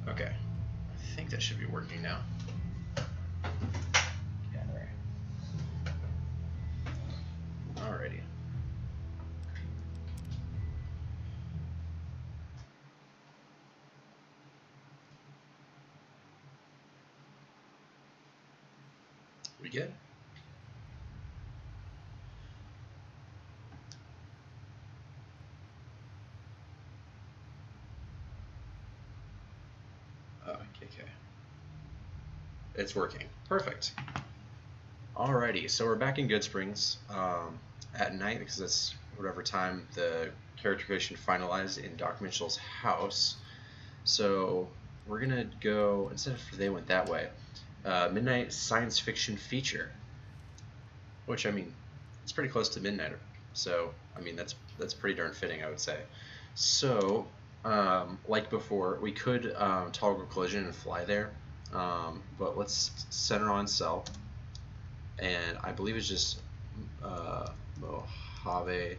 Okay. I think that should be working now. Alrighty. We good? Okay. It's working. Perfect. Alrighty, so we're back in Goodsprings at night because that's whatever time the character creation finalized in Doc Mitchell's house. So we're gonna go, instead of they went that way, midnight science fiction feature, which I mean, it's pretty close to midnight. So I mean that's pretty darn fitting, I would say. So like before, we could toggle collision and fly there, but let's center on cell, and I believe it's just Mojave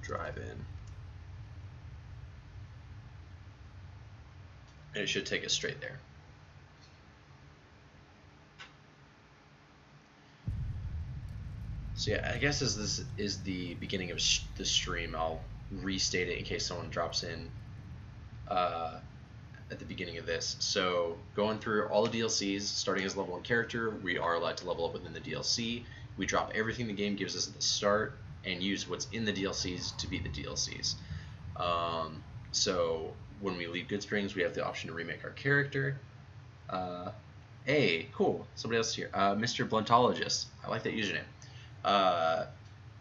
Drive-In, and it should take us straight there. So yeah, I guess as this is the beginning of the stream, I'll restate it in case someone drops in at the beginning of this. So going through all the DLCs, starting as level 1 character, we are allowed to level up within the DLC. We drop everything the game gives us at the start and use what's in the DLCs to beat the DLCs. So when we leave Goodsprings, we have the option to remake our character. Hey, cool, somebody else here. Mr. Bluntologist, I like that username.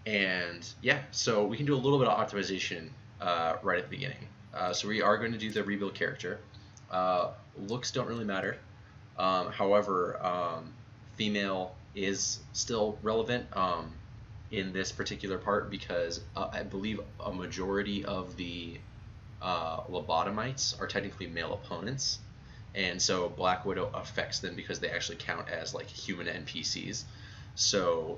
And yeah, so we can do a little bit of optimization right at the beginning. So we are going to do the rebuild character. Looks don't really matter. However, female is still relevant in this particular part because I believe a majority of the lobotomites are technically male opponents, and so Black Widow affects them because they actually count as like human NPCs. So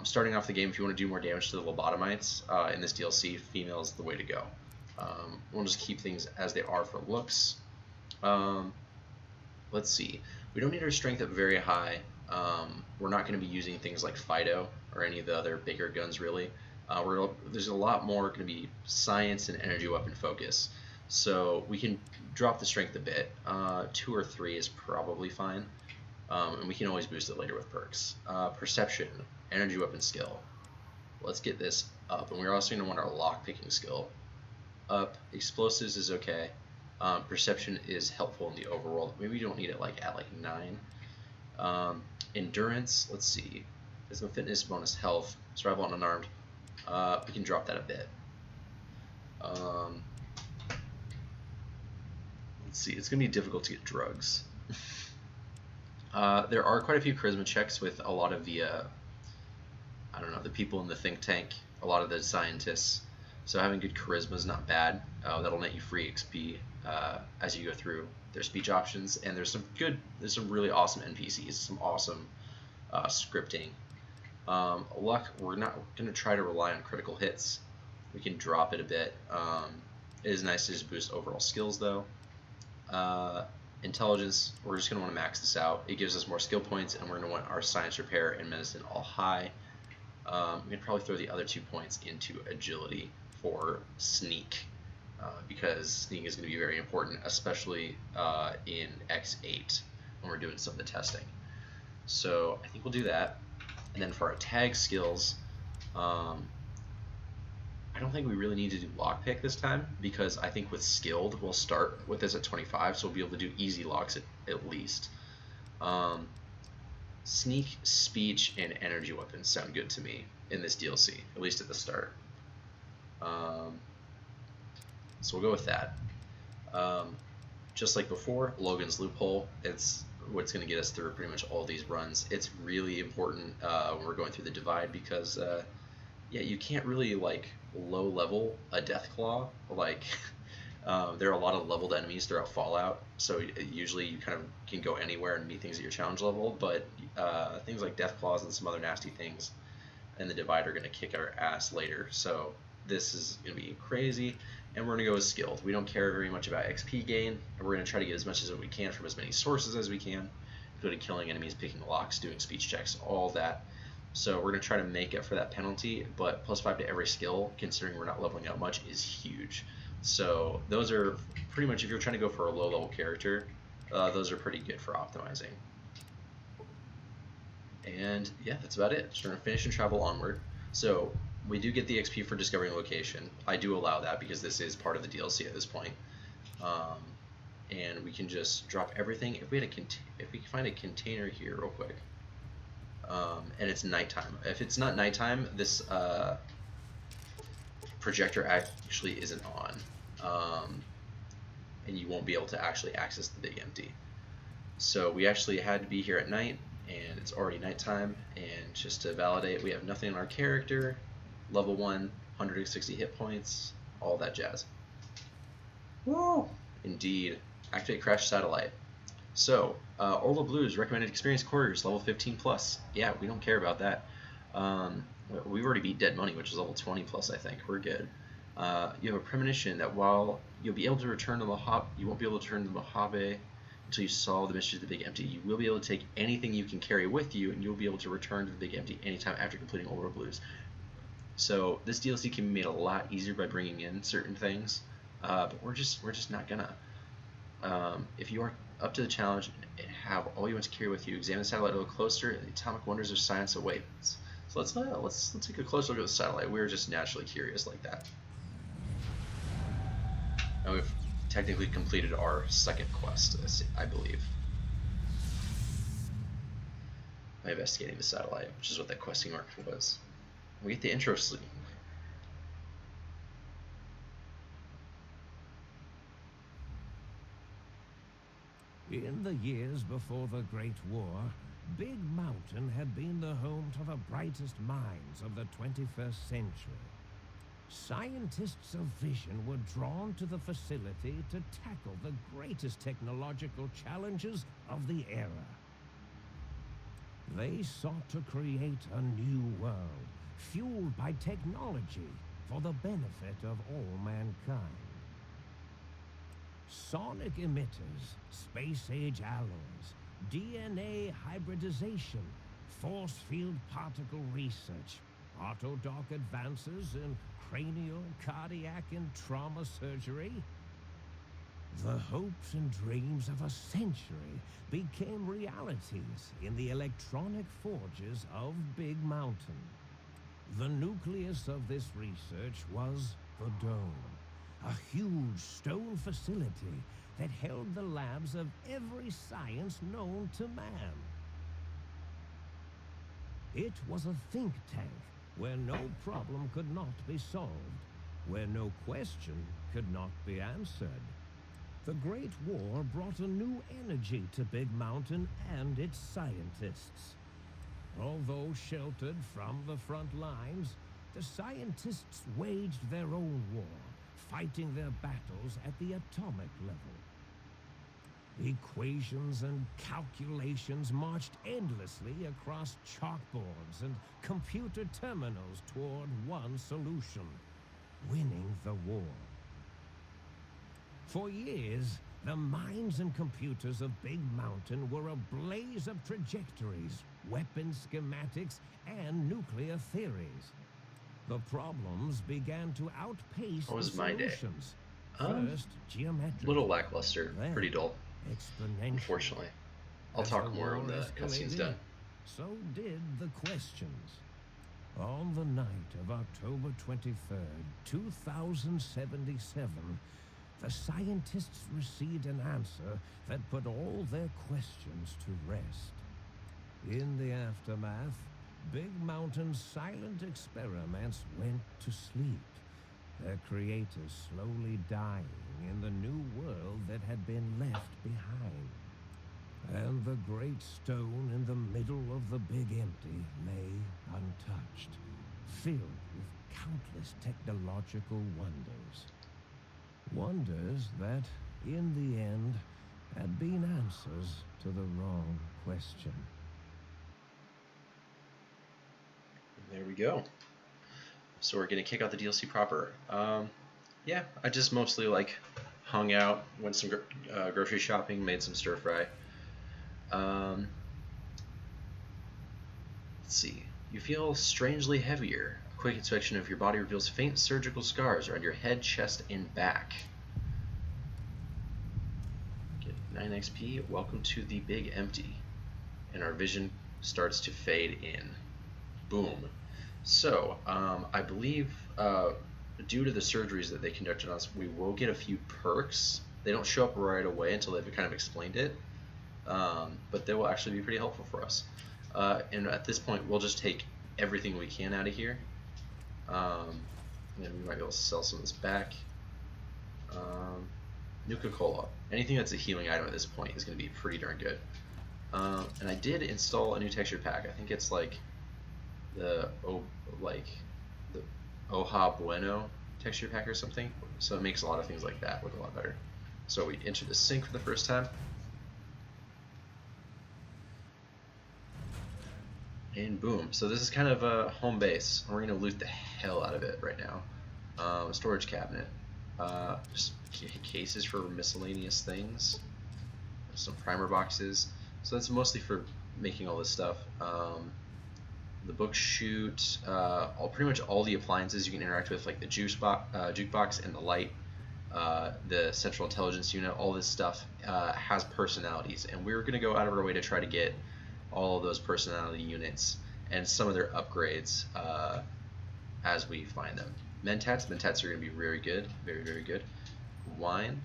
starting off the game, if you want to do more damage to the lobotomites in this DLC, female is the way to go. We'll just keep things as they are for looks. Let's see. We don't need our strength up very high. We're not going to be using things like Fido or any of the other bigger guns, really. There's a lot more going to be science and energy weapon focus. So we can drop the strength a bit. 2 or 3 is probably fine. And we can always boost it later with perks. Perception, energy weapon skill. Let's get this up. And we're also going to want our lockpicking skill up. Explosives is okay. Perception is helpful in the overworld. Maybe you don't need it like at like 9. Endurance, let's see. There's no fitness, bonus health, survival and unarmed. We can drop that a bit. Let's see, it's going to be difficult to get drugs. There are quite a few charisma checks with a lot of the, I don't know, the people in the think tank, a lot of the scientists. So having good charisma is not bad. That'll net you free XP as you go through their speech options. And there's some really awesome NPCs, some awesome scripting. Luck, we're not going to try to rely on critical hits. We can drop it a bit. It is nice to just boost overall skills though. Intelligence, we're just going to want to max this out. It gives us more skill points, and we're going to want our science, repair, and medicine all high. We can probably throw the other 2 points into agility for sneak, because sneak is going to be very important, especially in X8 when we're doing some of the testing. So I think we'll do that. And then for our tag skills, I don't think we really need to do lockpick this time, because I think with skilled we'll start with this at 25, so we'll be able to do easy locks at least. Sneak, speech, and energy weapons sound good to me in this DLC, at least at the start. So we'll go with that. Just like before, Logan's Loophole, it's what's going to get us through pretty much all these runs. It's really important when we're going through the Divide, because yeah, you can't really like low level a Deathclaw. Like there are a lot of leveled enemies throughout Fallout, so usually you kind of can go anywhere and meet things at your challenge level, but things like Deathclaws and some other nasty things in the Divide are going to kick our ass later. So This is going to be crazy, and we're going to go with skilled. We don't care very much about XP gain, and we're going to try to get as much as we can from as many sources as we can, including killing enemies, picking locks, doing speech checks, all that. So we're going to try to make up for that penalty, but +5 to every skill, considering we're not leveling up much, is huge. So those are pretty much, if you're trying to go for a low-level character, those are pretty good for optimizing. And yeah, that's about it. Just going to finish and travel onward. So we do get the XP for discovering a location. I do allow that because this is part of the DLC at this point. And we can just drop everything. If we can find a container here real quick, and it's nighttime. If it's not nighttime, this projector actually isn't on, and you won't be able to actually access the big empty. So we actually had to be here at night, and it's already nighttime. And just to validate, we have nothing on our character. Level 1, 160 hit points, all that jazz. Woo! Indeed. Activate Crash Satellite. So, Orla Blues recommended experience quarters, level 15 plus. Yeah, we don't care about that. We've already beat Dead Money, which is level 20 plus, I think. We're good. You have a premonition that while you'll be able to return to Mojave, you won't be able to return to Mojave until you solve the mystery of the Big Empty. You will be able to take anything you can carry with you, and you'll be able to return to the Big Empty anytime after completing Orla Blues. So this DLC can be made a lot easier by bringing in certain things, but we're just not gonna. If you are up to the challenge and have all you want to carry with you, examine the satellite a little closer. The atomic wonders of science awaits. So let's take a closer look at the satellite. We're just naturally curious like that. Now we've technically completed our second quest, I believe, by investigating the satellite, which is what that questing mark was. We get the intro scene. In the years before the Great War, Big Mountain had been the home to the brightest minds of the 21st century. Scientists of vision were drawn to the facility to tackle the greatest technological challenges of the era. They sought to create a new world, fueled by technology for the benefit of all mankind. Sonic emitters, space-age alloys, DNA hybridization, force field particle research, autodoc advances in cranial, cardiac, and trauma surgery. The hopes and dreams of a century became realities in the electronic forges of Big Mountain. The nucleus of this research was the Dome, a huge stone facility that held the labs of every science known to man. It was a think tank where no problem could not be solved, where no question could not be answered. The Great War brought a new energy to Big Mountain and its scientists. Although sheltered from the front lines, the scientists waged their own war, fighting their battles at the atomic level. Equations and calculations marched endlessly across chalkboards and computer terminals toward one solution: winning the war. For years, the minds and computers of Big Mountain were a blaze of trajectories, weapon schematics, and nuclear theories. The problems began to outpace the solutions. First, geometric. Little lackluster, then pretty dull, exponential. unfortunately. I'll As talk the more war when the cutscene's escalated, done. So did the questions. On the night of October 23rd, 2077, the scientists received an answer that put all their questions to rest. In the aftermath, Big Mountain's silent experiments went to sleep, their creators slowly dying in the new world that had been left behind. And the great stone in the middle of the Big Empty lay untouched, filled with countless technological wonders. Wonders that, in the end, had been answers to the wrong question. There we go. So we're gonna kick out the DLC proper. Yeah, I just mostly like hung out, went some grocery shopping, made some stir fry. Um, let's see. You feel strangely heavier. A quick inspection of your body reveals faint surgical scars around your head, chest, and back. Get 9 XP. Welcome to the Big Empty. And our vision starts to fade in. Boom. So, I believe due to the surgeries that they conducted on us, we will get a few perks. They don't show up right away until they've kind of explained it, but they will actually be pretty helpful for us. And at this point, we'll just take everything we can out of here. And we might be able to sell some of this back. Nuka-Cola. Anything that's a healing item at this point is going to be pretty darn good. And I did install a new texture pack. I think it's like the Oja Bueno texture pack or something. So it makes a lot of things like that look a lot better. So we enter the sink for the first time. And boom. So this is kind of a home base. We're going to loot the hell out of it right now. Storage cabinet. Just cases for miscellaneous things. Some primer boxes. So that's mostly for making all this stuff. The book chute, pretty much all the appliances you can interact with, like the jukebox and the light, the central intelligence unit, all this stuff has personalities, and we're going to go out of our way to try to get all of those personality units and some of their upgrades as we find them. Mentats are going to be very good, very, very good. Wine,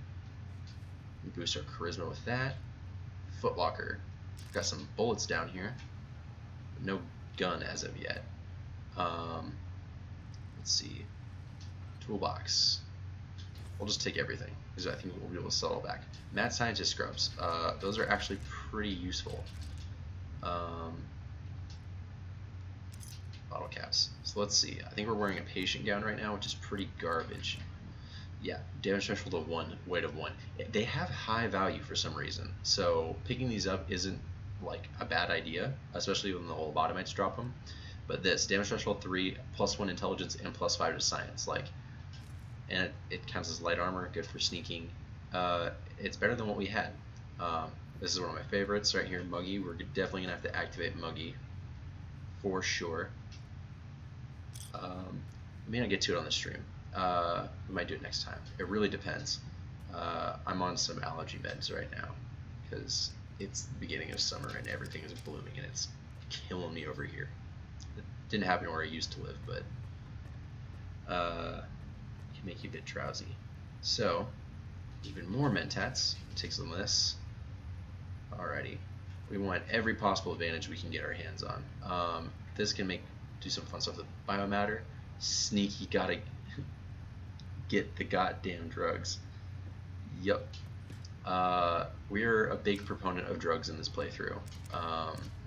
we boost our charisma with that. Footlocker, got some bullets down here, no gun as of yet. Let's see, toolbox. We'll just take everything because I think we'll be able to sell it back. Mad Scientist scrubs. Those are actually pretty useful. Bottle caps. So let's see. I think we're wearing a patient gown right now, which is pretty garbage. Yeah, damage threshold of 1, weight of 1. They have high value for some reason, so picking these up isn't like a bad idea, especially when the whole lobotomites drop them. But this damage threshold 3, +1 intelligence, and +5 to science, and it counts as light armor, good for sneaking. It's better than what we had. This is one of my favorites right here, Muggy. We're definitely gonna have to activate Muggy for sure. We may not get to it on the stream. We might do it next time. It really depends. I'm on some allergy meds right now because it's the beginning of summer and everything is blooming and it's killing me over here. It didn't happen where I used to live, but it can make you a bit drowsy. So, even more Mentats. Take some of this. Alrighty. We want every possible advantage we can get our hands on. This can do some fun stuff with biomatter. Sneaky, gotta get the goddamn drugs. Yup. We're a big proponent of drugs in this playthrough.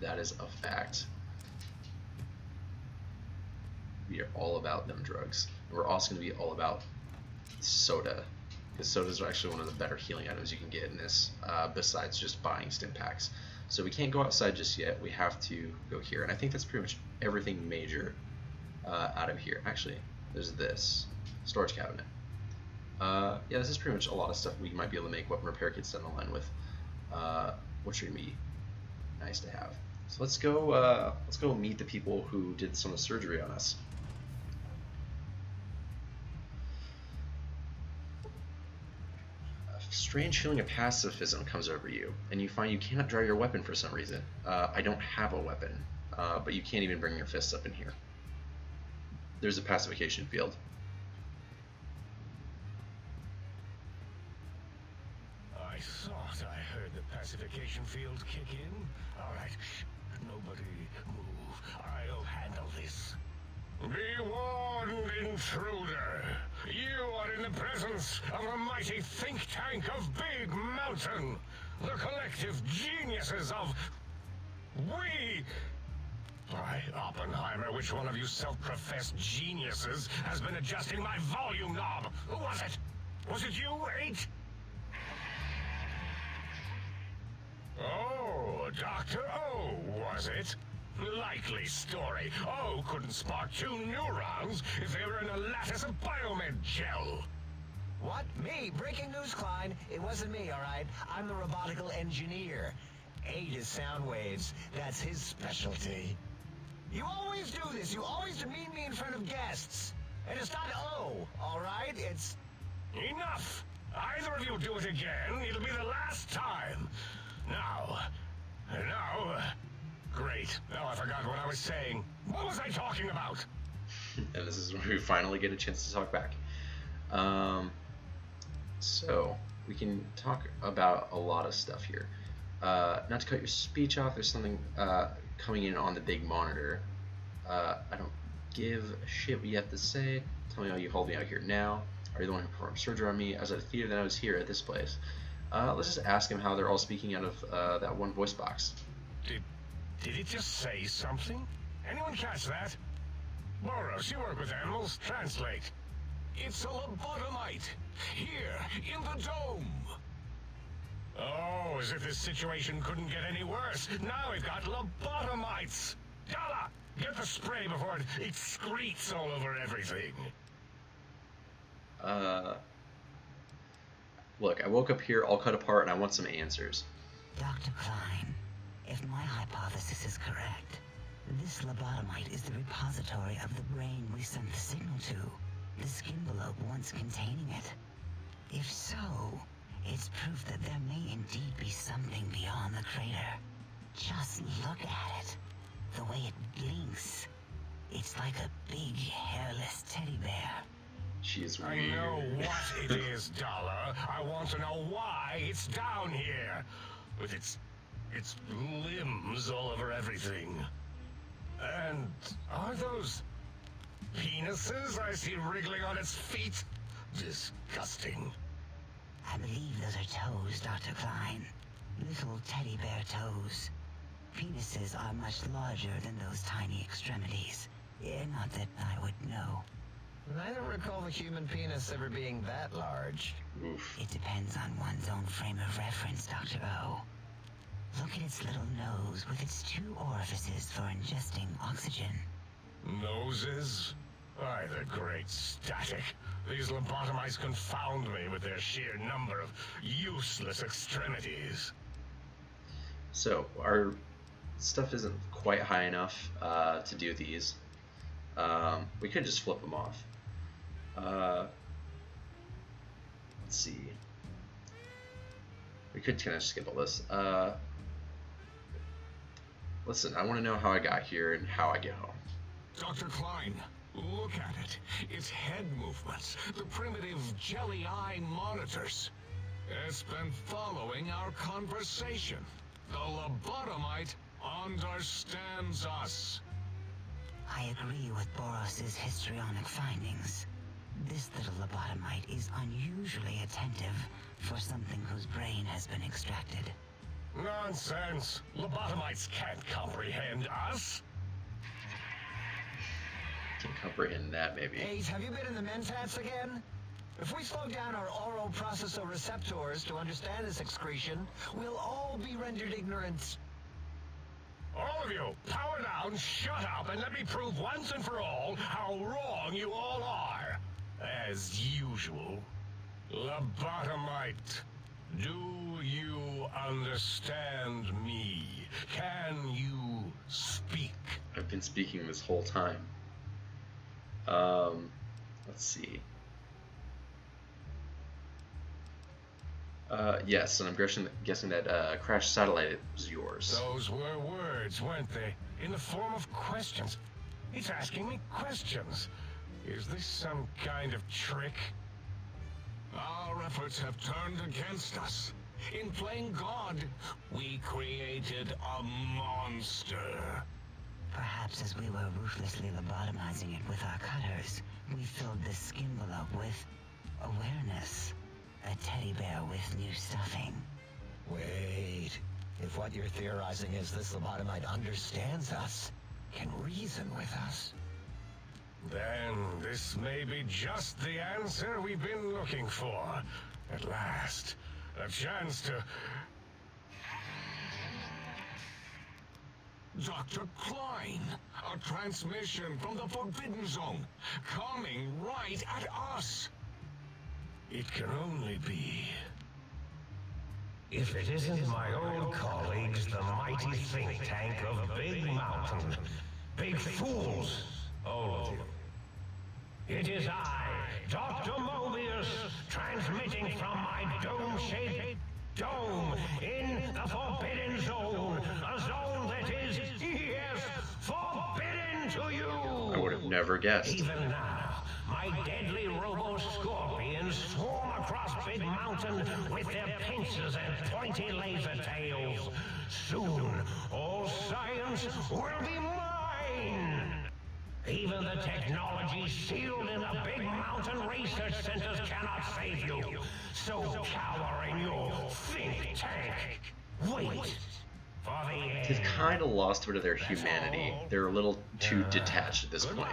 That is a fact. We are all about them drugs. And we're also going to be all about soda, because sodas are actually one of the better healing items you can get in this, besides just buying stim packs. So we can't go outside just yet. We have to go here, and I think that's pretty much everything major out of here. Actually, there's this storage cabinet. Yeah, this is pretty much a lot of stuff we might be able to make weapon repair kits down the line with, which are gonna be nice to have. So let's go meet the people who did some of the surgery on us. A strange feeling of pacifism comes over you, and you find you cannot draw your weapon for some reason. I don't have a weapon, but you can't even bring your fists up in here. There's a pacification field. I thought I heard the pacification field kick in. Alright, nobody move. I'll handle this. Be warned, intruder. You are in the presence of the mighty think tank of Big Mountain. The collective geniuses of... We... By Oppenheimer, which one of you self-professed geniuses has been adjusting my volume knob? Who was it? Was it you, H? Oh, Dr. O, was it? Likely story. Oh, couldn't spark 2 neurons if they were in a lattice of biomed gel. What? Me? Breaking news, Klein. It wasn't me, all right? I'm the robotical engineer. Aid is sound waves. That's his specialty. You always do this. You always demean me in front of guests. And it's not O, all right? It's... Enough! Either of you do it again, it'll be the last time. Now... Great. Now I forgot what I was saying. What was I talking about? And this is when we finally get a chance to talk back. So, we can talk about a lot of stuff here. Not to cut your speech off, there's something coming in on the big monitor. I don't give a shit what you have to say. Tell me how you hold me out here now. Are you the one who performed surgery on me? I was at the theater, then I was here at this place. Let's just ask him how they're all speaking out of that one voice box. Did it just say something? Anyone catch that? Boros, you work with animals. Translate. It's a lobotomite. Here, in the dome. Oh, as if this situation couldn't get any worse. Now we've got lobotomites. Dala, get the spray before it excretes all over everything. Look, I woke up here all cut apart and I want some answers. Dr. Klein, if my hypothesis is correct, this lobotomite is the repository of the brain we sent the signal to, the skimbelope once containing it. If so, it's proof that there may indeed be something beyond the crater. Just look at it. The way it blinks. It's like a big, hairless teddy bear. She's weird. I know what it is, Dala. I want to know why it's down here. With its limbs all over everything. And are those penises I see wriggling on its feet? Disgusting. I believe those are toes, Dr. Klein. Little teddy bear toes. Penises are much larger than those tiny extremities. Not that I would know. I don't recall the human penis ever being that large. Oof. It depends on one's own frame of reference, Dr. O. Look at its little nose with its 2 orifices for ingesting oxygen. Noses? By the great static. These lobotomites confound me with their sheer number of useless extremities. So, our stuff isn't quite high enough to do these. We could just flip them off. Let's see. We could kind of skip all this. Listen, I want to know how I got here and how I get home. Dr. Klein, look at it. Its head movements, the primitive jelly eye monitors. It's been following our conversation. The lobotomite understands us. I agree with Boros's histrionic findings. This little lobotomite is unusually attentive for something whose brain has been extracted. Nonsense. Lobotomites can't comprehend us. Can comprehend that, maybe. Ace, have you been in the Mentats again? If we slow down our oral processoreceptors to understand this excretion, we'll all be rendered ignorant. All of you, power down, shut up, and let me prove once and for all how wrong you all are. As usual. Lobotomite, do you understand me? Can you speak? I've been speaking this whole time. Let's see. Yes, and I'm guessing that crashed satellite was yours. Those were words, weren't they? In the form of questions. It's asking me questions. Is this some kind of trick? Our efforts have turned against us. In playing God, we created a monster. Perhaps as we were ruthlessly lobotomizing it with our cutters, we filled the skimbelope with awareness. A teddy bear with new stuffing. Wait. If what you're theorizing is this lobotomite understands us, can reason with us, Then this may be just the answer we've been looking for. At last, a chance to... Dr. Klein, a transmission from the Forbidden Zone, coming right at us. It can only be. If it isn't my old colleagues, the mighty think tank of Big Mountain. Big fools, all of you. It is I, Dr. Mobius, transmitting from my dome-shaped dome in the Forbidden Zone. A zone that is, yes, forbidden to you. I would have never guessed. Even now, my deadly robo-scorpions swarm across Big Mountain with their pincers and pointy laser tails. Soon, all science will be mine. Even the technology sealed in the Big Mountain research centers cannot save you. So cower in your think tank. Wait for the end. They've kind of lost a bit of their humanity. They're a little too detached at this point.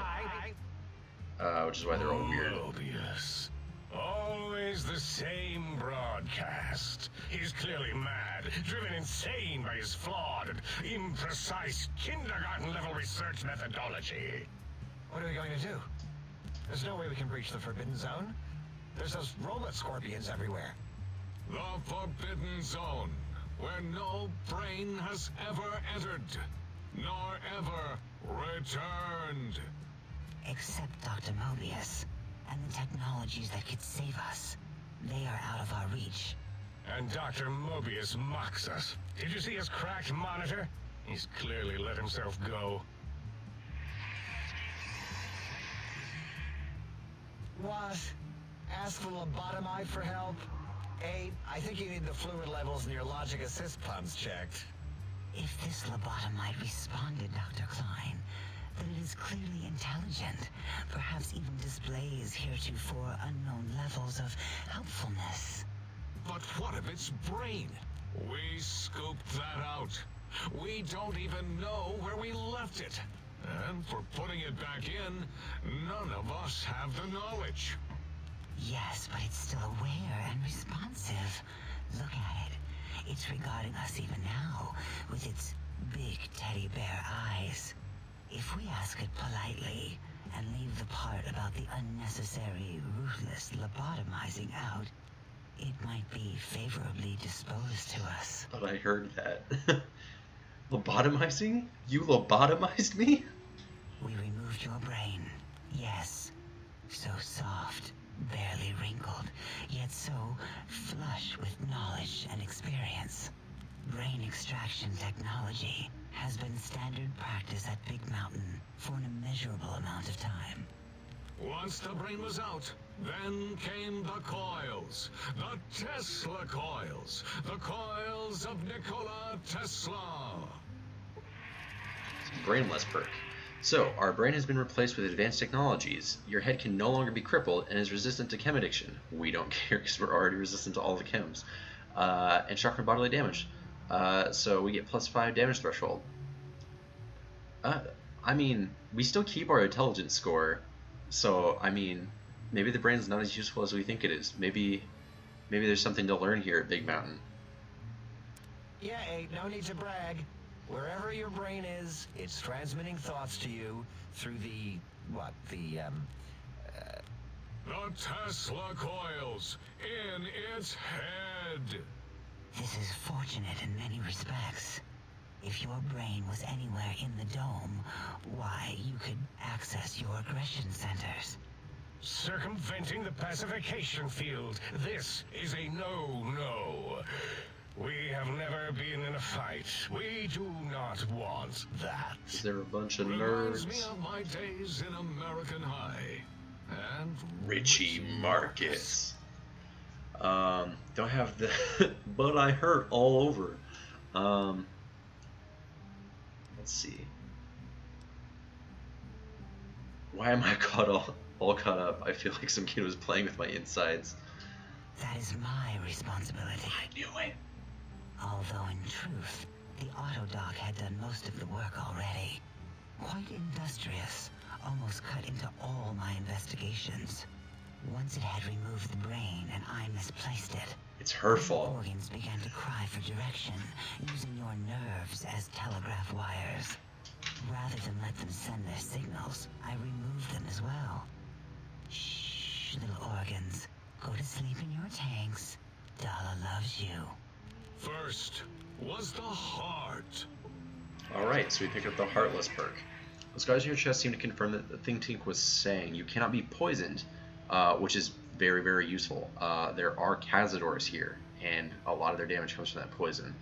Which is why they're all weird. Mobius. Always the same broadcast. He's clearly mad, driven insane by his flawed and imprecise kindergarten-level research methodology. What are we going to do? There's no way we can breach the Forbidden Zone. There's those robot scorpions everywhere. The Forbidden Zone, where no brain has ever entered, nor ever returned. Except Dr. Mobius and the technologies that could save us. They are out of our reach. And Dr. Mobius mocks us. Did you see his cracked monitor? He's clearly let himself go. What? Ask the lobotomite for help? 8, I think you need the fluid levels in your logic assist pumps checked. If this lobotomite responded, Dr. Klein, then it is clearly intelligent, perhaps even displays heretofore unknown levels of helpfulness. But what of its brain? We scooped that out. We don't even know where we left it. And for putting it back in, none of us have the knowledge. Yes, but it's still aware and responsive. Look at it. It's regarding us even now, with its big teddy bear eyes. If we ask it politely, and leave the part about the unnecessary, ruthless lobotomizing out, it might be favorably disposed to us. Thought I heard that. Lobotomizing? You lobotomized me? We removed your brain. Yes. So soft, barely wrinkled, yet so flush with knowledge and experience. Brain extraction technology has been standard practice at Big Mountain for an immeasurable amount of time. Once the brain was out, then came the coils. The Tesla coils. The coils of Nikola Tesla. Brainless perk. So, our brain has been replaced with advanced technologies. Your head can no longer be crippled and is resistant to chem addiction. We don't care because we're already resistant to all the chems. And shock from bodily damage. So we get +5 damage threshold. I mean, we still keep our intelligence score. So, I mean, maybe the brain's not as useful as we think it is. Maybe there's something to learn here at Big Mountain. Yeah, 8, no need to brag. Wherever your brain is, it's transmitting thoughts to you through the Tesla coils in its head. This is fortunate in many respects. If your brain was anywhere in the dome, why, you could access your aggression centers. Circumventing the pacification field. This is a no-no. We have never been in a fight. We do not want that. They're a bunch of Reminds nerds. me of my days in American High. And Richie Marcus. Don't have the but I hurt all over. Let's see. Why am I all caught up? I feel like some kid was playing with my insides. That is my responsibility. I knew it. Although in truth, the Autodoc had done most of the work already. Quite industrious, almost cut into all my investigations. Once it had removed the brain and I misplaced it, It's her Your fault. organs began to cry for direction, using your nerves as telegraph wires. Rather than let them send their signals, I removed them as well. Shh, little organs. Go to sleep in your tanks. Dala loves you. First was the heart. Alright, so we picked up the Heartless perk. The scars on your chest seem to confirm that the thing Tink was saying. You cannot be poisoned, which is very, very useful. There are Cazadors here, and a lot of their damage comes from that poison.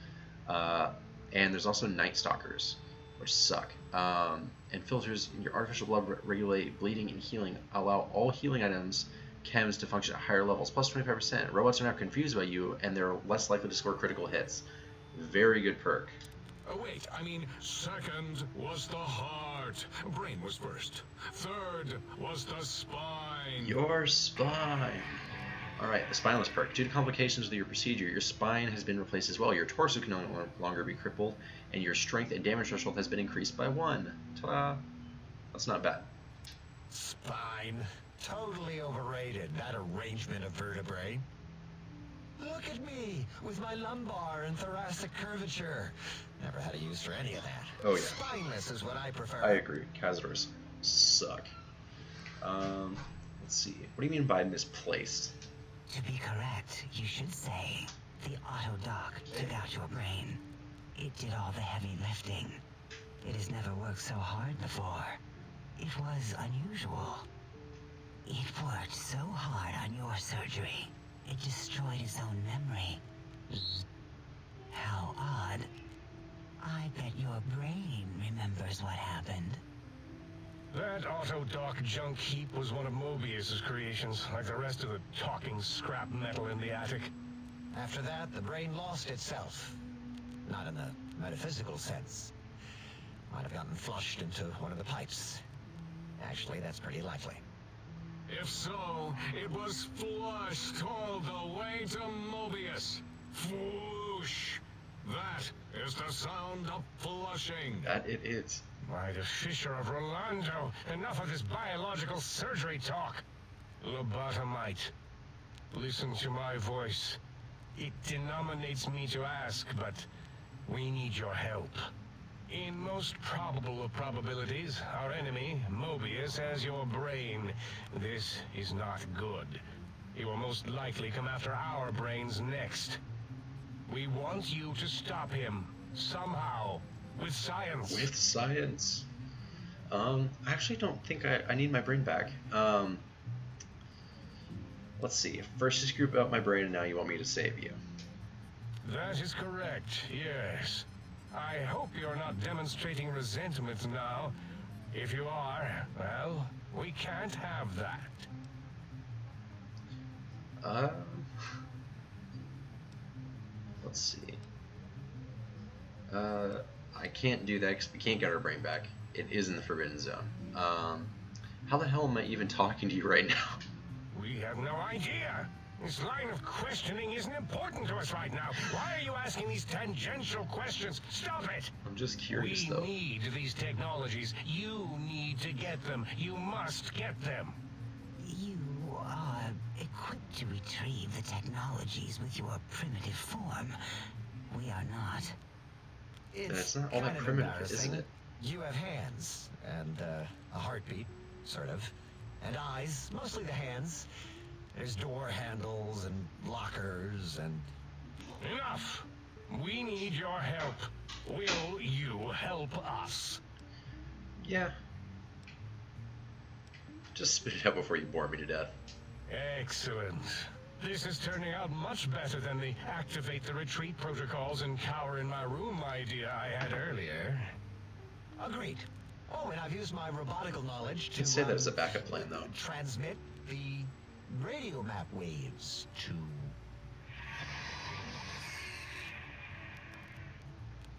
And there's also Night Stalkers, which suck. And filters in your artificial blood regulate bleeding and healing. Allow all healing items, chems, to function at higher levels, plus 25%. Robots are now confused by you, and they're less likely to score critical hits. Very good perk. Oh, wait, I mean, second was the heart. Brain was first. Third was the spine. Your spine. Alright, the spineless perk. Due to complications with your procedure, your spine has been replaced as well. Your torso can no longer be crippled, and your strength and damage threshold has been increased by 1. Ta-da! That's not bad. Spine. Totally overrated, that arrangement of vertebrae. Look at me, with my lumbar and thoracic curvature. Never had a use for any of that. Oh, yeah. Spineless is what I prefer. I agree. Cazadors suck. Let's see. What do you mean by misplaced? To be correct, you should say, the auto dock took out your brain. It did all the heavy lifting. It has never worked so hard before. It was unusual. It worked so hard on your surgery, it destroyed its own memory. How odd. I bet your brain remembers what happened. That auto-dock junk heap was one of Mobius's creations, like the rest of the talking scrap metal in the attic. After that, the brain lost itself. Not in the metaphysical sense. Might have gotten flushed into one of the pipes. Actually, that's pretty likely. If so, it was flushed all the way to Mobius. Flush. That is the sound of flushing. That it is. By the Fisher of Rolando, enough of this biological surgery talk. Lobotomite, listen to my voice. It denominates me to ask, but we need your help. In most probable of probabilities, our enemy, Mobius, has your brain. This is not good. He will most likely come after our brains next. We want you to stop him, somehow, with science. With science? I actually don't think I need my brain back. Let's see. First you scoop out my brain, and now you want me to save you. That is correct, yes. I hope you're not demonstrating resentment now. If you are, well, we can't have that. Let's see. I can't do that because we can't get our brain back. It is in the Forbidden Zone. How the hell am I even talking to you right now? We have no idea. This line of questioning isn't important to us right now. Why are you asking these tangential questions? Stop it! I'm just curious, We though. need these technologies. You need to get them. You must get them. You are equipped to retrieve the technologies with your primitive form. We are not. That's not all that kind of primitive, embarrassing. isn't it? You have hands, and a heartbeat, sort of. And eyes, mostly the hands. There's door handles and lockers and... Enough! We need your help. Will you help us? Yeah. Just spit it out before you bore me to death. Excellent. This is turning out much better than the activate the retreat protocols and cower in my room idea I had earlier. Agreed. Oh, and I've used my robotical knowledge You to... can say that as a backup plan, though. Transmit the radio map waves to...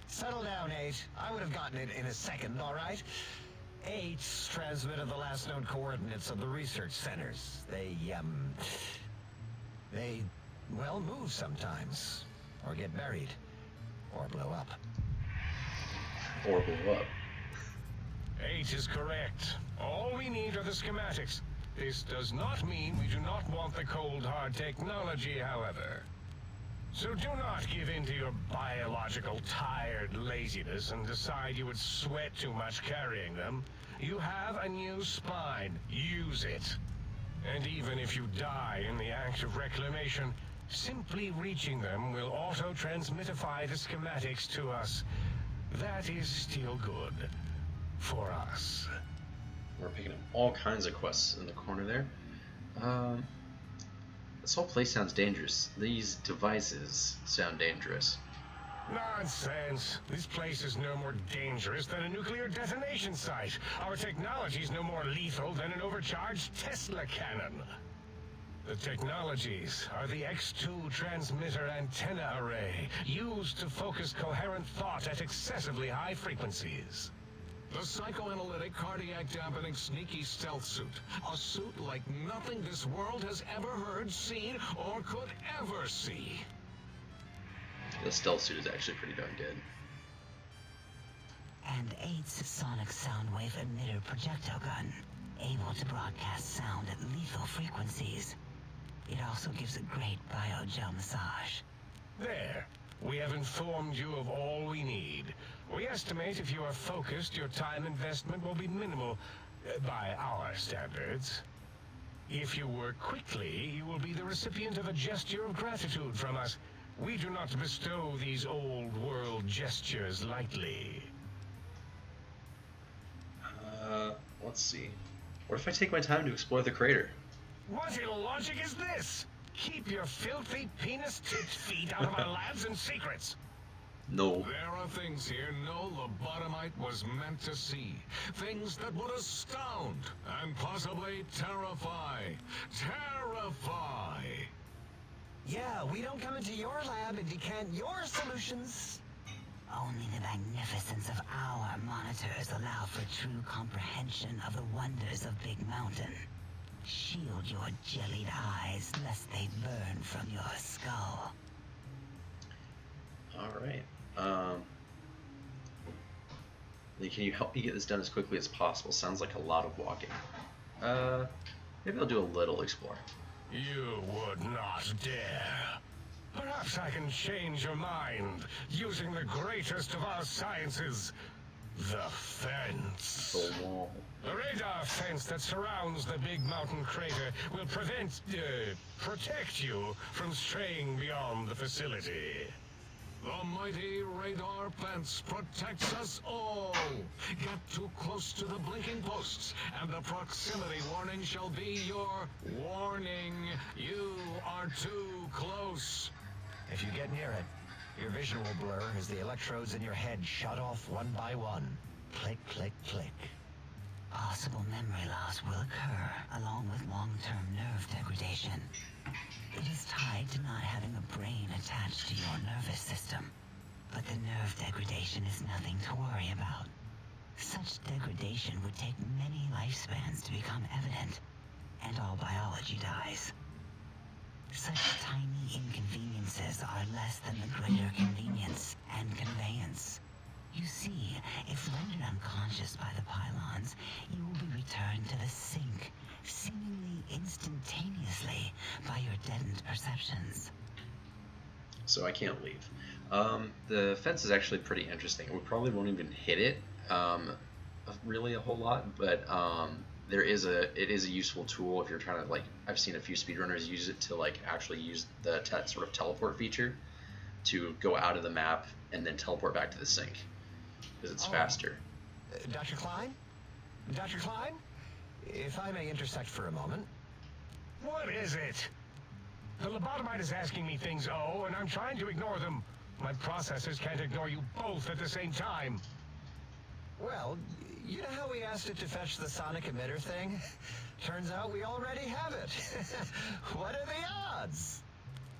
Settle down, 8. I would have gotten it in a second, all right? 8's transmitted the last known coordinates of the research centers. They, well, move sometimes. Or get buried. Or blow up. Or blow up. 8 is correct. All we need are the schematics. This does not mean we do not want the cold hard technology, however. So do not give in to your biological tired laziness and decide you would sweat too much carrying them. You have a new spine. Use it. And even if you die in the act of reclamation, simply reaching them will auto-transmitify the schematics to us. That is still good. For us. We're picking up all kinds of quests in the corner there. This whole place sounds dangerous. These devices sound dangerous. Nonsense. This place is no more dangerous than a nuclear detonation site. Our technology is no more lethal than an overcharged Tesla cannon. The technologies are the X2 transmitter antenna array, used to focus coherent thought at excessively high frequencies. The psychoanalytic, cardiac-dampening, sneaky stealth suit. A suit like nothing this world has ever heard, seen, or could ever see. The stealth suit is actually pretty darn good. And aids sonic sound wave emitter projectile gun, able to broadcast sound at lethal frequencies. It also gives a great biogel massage. There. We have informed you of all we need. We estimate if you are focused, your time investment will be minimal, by our standards. If you work quickly, you will be the recipient of a gesture of gratitude from us. We do not bestow these old-world gestures lightly. Let's see. What if I take my time to explore the crater? What illogic is this? Keep your filthy penis-tipped feet out of our labs and secrets. No. There are things here no lobotomite was meant to see. Things that would astound and possibly terrify. Terrify! Yeah, we don't come into your lab and decant your solutions. Only the magnificence of our monitors allow for true comprehension of the wonders of Big Mountain. Shield your jellied eyes lest they burn from your skull. Alright. Can you help me get this done as quickly as possible? Sounds like a lot of walking. Maybe I'll do a little explore. You would not dare. Perhaps I can change your mind using the greatest of our sciences, the fence. The wall. The radar fence that surrounds the Big Mountain crater will protect you from straying beyond the facility. The mighty radar fence protects us all. Get too close to the blinking posts, and the proximity warning shall be your warning. You are too close. If you get near it, your vision will blur as the electrodes in your head shut off one by one. Click, click, click. Possible memory loss will occur, along with long-term nerve degradation. It is tied to not having a brain attached to your nervous system. But the nerve degradation is nothing to worry about. Such degradation would take many lifespans to become evident, and all biology dies. Such tiny inconveniences are less than the greater convenience and conveyance. You see, if rendered unconscious by the pylons, you will be returned to the sink, seemingly instantaneously by your deadened perceptions. So I can't leave. The fence is actually pretty interesting. We probably won't even hit it really a whole lot, but it is a useful tool if you're trying to, like, I've seen a few speedrunners use it to like actually use the sort of teleport feature to go out of the map and then teleport back to the sink because it's faster. Dr. Klein? Dr. Klein? If I may intersect for a moment. What is it? The lobotomite is asking me things, and I'm trying to ignore them. My processors can't ignore you both at the same time. Well, you know how we asked it to fetch the sonic emitter thing? Turns out we already have it. What are the odds?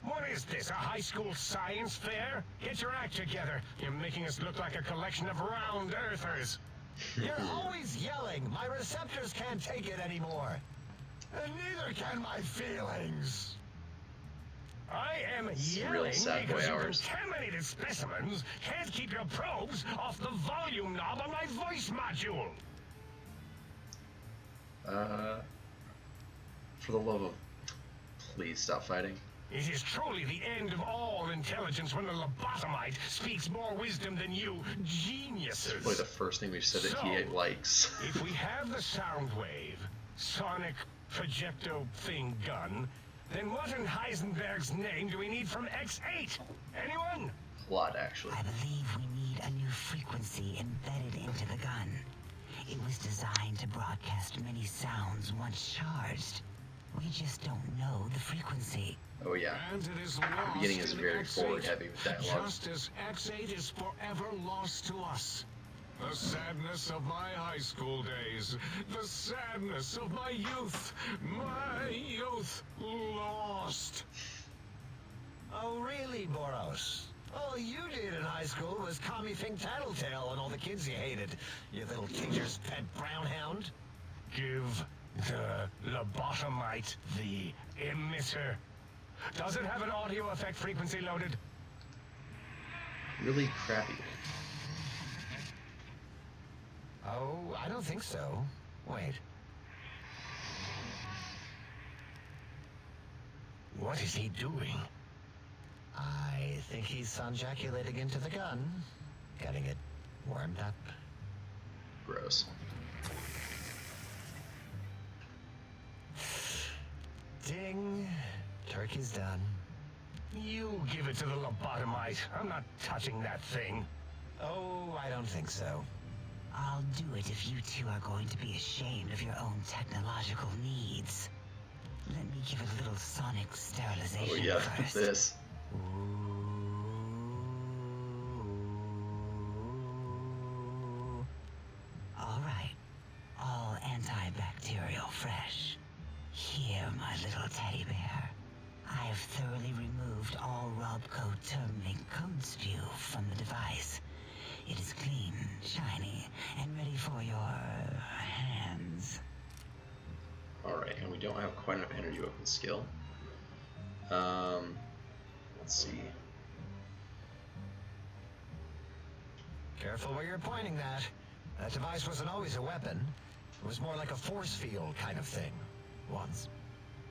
What is this, a high school science fair? Get your act together. You're making us look like a collection of round earthers. You're always yelling. My receptors can't take it anymore. And neither can my feelings. I am It's yelling really sad because boy you hours. contaminated specimens can't keep your probes off the volume knob on my voice module. For the love of... Please stop fighting. It is truly the end of all intelligence when the lobotomite speaks more wisdom than you geniuses. Probably the first thing we've said that he So, likes. If we have the sound wave, sonic projecto thing gun, then what in Heisenberg's name do we need from X8? Anyone? A lot, actually. I believe we need a new frequency embedded into the gun. It was designed to broadcast many sounds once charged. We just don't know the frequency. Oh, yeah. And it is The lost beginning is in very X8, forward-heavy with dialogue. just as X8 is forever lost to us. The sadness of my high school days. The sadness of my youth. My youth lost. Oh, really, Boros? All you did in high school was call me Fink Tattletale and all the kids you hated. You little teacher's pet brown hound. Give the lobotomite the emitter. Does it have an audio effect frequency loaded? Really crappy. Oh, I don't think so. Wait. What is he doing? I think he's sonjaculating into the gun. Getting it warmed up. Gross. Ding. Turkey's done. You give it to the lobotomite. I'm not touching that thing. Oh, I don't think so. I'll do it if you two are going to be ashamed of your own technological needs. Let me give it a little sonic sterilization Oh, yeah, first. this. All right. All antibacterial fresh. Here, my little teddy bear. I've thoroughly removed all Robco terminate code spew from the device. It is clean, shiny, and ready for your hands. Alright, and we don't have quite enough energy weapon skill. Let's see. Careful where you're pointing that. That device wasn't always a weapon. It was more like a force field kind of thing. Once.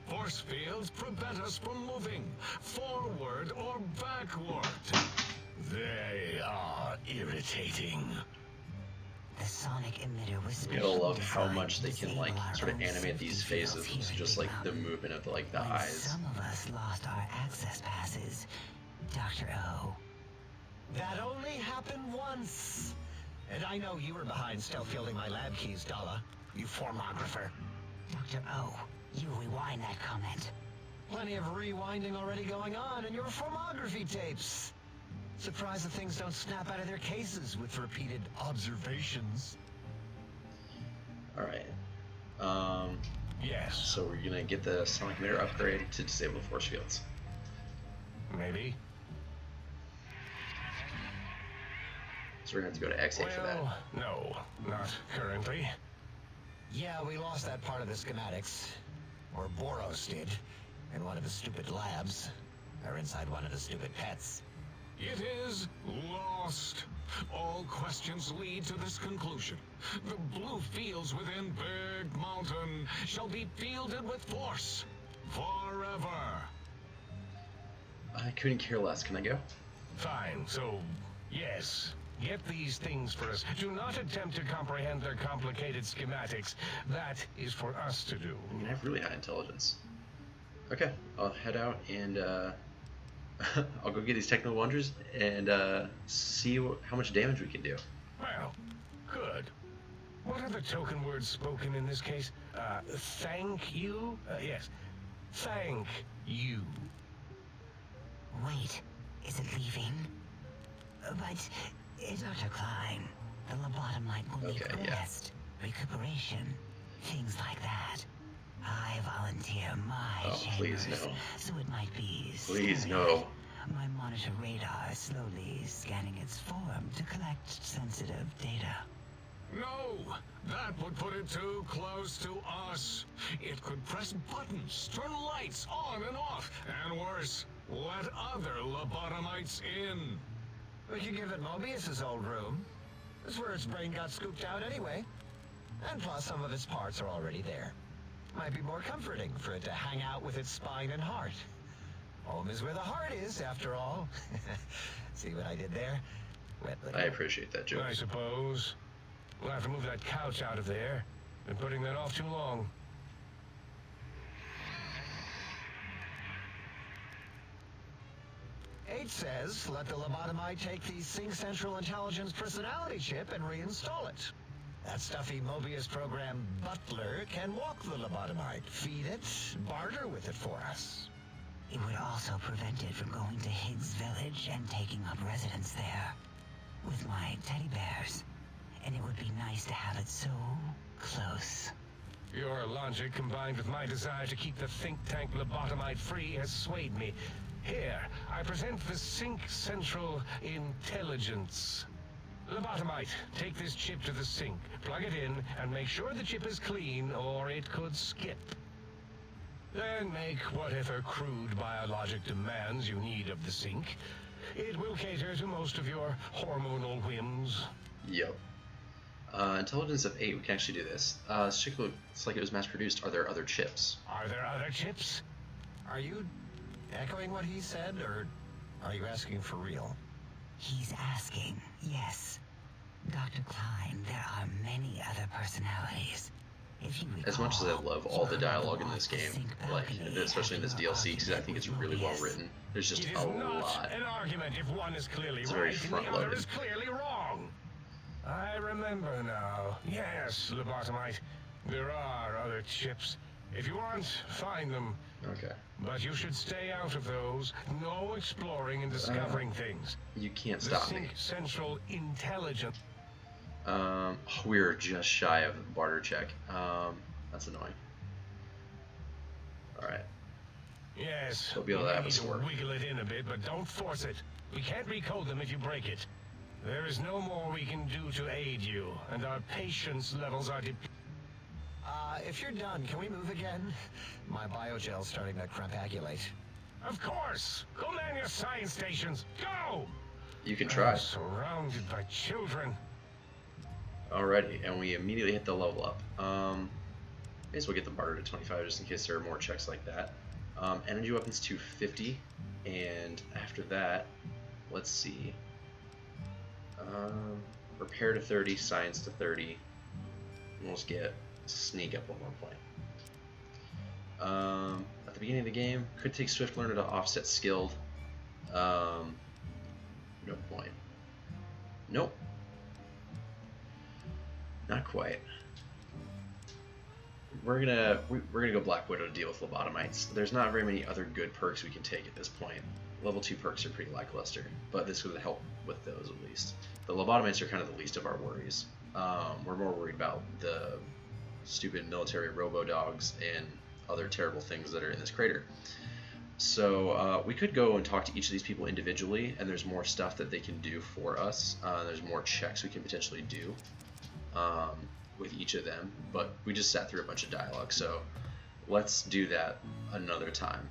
Force fields prevent us from moving forward or backward. They are irritating. The sonic emitter was You gotta love how designed much to they can disable like our sort of own animate these safety fields phases. here It's at just Big like the Mountain. movement of the like the When eyes. some of us lost our access passes, Dr. O, That only happened once. And I know you were behind stealth fielding my lab keys, Dala. You formographer. Dr. O, you rewind that comment. Plenty of rewinding already going on in your formography tapes. Surprised that things don't snap out of their cases with repeated observations. Alright. Yes, So we're gonna get the sonic emitter upgrade to disable the force fields. maybe. So we're gonna have to go to X8 for that. Well, no, not currently. Yeah, we lost that part of the schematics. Or Boros did. In one of his stupid labs. Or inside one of the stupid pets. It is lost. All questions lead to this conclusion. The blue fields within Big Mountain shall be fielded with force. Forever. I couldn't care less. Can I go? Fine, so, yes. Get these things for us. Do not attempt to comprehend their complicated schematics. That is for us to do. I mean, I have really high intelligence. Okay, I'll head out and I'll go get these techno wonders and see how much damage we can do. Well, good. What are the token words spoken in this case? Thank you? Yes. Thank you. Wait, is it leaving? But, Dr. Klein, the lobotomite will need Okay, yeah. rest, recuperation, things like that. I volunteer my Oh, please, chambers, no. so it might be Please, stereo. no. My monitor radar is slowly scanning its form to collect sensitive data. No, that would put it too close to us. It could press buttons, turn lights on and off, and worse, let other lobotomites in. We could give it Mobius's old room. That's where its brain got scooped out anyway. And plus some of its parts are already there. Might be more comforting for it to hang out with its spine and heart. Home is where the heart is, after all. See what I did there? Wet little- I appreciate that joke. I suppose. We'll have to move that couch out of there. Been putting that off too long. H says, let the lobotomite take the Sync Central Intelligence personality chip and reinstall it. That stuffy Mobius program butler can walk the lobotomite, feed it, barter with it for us. It would also prevent it from going to Higgs Village and taking up residence there with my teddy bears. And it would be nice to have it so close. Your logic combined with my desire to keep the think tank lobotomite free has swayed me. Here, I present the Sync Central Intelligence. Lobotomite, take this chip to the sink, plug it in, and make sure the chip is clean or it could skip. Then make whatever crude biologic demands you need of the sink. It will cater to most of your hormonal whims. Yep. Intelligence of 8, we can actually do this. This chip looks like it was mass produced. Are there other chips? Are there other chips? Are you echoing what he said, or are you asking for real? He's asking, yes. Dr. Klein, there are many other personalities. If you recall, As much as I love all the you dialogue in walked this the game, sink like balcony especially in this after DLC, your because I think it's really argument well with written. There's just It a is not lot. an argument if one is clearly It's very right and the other front-loaded. is clearly wrong. I remember now. Yes, lobotomite. There are other chips. If you want, find them. Okay. But you should stay out of those. No exploring and discovering things. You can't The stop me. Sync Central Intelligence. We're just shy of the barter check. That's annoying. Alright. Yes. We'll be able to you have need us to work. wiggle it in a bit, but don't force it. We can't recode them if you break it. There is no more we can do to aid you, and our patience levels are If you're done, can we move again? My biogel's starting to crampagulate. Of course! Go man your science stations! Go! You can try. I'm surrounded by children. Alrighty, and we immediately hit the level up. May as well get the barter to 25 just in case there are more checks like that. Energy weapons to 50, and after that, let's see. Repair to 30, science to 30. And we'll get sneak up one more point. At the beginning of the game, could take Swift Learner to offset skilled. No point. Nope. Not quite. We're gonna go Black Widow to deal with lobotomites. There's not very many other good perks we can take at this point. Level 2 perks are pretty lackluster, but this would help with those at least. The lobotomites are kind of the least of our worries. We're more worried about the stupid military robo-dogs and other terrible things that are in this crater. So we could go and talk to each of these people individually, and there's more stuff that they can do for us. There's more checks we can potentially do with each of them, but we just sat through a bunch of dialogue, so let's do that another time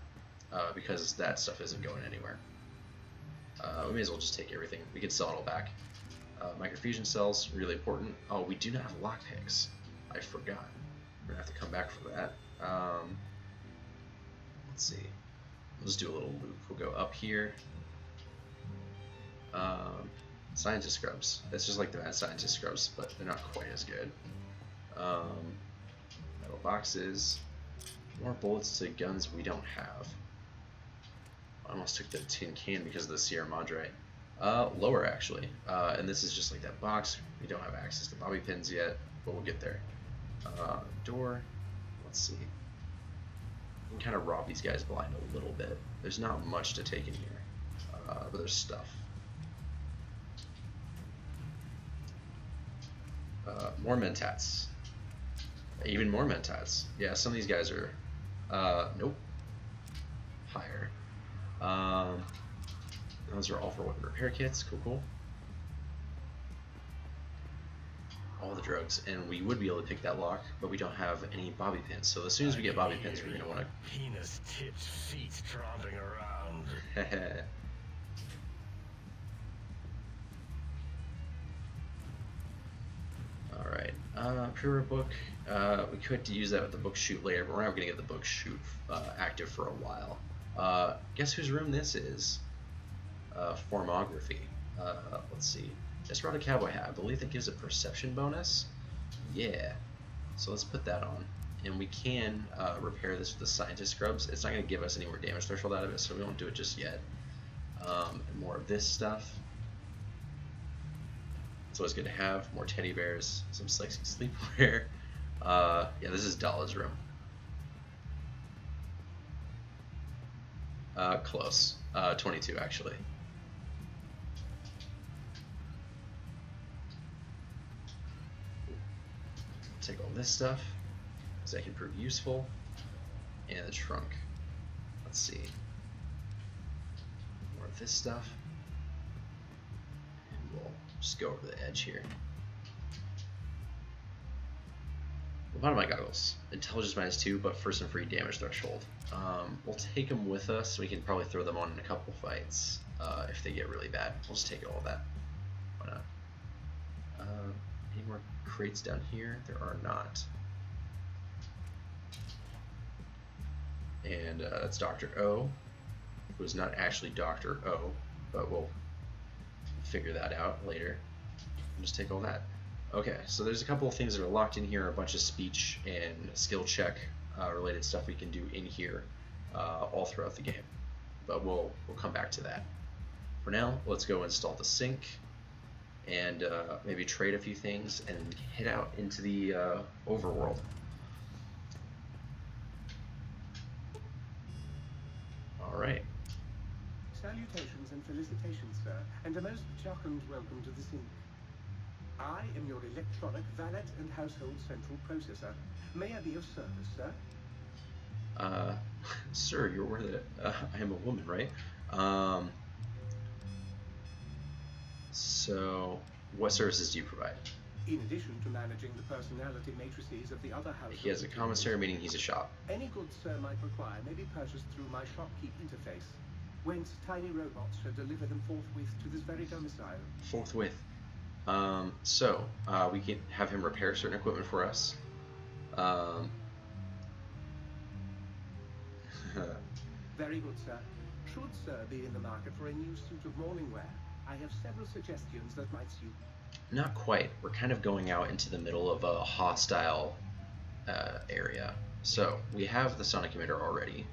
because that stuff isn't going anywhere. We may as well just take everything. We can sell it all back. Microfusion cells, really important. Oh, we do not have lockpicks. I forgot. We're gonna have to come back for that. Let's see. We'll just do a little loop. We'll go up here. Scientist scrubs. It's just like the Mad Scientist scrubs, but they're not quite as good. Metal boxes. More bullets to guns we don't have. I almost took the tin can because of the Sierra Madre. Lower actually. And this is just like that box. We don't have access to bobby pins yet, but we'll get there. Door. Let's see. We can kind of rob these guys blind a little bit. There's not much to take in here, but there's stuff. More mentats. Even more mentats. Yeah, some of these guys are, nope. Higher. Those are all for weapon repair kits. Cool, cool. All the drugs, and we would be able to pick that lock, but we don't have any bobby pins. So as soon as we get bobby pins, we're gonna want Penis tipped feet tromping around. to. All right. Pre-order book. We could use that with the book shoot later, but we're not gonna get the book shoot active for a while. Guess whose room this is? Formography. Let's see. Just brought a cowboy hat. I believe that gives a perception bonus. Yeah. So let's put that on. And we can repair this with the scientist scrubs. It's not going to give us any more damage threshold out of it, so we won't do it just yet. And more of this stuff. It's always good to have. More teddy bears, some sexy sleepwear. Yeah, this is Dala's room. Close. 22 actually. Take all this stuff, because that can prove useful. And the trunk. Let's see. More of this stuff. And we'll just go over the edge here. Lobotomite goggles. Intelligence -2, but first and free damage threshold. We'll take them with us. We can probably throw them on in a couple fights if they get really bad. We'll just take all of that. Why not? Any more crates down here? There are not. And that's Dr. O, who is not actually Dr. O, but we'll figure that out later. We'll just take all that. Okay, so there's a couple of things that are locked in here, a bunch of speech and skill check related stuff we can do in here all throughout the game. But we'll come back to that. For now, let's go install the sink and maybe trade a few things and head out into the overworld. Alright. Salutations and felicitations, sir, and a most jocund welcome to the sink. I am your electronic valet and household central processor. May I be of service, sir? Sir, you're aware that I am a woman, right? So, what services do you provide? In addition to managing the personality matrices of the other households... He has a commissary, meaning he's a shop. Any goods sir might require may be purchased through my shopkeep interface, whence tiny robots shall deliver them forthwith to this very domicile. Forthwith. We can have him repair certain equipment for us. Very good, sir. Should sir be in the market for a new suit of morning wear, I have several suggestions that might suit. Not quite. We're kind of going out into the middle of a hostile area. So we have the sonic emitter already.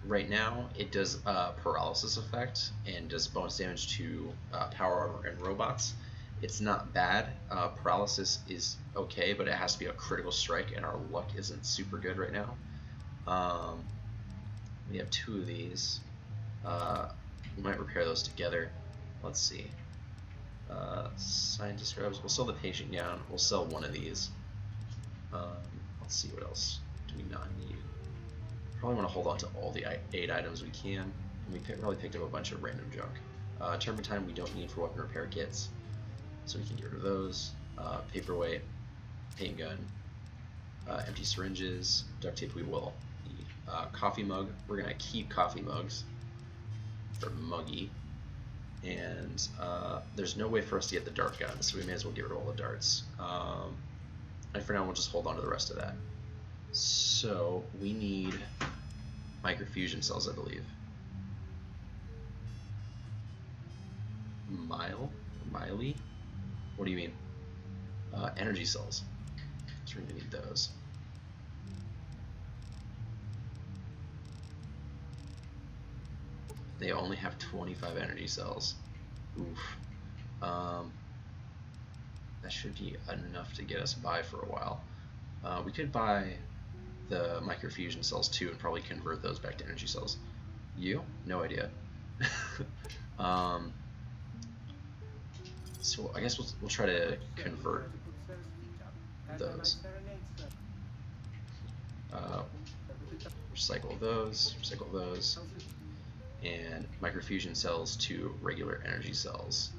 Right now, it does a paralysis effect and does bonus damage to power armor and robots. It's not bad. Paralysis is okay, but it has to be a critical strike, and our luck isn't super good right now. We have 2 of these. We might repair those together. Let's see. Scientist scrubs. We'll sell the patient gown. We'll sell one of these. Let's see, what else do we not need? Probably want to hold on to all the 8 items we can. And we probably picked up a bunch of random junk. Turpentine we don't need for weapon repair kits, so we can get rid of those. Paperweight, paint gun, empty syringes, duct tape we will need. Coffee mug, we're going to keep coffee mugs. They're muggy. And there's no way for us to get the dart gun, so we may as well get rid of all the darts. And for now, we'll just hold on to the rest of that. So we need microfusion cells, I believe. Miley? What do you mean? Energy cells. So we're gonna need those. They only have 25 energy cells. Oof. That should be enough to get us by for a while. We could buy the microfusion cells too and probably convert those back to energy cells. You? No idea. So I guess we'll try to convert those. Recycle those, and microfusion cells to regular energy cells,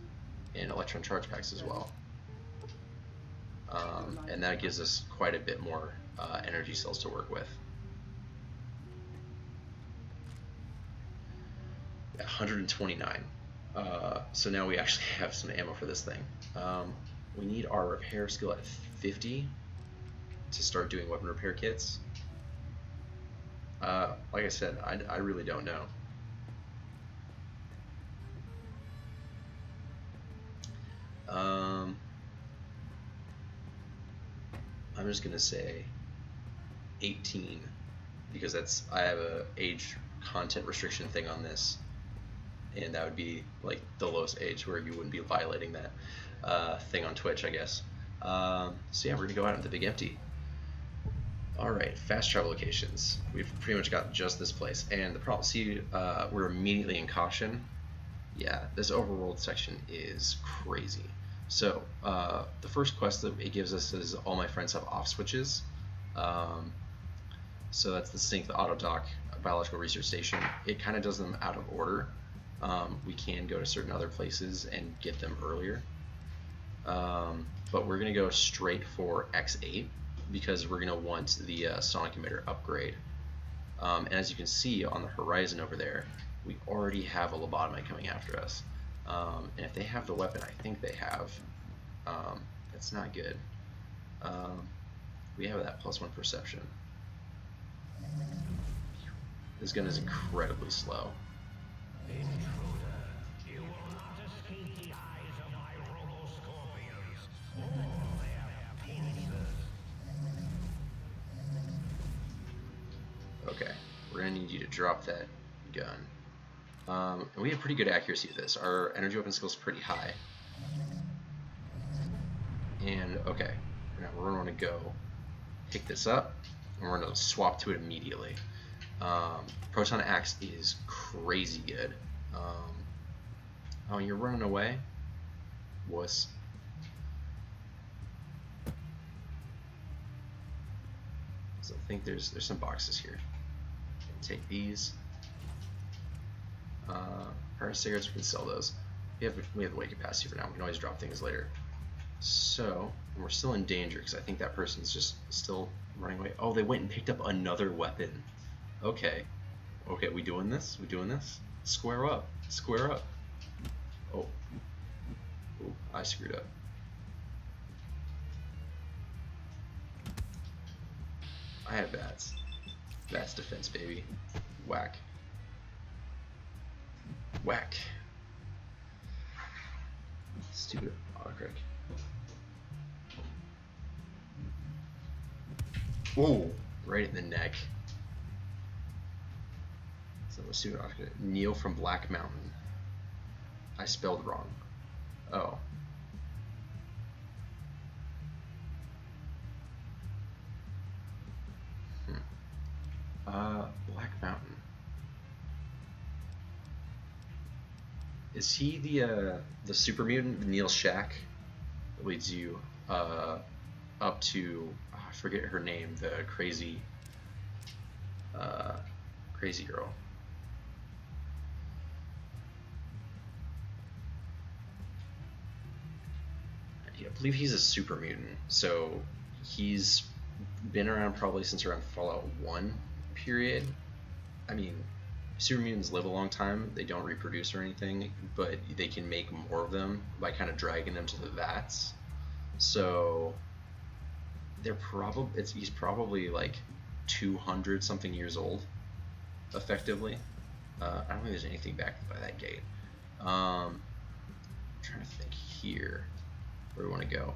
and electron charge packs as well. And that gives us quite a bit more energy cells to work with. 129. So now we actually have some ammo for this thing. We need our repair skill at 50 to start doing weapon repair kits. Like I said, I really don't know. I'm just gonna say 18 because I have a age content restriction thing on this, and that would be like the lowest age where you wouldn't be violating that thing on Twitch, I guess. So yeah, we're gonna go out into the big empty. All right, fast travel locations. We've pretty much got just this place, and the problem. See, we're immediately in caution. Yeah, this overworld section is crazy. So the first quest that it gives us is all my friends have off switches. So that's the sink, the auto dock, biological research station. It kind of does them out of order. We can go to certain other places and get them earlier. But we're going to go straight for X8 because we're going to want the sonic emitter upgrade. And as you can see on the horizon over there, we already have a lobotomite coming after us. And if they have the weapon, I think they have, that's not good. We have that +1 perception. This gun is incredibly slow. Intruder, you will not escape the eyes of my Robo-Scorpions or their pincers. Okay, we're gonna need you to drop that gun. And we have pretty good accuracy with this. Our energy weapon skill is pretty high. And okay, now we're gonna want to go pick this up, and we're gonna swap to it immediately. Proton Axe is crazy good. Oh, you're running away? Wuss. So I think there's some boxes here. Take these. Our cigarettes, we can sell those. We have the weight capacity for now. We can always drop things later. So, and we're still in danger because I think that person's just still running away. Oh, they went and picked up another weapon. Okay. Okay, we doing this? We doing this? Square up. Square up. Oh. Ooh, I screwed up. I have bats. Bats defense, baby. Whack. Whack. Stupid autocritic. Whoa! Right in the neck. So let's see what autocritic. Neil from Black Mountain. I spelled wrong. Oh. Black Mountain. Is he the super mutant Neil Shack that leads you up to I forget her name, the crazy girl. Yeah, I believe he's a super mutant, so he's been around probably since around Fallout 1 period. I mean, super mutants live a long time. They don't reproduce or anything, but they can make more of them by kind of dragging them to the vats. So he's probably like 200 something years old, effectively. I don't think there's anything back by that gate. I'm trying to think here where we want to go.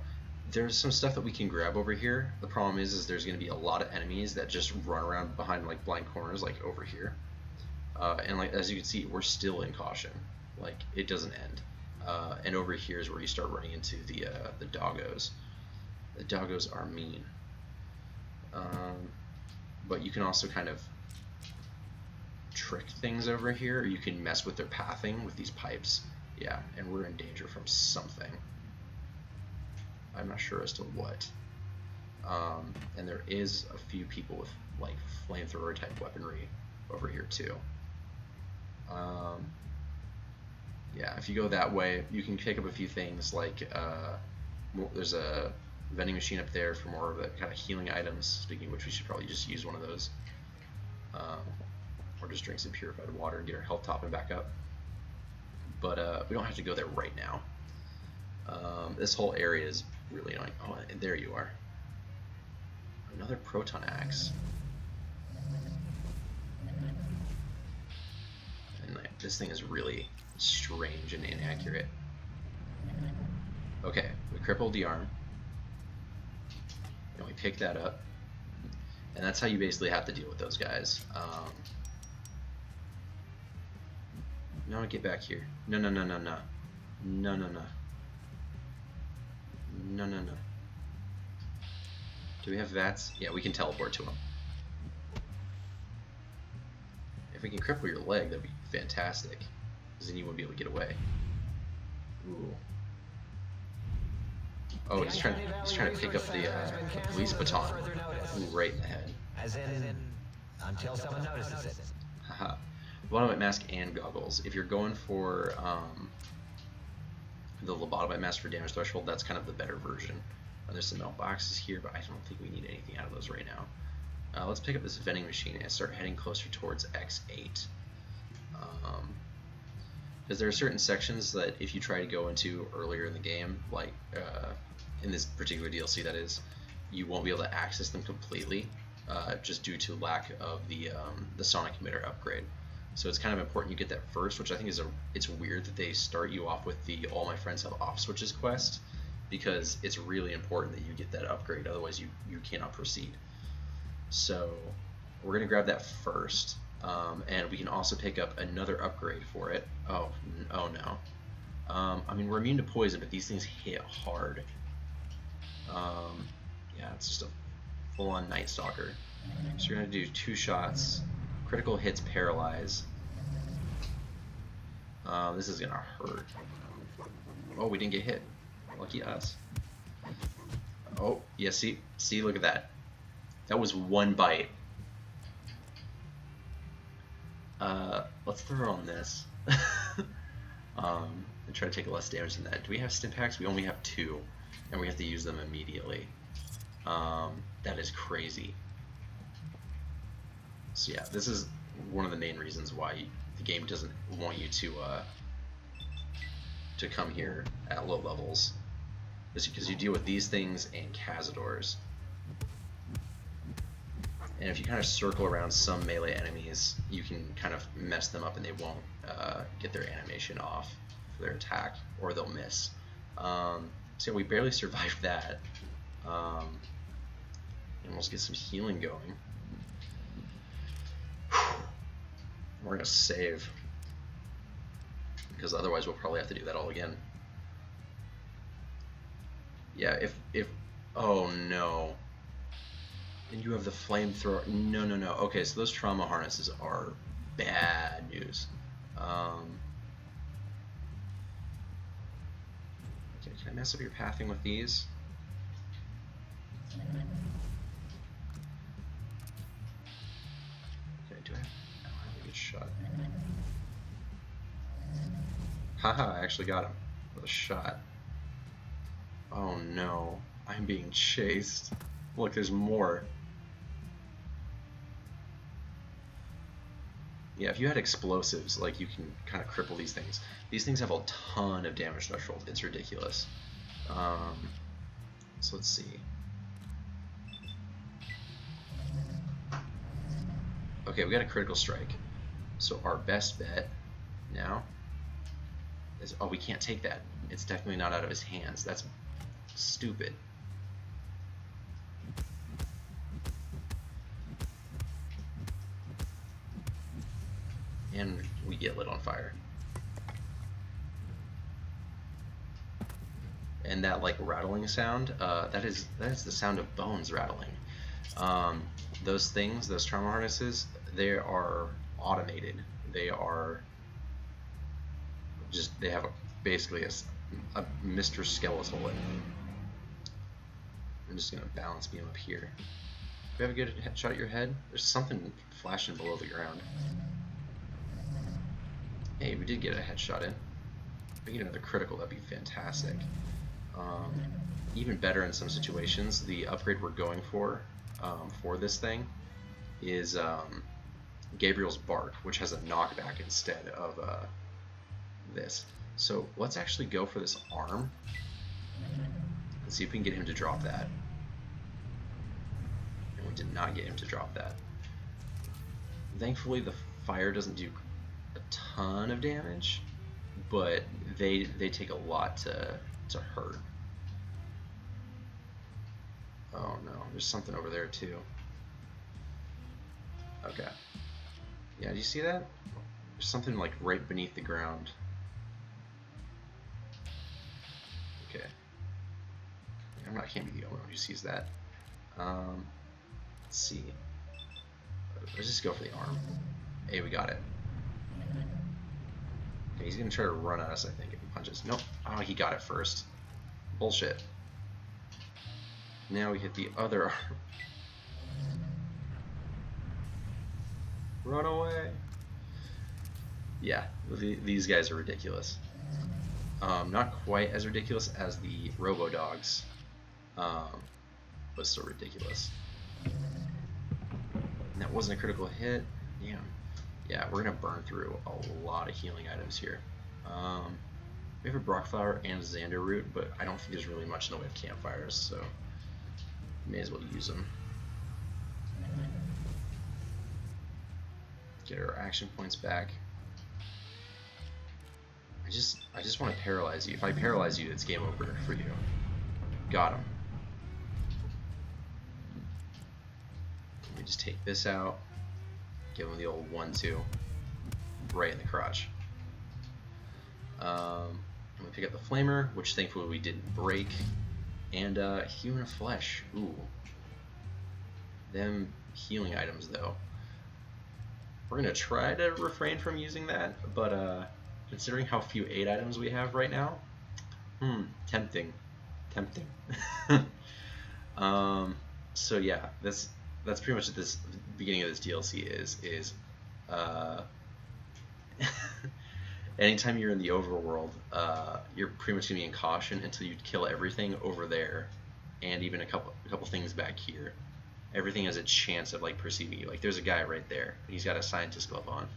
There's some stuff that we can grab over here. The problem is there's going to be a lot of enemies that just run around behind like blind corners, like over here. And like as you can see, we're still in caution. Like it doesn't end. And over here is where you start running into the doggos. The doggos are mean. But you can also kind of trick things over here. Or you can mess with their pathing with these pipes. Yeah, and we're in danger from something. I'm not sure as to what. And there is a few people with like flamethrower type weaponry over here too. Yeah, if you go that way, you can pick up a few things like there's a vending machine up there for more of the kind of healing items. Speaking of which, we should probably just use one of those, or just drink some purified water and get our health topping back up. But we don't have to go there right now. This whole area is really annoying. Oh, and there you are. Another proton axe. This thing is really strange and inaccurate. Okay, we crippled the arm. And we pick that up. And that's how you basically have to deal with those guys. No, get back here. No, no, no, no, no. No, no, no. No, no, no. Do we have VATS? Yeah, we can teleport to him. If we can cripple your leg, that'd be fantastic. Because then you won't be able to get away. Ooh. Oh, he's trying to pick up the police baton. Ooh, right in the head. As in, until someone notices it. Haha. Lobotomite mask and goggles. If you're going for the lobotomite mask for damage threshold, that's kind of the better version. There's some mailboxes here, but I don't think we need anything out of those right now. Let's pick up this vending machine and start heading closer towards X8. Because there are certain sections that if you try to go into earlier in the game, like in this particular DLC that is, you won't be able to access them completely, just due to lack of the sonic emitter upgrade. So it's kind of important you get that first, which I think is it's weird that they start you off with the All My Friends Have Off Switches quest, because it's really important that you get that upgrade, otherwise you cannot proceed. So we're going to grab that first, and we can also pick up another upgrade for it. Oh no. I mean, we're immune to poison, but these things hit hard. Yeah, it's just a full-on Night Stalker. So you're going to do 2 shots, critical hits, paralyze. This is going to hurt. Oh, we didn't get hit. Lucky us. Oh, yeah, see, look at that. That was 1 bite. Let's throw on this. And try to take less damage than that. Do we have stim packs? We only have 2, and we have to use them immediately. That is crazy. So yeah, this is one of the main reasons why the game doesn't want you to come here at low levels, is because you deal with these things and Cazadors. And if you kind of circle around some melee enemies, you can kind of mess them up and they won't get their animation off for their attack, or they'll miss. So yeah, we barely survived that. And let's get some healing going. We're gonna save, because otherwise we'll probably have to do that all again. Yeah, if oh no. And you have the flamethrower. No. Okay, so those trauma harnesses are bad news. Okay, can I mess up your pathing with these? Okay, do I have a good shot? Haha, I actually got him with a shot. Oh no, I'm being chased. Look, there's more. Yeah, if you had explosives, like, you can kind of cripple these things. These things have a ton of damage threshold. It's ridiculous. So let's see. Okay, we got a critical strike. So our best bet now is... Oh, we can't take that. It's definitely not out of his hands. That's stupid. And we get lit on fire. And that, like, rattling sound, that is the sound of bones rattling. Those things, those trauma harnesses, they are automated. They are just, they have basically a Mr. Skeletal in them. I'm just gonna balance beam up here. Do you have a good shot at your head? There's something flashing below the ground. Hey, we did get a headshot in. If we get another critical, that'd be fantastic. Even better in some situations, the upgrade we're going for this thing is Gabriel's Bark, which has a knockback instead of this. So let's actually go for this arm and see if we can get him to drop that. And we did not get him to drop that. Thankfully, the fire doesn't do a ton ton of damage, but they take a lot to hurt. Oh no, there's something over there too. Okay. Yeah, do you see that? There's something like right beneath the ground. Okay. I can't be the only one who sees that. Let's see. Let's just go for the arm. Hey, we got it. Okay, he's gonna try to run at us, I think, if he punches. Nope. Oh, he got it first. Bullshit. Now we hit the other arm. Run away. Yeah, these guys are ridiculous. Not quite as ridiculous as the Robo-Dogs, but still ridiculous. And that wasn't a critical hit. Damn. Yeah, we're gonna burn through a lot of healing items here. We have a Brockflower and a Xander Root, but I don't think there's really much in the way of campfires, so may as well use them. Get our action points back. I just want to paralyze you. If I paralyze you, it's game over for you. Got him. Let me just take this out. Give him the old 1-2 right in the crotch. I'm gonna pick up the Flamer, which thankfully we didn't break, and Human Flesh. Ooh, them healing items though. We're gonna try to refrain from using that, but considering how few aid items we have right now, tempting. So yeah, that's pretty much what this beginning of this DLC is. Anytime you're in the overworld, you're pretty much gonna be in caution until you kill everything over there, and even a couple things back here. Everything has a chance of like perceiving you. Like there's a guy right there. He's got a scientist glove on.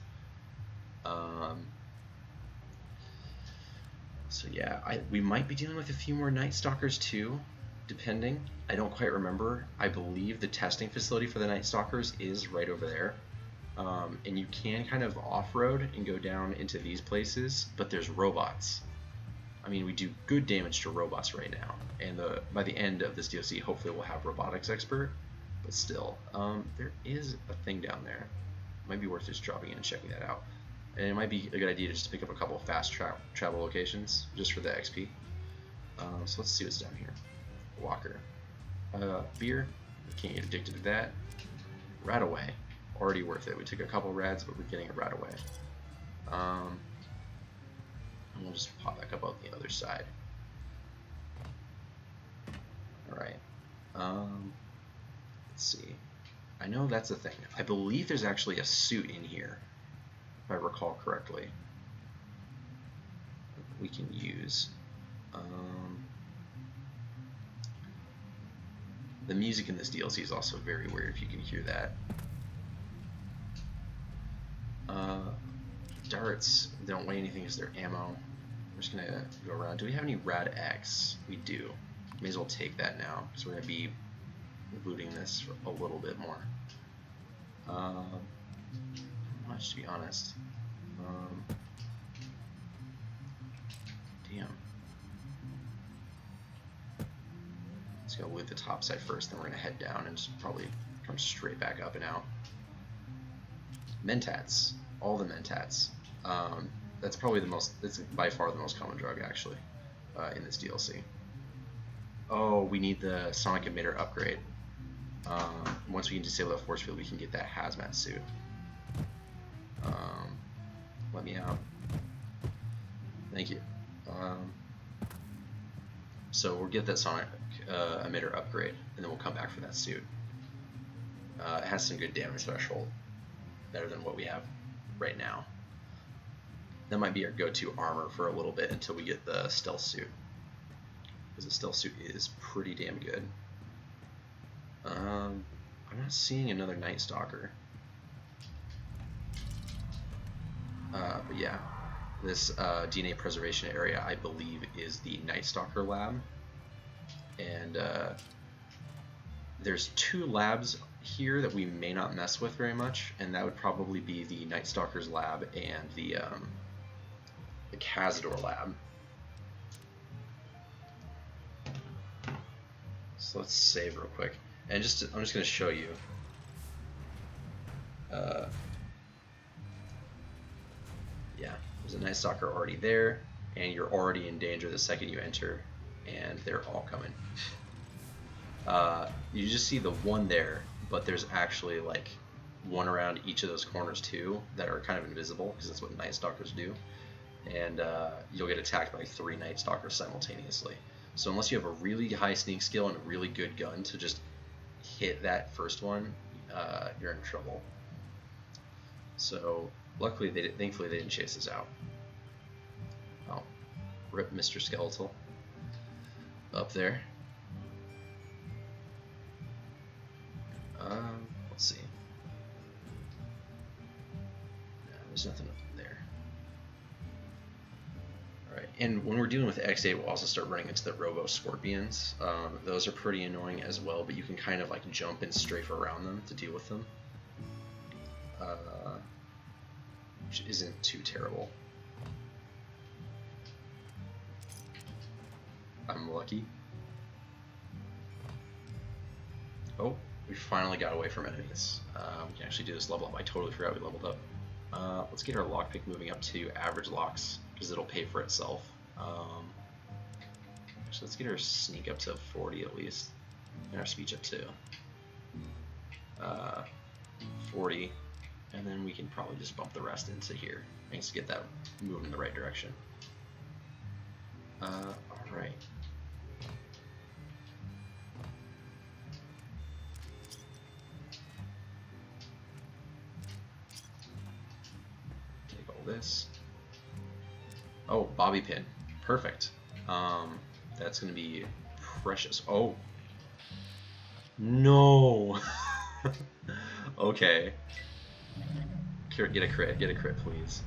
So yeah, we might be dealing with a few more Night Stalkers too, depending. I don't quite remember. I believe the testing facility for the Night Stalkers is right over there. And you can kind of off-road and go down into these places, but there's robots. I mean, we do good damage to robots right now, and by the end of this DLC, hopefully we'll have Robotics Expert, but still, there is a thing down there. It might be worth just dropping in and checking that out. And it might be a good idea to just pick up a couple of fast travel locations, just for the XP. So let's see what's down here. Walker. Beer. We can't get addicted to that. Radaway. Already worth it. We took a couple rads, but we're getting it right away. And we'll just pop back up on the other side. Alright. Let's see. I know that's a thing. I believe there's actually a suit in here, if I recall correctly, we can use. The music in this DLC is also very weird, if you can hear that. Darts don't weigh anything as their ammo. We're just gonna go around. Do we have any Rad X? We do. May as well take that now, because we're gonna be looting this for a little bit more. Not much, to be honest. Damn. Let's go loot the top side first, then we're gonna head down and just probably come straight back up and out. Mentats, all the Mentats. That's probably that's by far the most common drug actually in this DLC. Oh, we need the Sonic Emitter upgrade. Once we can disable that force field, we can get that hazmat suit. Let me out. Thank you. So we'll get that Sonic Emitter upgrade, and then we'll come back for that suit. It has some good damage threshold, better than what we have right now. That might be our go-to armor for a little bit until we get the stealth suit, because the stealth suit is pretty damn good. I'm not seeing another Night Stalker. But yeah, this DNA preservation area, I believe, is the Night Stalker lab. And there's 2 labs here that we may not mess with very much, and that would probably be the Night Stalker's lab and the Cazador lab. So let's save real quick, and I'm just going to show you. Yeah, there's a Night Stalker already there, and you're already in danger the second you enter, and they're all coming. You just see the one there, but there's actually like one around each of those corners too that are kind of invisible, because that's what Night Stalkers do. And you'll get attacked by 3 Night Stalkers simultaneously. So unless you have a really high sneak skill and a really good gun to just hit that first one, you're in trouble. So luckily, thankfully they didn't chase us out. Oh, rip Mr. Skeletal up there. Let's see. No, there's nothing up there. Alright, and when we're dealing with X8, we'll also start running into the Robo Scorpions. Those are pretty annoying as well, but you can kind of like jump and strafe around them to deal with them. Which isn't too terrible. I'm lucky. Oh, we finally got away from enemies. We can actually do this level up. I totally forgot we leveled up. Let's get our lockpick moving up to average locks, because it'll pay for itself. So let's get our sneak up to 40 at least, and our speech up to 40, and then we can probably just bump the rest into here. Thanks to get that moving in the right direction. Alright. Take all this. Oh, bobby pin. Perfect. That's going to be precious. Oh. No. Okay. Get a crit, please.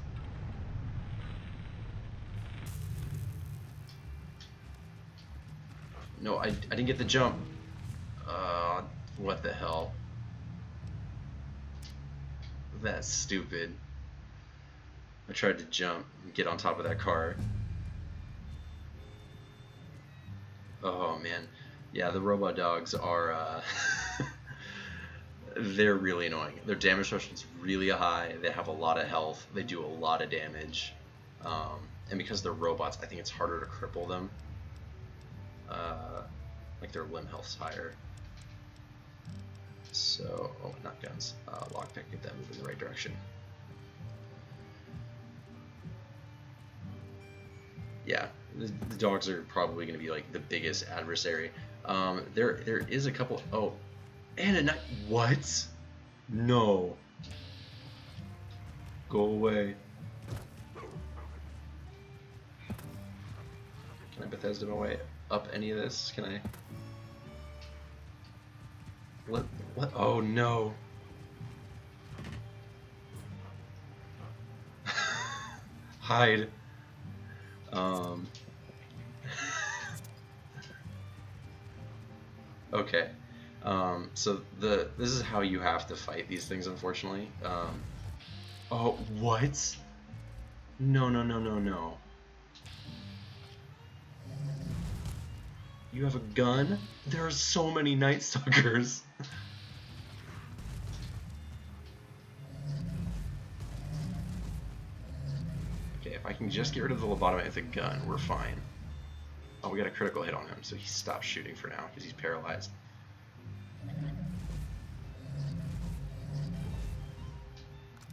No, I didn't get the jump. What the hell? That's stupid. I tried to jump and get on top of that car. Oh man. Yeah, the Robo Dogs are they're really annoying. Their damage threshold is really high. They have a lot of health. They do a lot of damage. And because they're robots, I think it's harder to cripple them. Like their limb health's higher. So, oh, not guns. Lockpick, get that moving in the right direction. Yeah, the dogs are probably going to be like the biggest adversary. There is a couple. Oh, and a night. What? No. Go away. Can I Bethesda my way up any of this? Can I? What? Oh no. Hide. Okay. So this is how you have to fight these things, unfortunately. Oh, what? No, no, no, no, no. You have a gun? There are so many Night Stalkers. Okay, if I can just get rid of the lobotomite with a gun, we're fine. Oh, we got a critical hit on him, so he stopped shooting for now because he's paralyzed.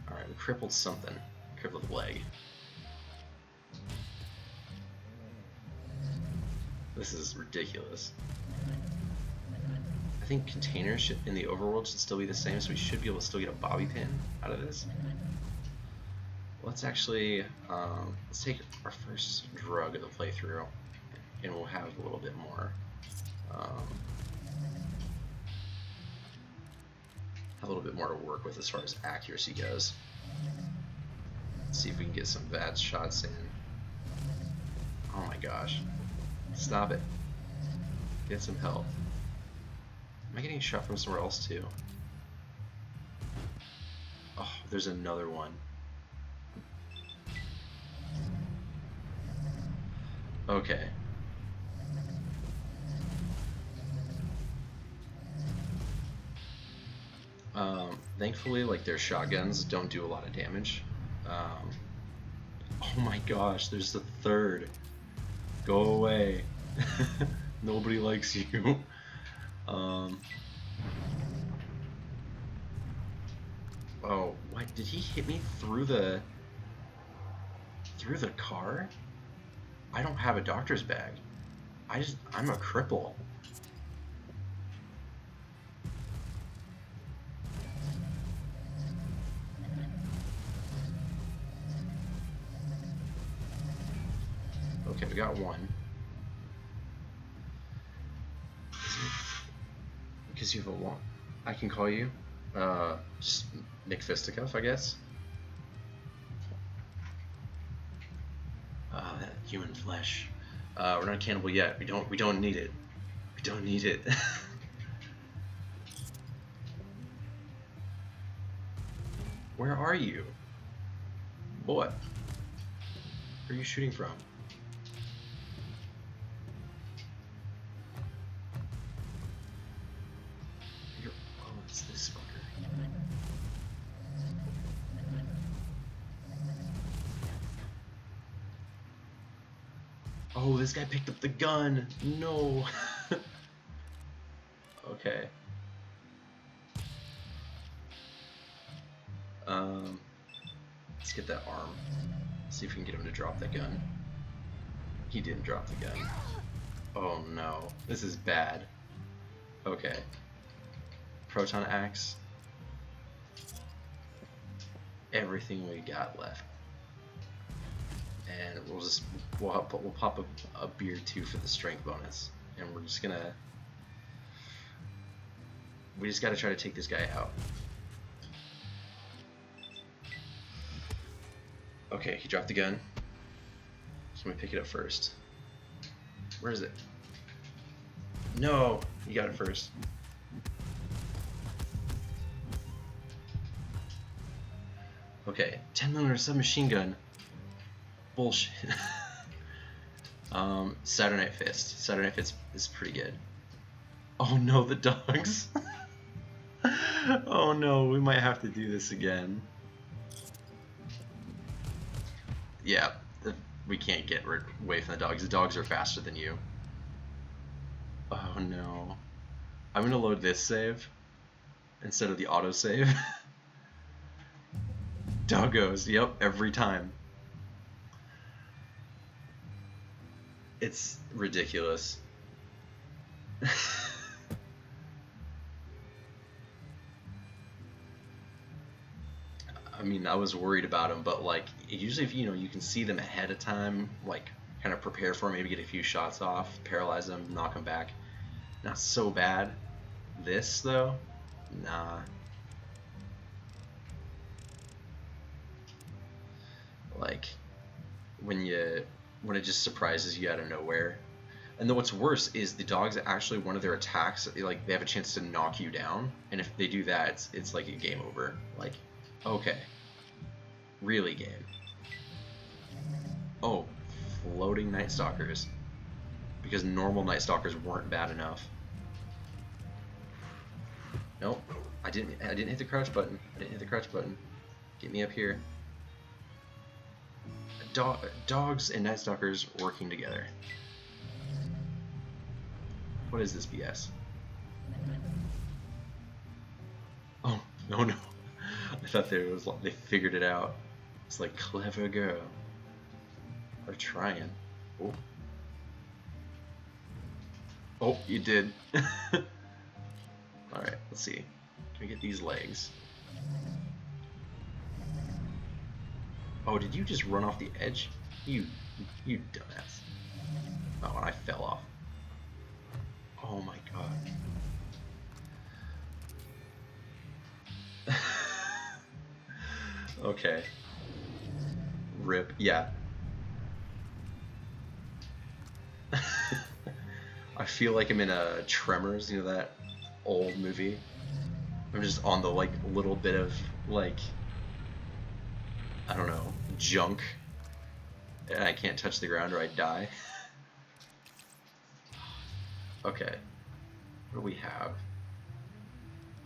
Alright, we crippled something. Crippled the leg. This is ridiculous. I think containers in the overworld should still be the same, so we should be able to still get a bobby pin out of this. Let's actually, let's take our first drug of the playthrough, and we'll have a little bit more, to work with as far as accuracy goes. Let's see if we can get some bad shots in. Oh my gosh. Stop it. Get some help. Am I getting shot from somewhere else too? Oh, there's another one. Okay. Thankfully, like, their shotguns don't do a lot of damage. Oh my gosh, there's the third. Go away. Nobody likes you. Oh, why did he hit me through the car? I don't have a doctor's bag. I'm a cripple. Okay, we got one. Because you have a one. I can call you just Nick Fisticuff, I guess. That human flesh. We're not cannibal yet. We don't need it. We don't need it. Where are you? Boy. Where are you shooting from? Oh, it's this fucker. Oh, this guy picked up the gun. No. Okay. Let's get that arm. See if we can get him to drop the gun. He didn't drop the gun. Oh no, this is bad. Okay. Proton axe. Everything we got left. And we'll pop a beer too for the strength bonus. And we're just gonna... We just gotta try to take this guy out. Okay, he dropped the gun. So let me pick it up first. Where is it? No! You got it first. Okay, 10mm submachine gun. Bullshit. Saturday Night Fist. Saturday Night Fist is pretty good. Oh no, the dogs. Oh no, we might have to do this again. Yeah, we can't get away from the dogs. The dogs are faster than you. Oh no. I'm gonna load this save instead of the autosave. Doggos, yep, every time. It's ridiculous. I mean, I was worried about them, but like, usually if you can see them ahead of time, like kind of prepare for them, maybe get a few shots off, paralyze them, knock them back. Not so bad. This though, nah. Like when it just surprises you out of nowhere. And then what's worse is the dogs, actually one of their attacks, like they have a chance to knock you down, and if they do that, it's like a game over. Like, okay, really game. Oh, floating Night Stalkers, because normal Night Stalkers weren't bad enough. Nope, I didn't hit the crouch button. Get me up here. Dogs and Night Stalkers working together. What is this BS? Oh, no. I thought they figured it out. It's like, clever girl. They're trying. Oh. Oh, you did. Alright, let's see. Can we get these legs? Oh, did you just run off the edge? You dumbass. Oh, and I fell off. Oh my god. Okay. RIP. Yeah. I feel like I'm in a Tremors, you know that old movie? I'm just on the like little bit of like I don't know, junk, and I can't touch the ground or I die. Okay, what do we have?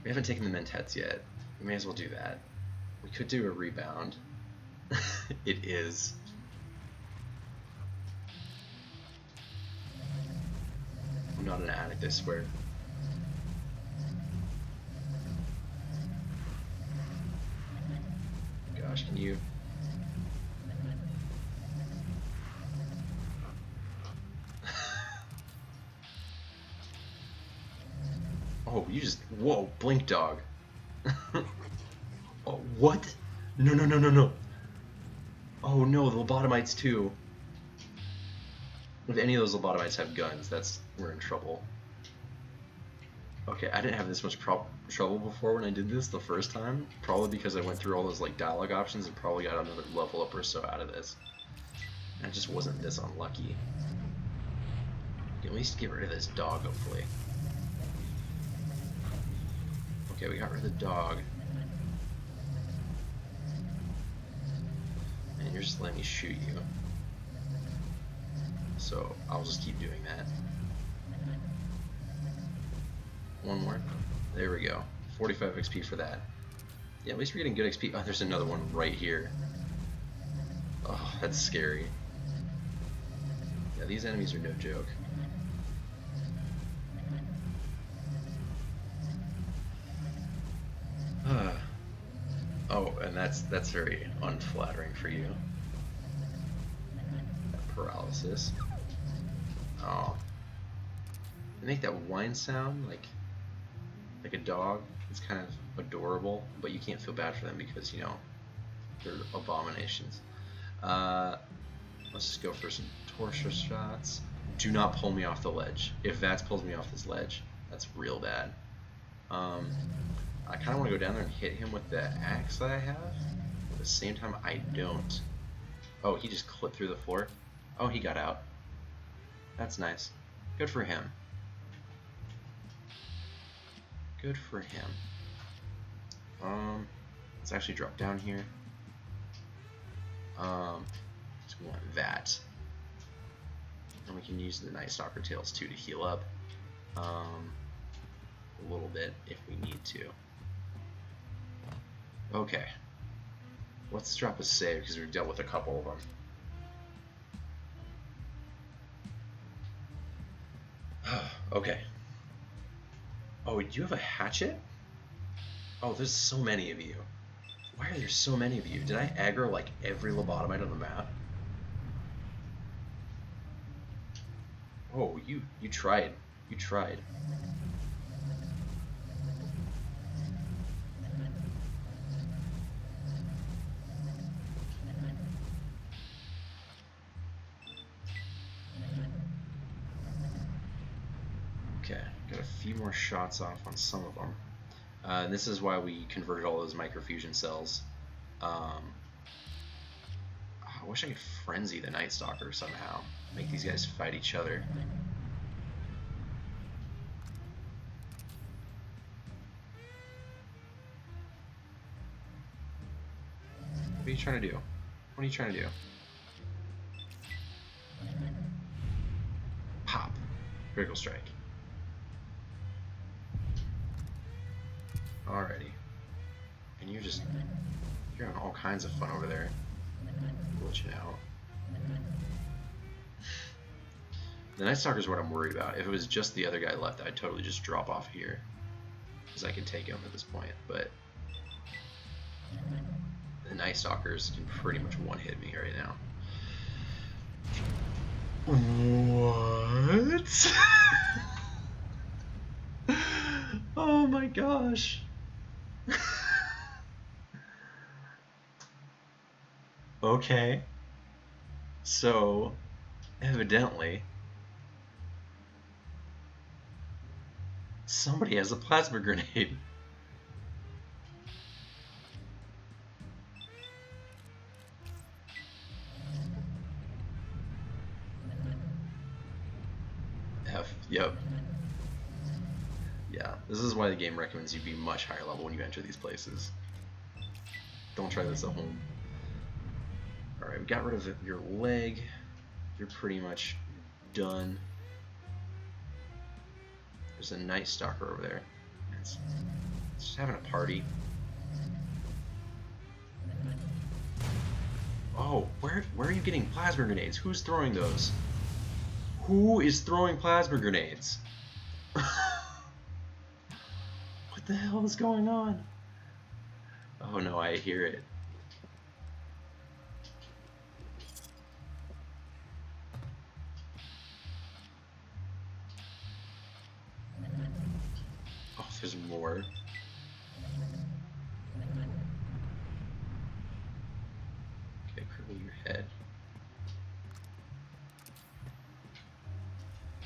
We haven't taken the Mentets yet. We may as well do that. We could do a rebound. It is. I'm not an addict, I swear. Gosh, can you... Oh, you just... Whoa, blink dog. Oh, what? No, no, no, no, no. Oh no, the lobotomites too. If any of those lobotomites have guns, we're in trouble. Okay, I didn't have this much trouble before when I did this the first time. Probably because I went through all those like dialogue options and probably got another level up or so out of this. And I just wasn't this unlucky. We can at least get rid of this dog, hopefully. Okay, we got rid of the dog. And you're just letting me shoot you. So I'll just keep doing that. One more. There we go. 45 XP for that. Yeah, at least we're getting good XP. Oh, there's another one right here. Oh, that's scary. Yeah, these enemies are no joke. Oh, and that's very unflattering for you. That paralysis. Oh. They make that whine sound like a dog. It's kind of adorable, but you can't feel bad for them because, you know, they're abominations. Let's just go for some torture shots. Do not pull me off the ledge. If Vats pulls me off this ledge, that's real bad. I kind of want to go down there and hit him with the axe that I have. At the same time, I don't. Oh, he just clipped through the floor. Oh, he got out. That's nice. Good for him. Good for him. Let's actually drop down here. So we want that. And we can use the Night Stalker tails too to heal up. A little bit if we need to. Okay. Let's drop a save because we've dealt with a couple of them. Okay. Oh, do you have a hatchet? Oh, there's so many of you. Why are there so many of you? Did I aggro like every lobotomite on the map? Oh, you tried. You tried. Okay, got a few more shots off on some of them. And this is why we converted all those microfusion cells. I wish I could frenzy the Night Stalker somehow. Make these guys fight each other. What are you trying to do? What are you trying to do? Pop. Critical strike. Alrighty. And you're having all kinds of fun over there. Glitching out. The Night Stalker is what I'm worried about. If it was just the other guy left, I'd totally just drop off here. Because I can take him at this point, but the Night Stalkers can pretty much one-hit me right now. What? Oh my gosh. Okay. So, evidently, somebody has a plasma grenade. Yep. Yeah, this is why the game recommends you be much higher level when you enter these places. Don't try this at home. Alright, we got rid of your leg. You're pretty much done. There's a Night Stalker over there. It's just having a party. Oh, where are you getting plasma grenades? Who's throwing those? Who is throwing plasma grenades? What the hell is going on? Oh no, I hear it. Oh, there's more. Okay, cripple your head.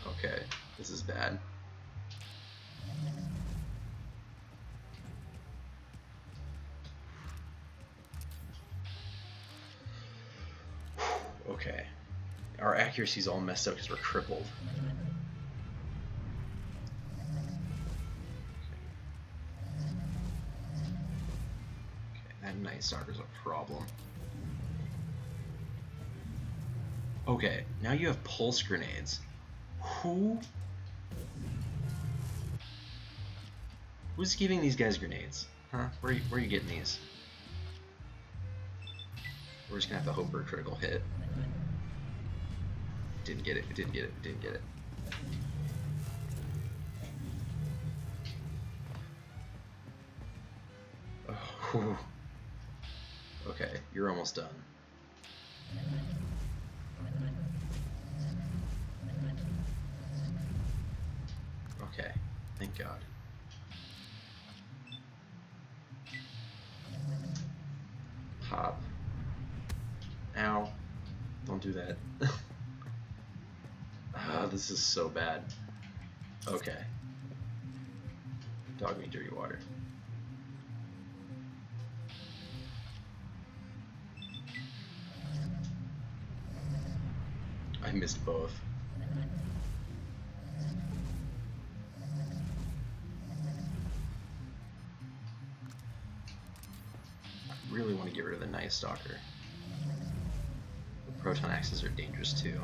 Okay, this is bad. Okay, our accuracy's all messed up because we're crippled. Okay, that Night Stalker's a problem. Okay, now you have pulse grenades. Who's giving these guys grenades? Huh? Where are you getting these? We're just gonna have to hope for a critical hit. Didn't get it, we didn't get it, we didn't get it. Oh. Okay, you're almost done. Okay, thank God. Hop. Ow. Don't do that. This is so bad. Okay. Dog me dirty water. I missed both. I really want to get rid of the Night Stalker. The proton axes are dangerous too.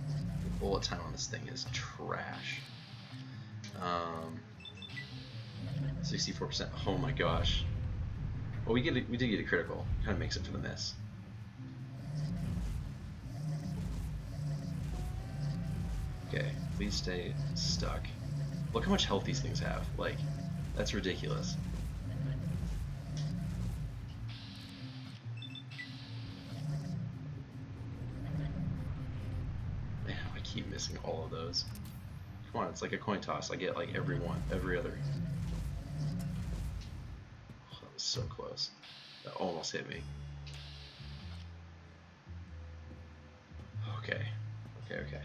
The bullet time on this thing is trash. 64%. Oh my gosh. Well, we did get a critical. Kind of makes it for the miss. Okay, please stay stuck. Look how much health these things have. Like, that's ridiculous. Man, I keep missing all of those. Come on, it's like a coin toss. I get like every other. Oh, that was so close. That almost hit me. Okay. Okay.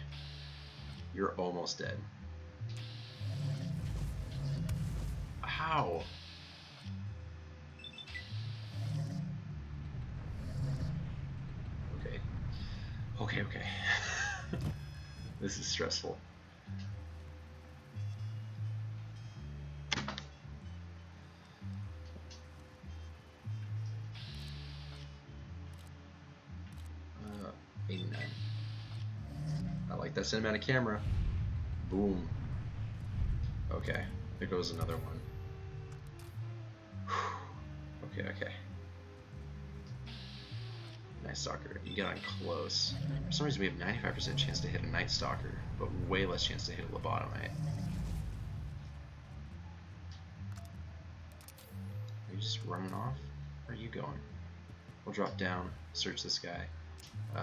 You're almost dead. How? Okay. This is stressful. Uh, 89. I like that cinematic camera. Boom. Okay, there goes another one. Okay. Night Stalker, you get on close. For some reason we have 95% chance to hit a Night Stalker, but way less chance to hit a lobotomite. Are you just running off? Where are you going? We'll drop down, search this guy.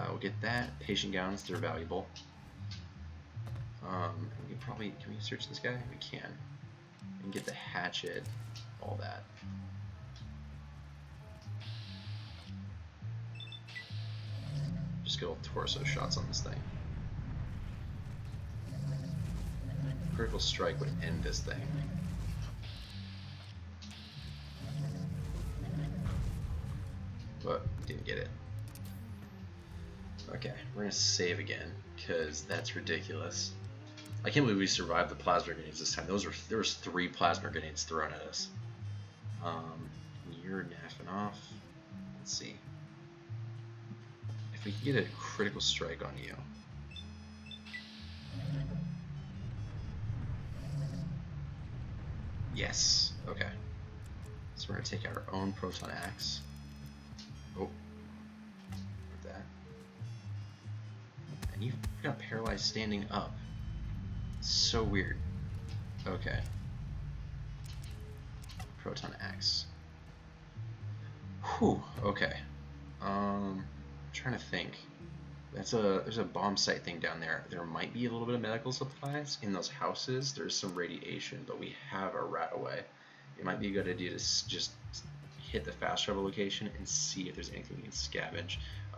We'll get that. Patient gowns, they're valuable. Can we search this guy? We can. We can get the hatchet, all that. Just go torso shots on this thing. Critical strike would end this thing. But didn't get it. Okay, we're gonna save again, because that's ridiculous. I can't believe we survived the plasma grenades this time. There was 3 plasma grenades thrown at us. You're naffing off. Let's see. If we can get a critical strike on you. Yes. Okay. So we're gonna take out our own proton axe. Oh. Like that. And you've got paralyzed standing up. So weird. Okay. Proton axe. Whew. Okay. I'm trying to think. There's a bomb site thing down there. There might be a little bit of medical supplies in those houses. There's some radiation, but we have our rat away. It might be a good idea to just hit the fast travel location and see if there's anything we can scavenge.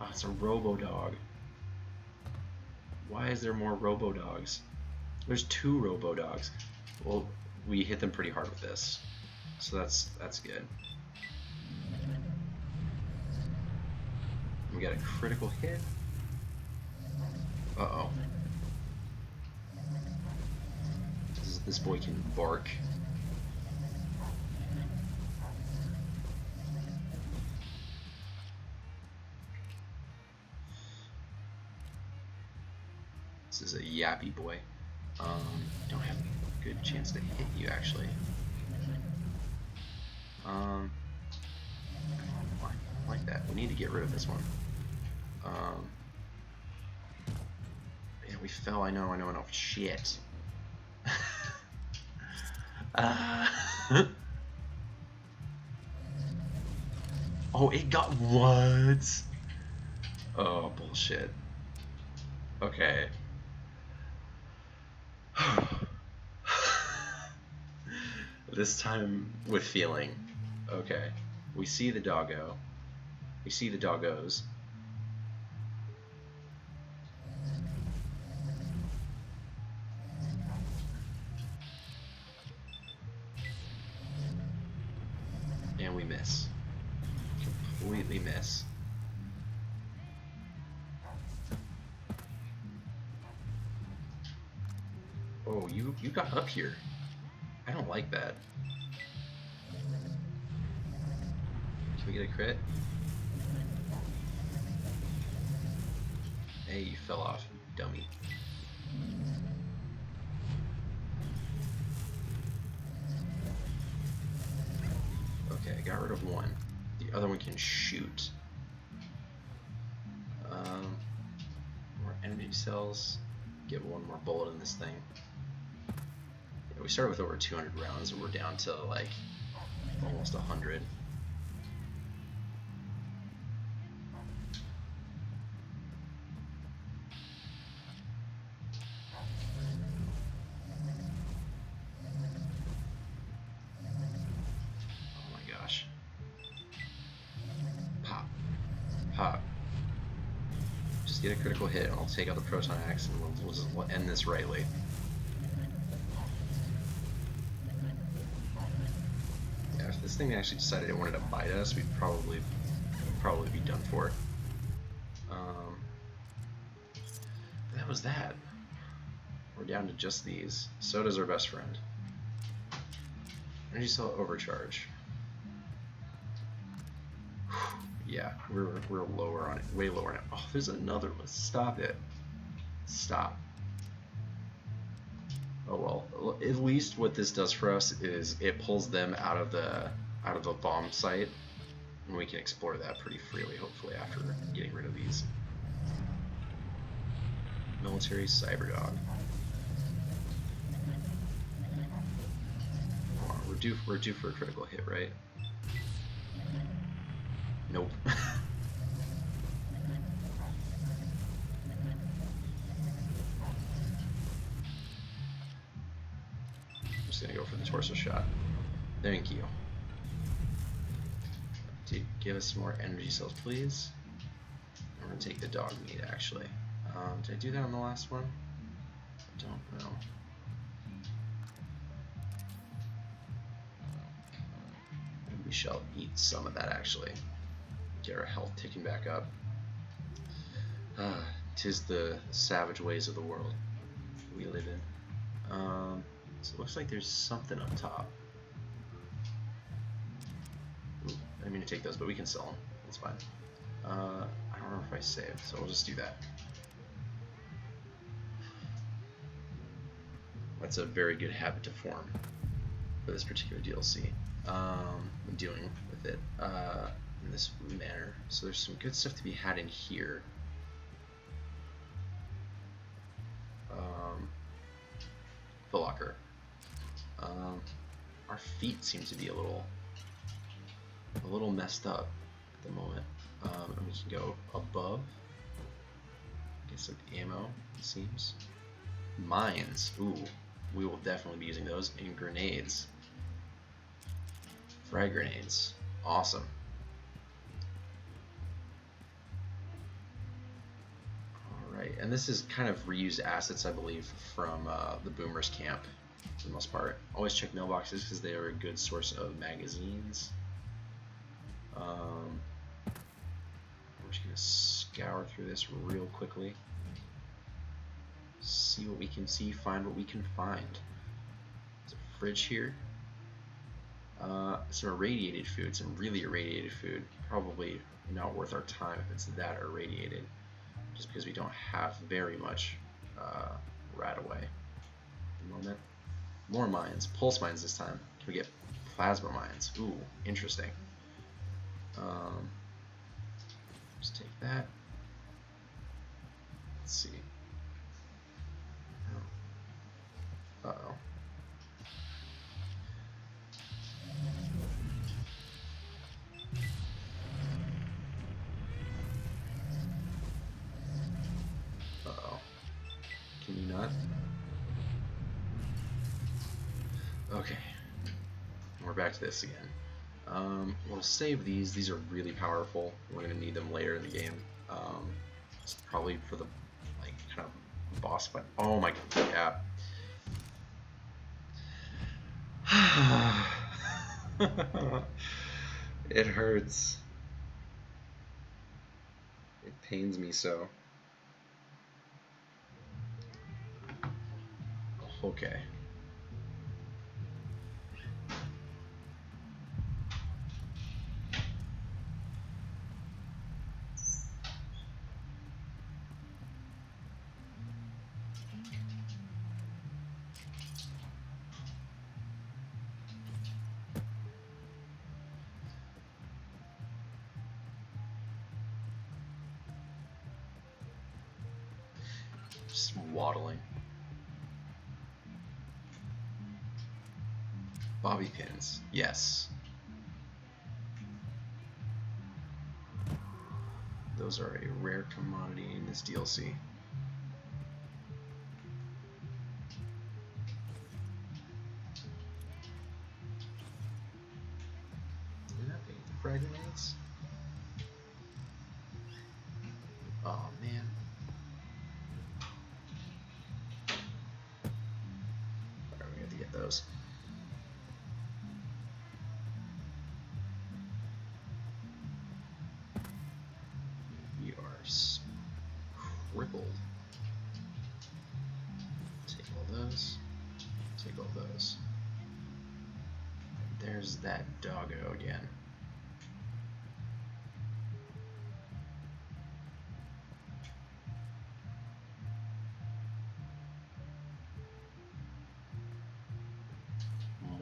It's a robo-dog. Why is there more robo-dogs? There's 2 robo-dogs. Well, we hit them pretty hard with this, so that's good. We got a critical hit. Uh-oh. This boy can bark. This is a yappy boy. Don't have a good chance to hit you, actually. Like that. We need to get rid of this one. Yeah, we fell. I know. Shit. Oh, it got what? Oh, bullshit. Okay. This time with feeling. Okay. We see the doggo. We see the doggos. And we miss. Completely miss. Oh, you got up here. I don't like that. Can we get a crit? Hey, you fell off, dummy. Okay, I got rid of one. The other one can shoot. More energy cells. Get one more bullet in this thing. Yeah, we started with over 200 rounds and we're down to like almost 100. Get a critical hit and I'll take out the proton axe and we'll end this rightly. Yeah, if this thing actually decided it wanted to bite us, we'd probably be done for. That was that. We're down to just these. So does our best friend. Energy cell overcharge. Yeah, we're lower on it, way lower on it. Oh, there's another one. Stop it. Stop. Oh well. At least what this does for us is it pulls them out of the bomb site, and we can explore that pretty freely. Hopefully, after getting rid of these. Military Cyberdog. Come on, we're due for a critical hit, right? Nope. I'm just gonna go for the torso shot. Thank you. Give us some more energy cells, please. I'm gonna take the dog meat, actually. Did I do that on the last one? I don't know. We shall eat some of that, actually. Get our health ticking back up. Tis the savage ways of the world we live in. So it looks like there's something up top. Ooh, I didn't mean to take those, but we can sell them. That's fine. I don't remember if I saved, so we'll just do that. That's a very good habit to form for this particular DLC. I'm dealing with it in this manner. So there's some good stuff to be had in here. The locker. Our feet seem to be a little messed up at the moment. And we can go above. Get some ammo, it seems. Mines. Ooh, we will definitely be using those. And grenades. Frag grenades. Awesome. Alright, and this is kind of reused assets, I believe, from the Boomers camp for the most part. Always check mailboxes because they are a good source of magazines. We're just going to scour through this real quickly. See what we can see, find what we can find. There's a fridge here. Some irradiated food, some really irradiated food. Probably not worth our time if it's that irradiated, just because we don't have very much right away at the moment. More mines, pulse mines this time. Can we get plasma mines? Ooh, interesting. Just take that. Let's see. Uh-oh. Uh-oh. Can you not? Okay. We're back to this again. We'll save these. These are really powerful. We're going to need them later in the game. It's probably for the kind of boss fight. Oh my god, yeah. It hurts. It pains me so. Okay. Just waddling. Bobby pins, yes. Those are a rare commodity in this DLC. Did that make the frag grenades? Oh man. Alright, we have to get those. We are crippled. Take all those. Take all those. There's that doggo again.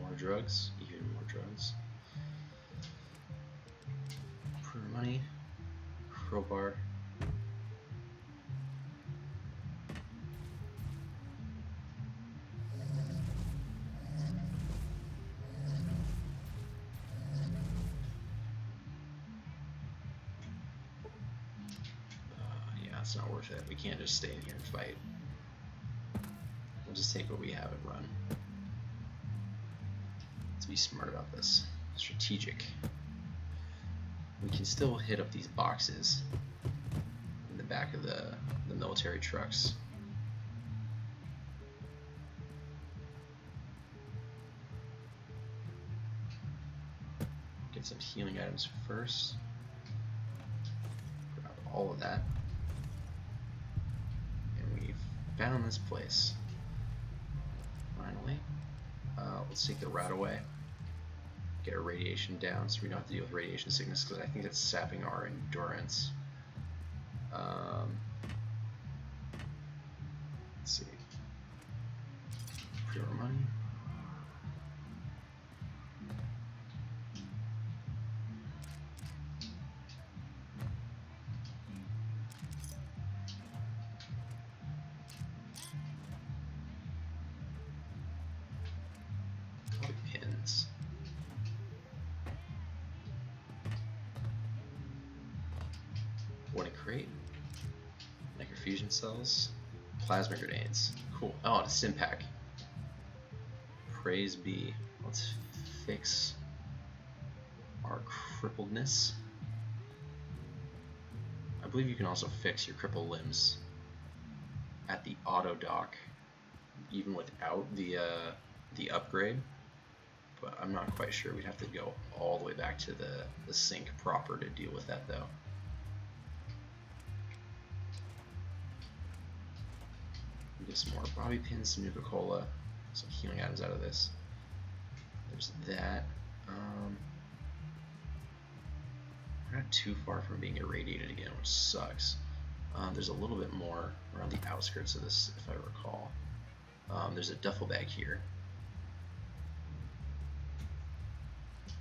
More drugs, even more drugs. Printer money, crowbar. Yeah, it's not worth it. We can't just stay in here and fight. We'll just take what we have and run. Let's be smart about this. Strategic. We can still hit up these boxes in the back of the military trucks. Get some healing items first. Grab all of that. And we've found this place. Finally. Let's take the rat away. Get our radiation down so we don't have to deal with radiation sickness, because I think that's sapping our endurance. Let's see. Pure money. Pins. What a crate. Microfusion cells. Plasma grenades. Cool. Oh, it's a Stimpack. Praise be. Let's fix our crippledness. I believe you can also fix your crippled limbs at the auto dock, even without the upgrade. But I'm not quite sure. We'd have to go all the way back to the sink proper to deal with that, though. Get some more bobby pins, some Nuka-Cola, some healing items out of this. There's that. We're not too far from being irradiated again, which sucks. There's a little bit more around the outskirts of this, if I recall. There's a duffel bag here.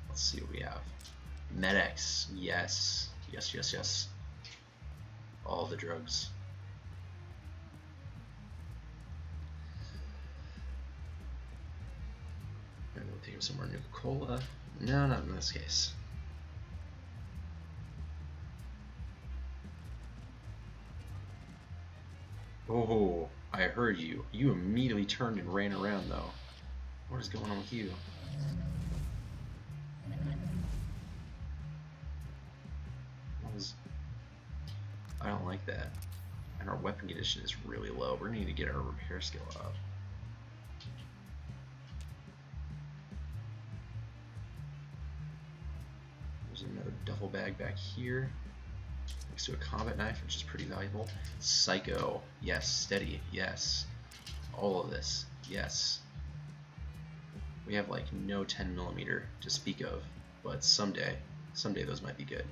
Let's see what we have. Med-X, yes. Yes, yes, yes. All the drugs. Maybe we'll take some more Nuka-Cola. No, not in this case. Oh, I heard you. You immediately turned and ran around, though. What is going on with you? I don't like that. And our weapon condition is really low. We're gonna need to get our repair skill up. There's another duffel bag back here next to a combat knife, which is pretty valuable. Psycho, yes. Steady, yes. All of this, yes. We have like no 10mm to speak of, but someday those might be good.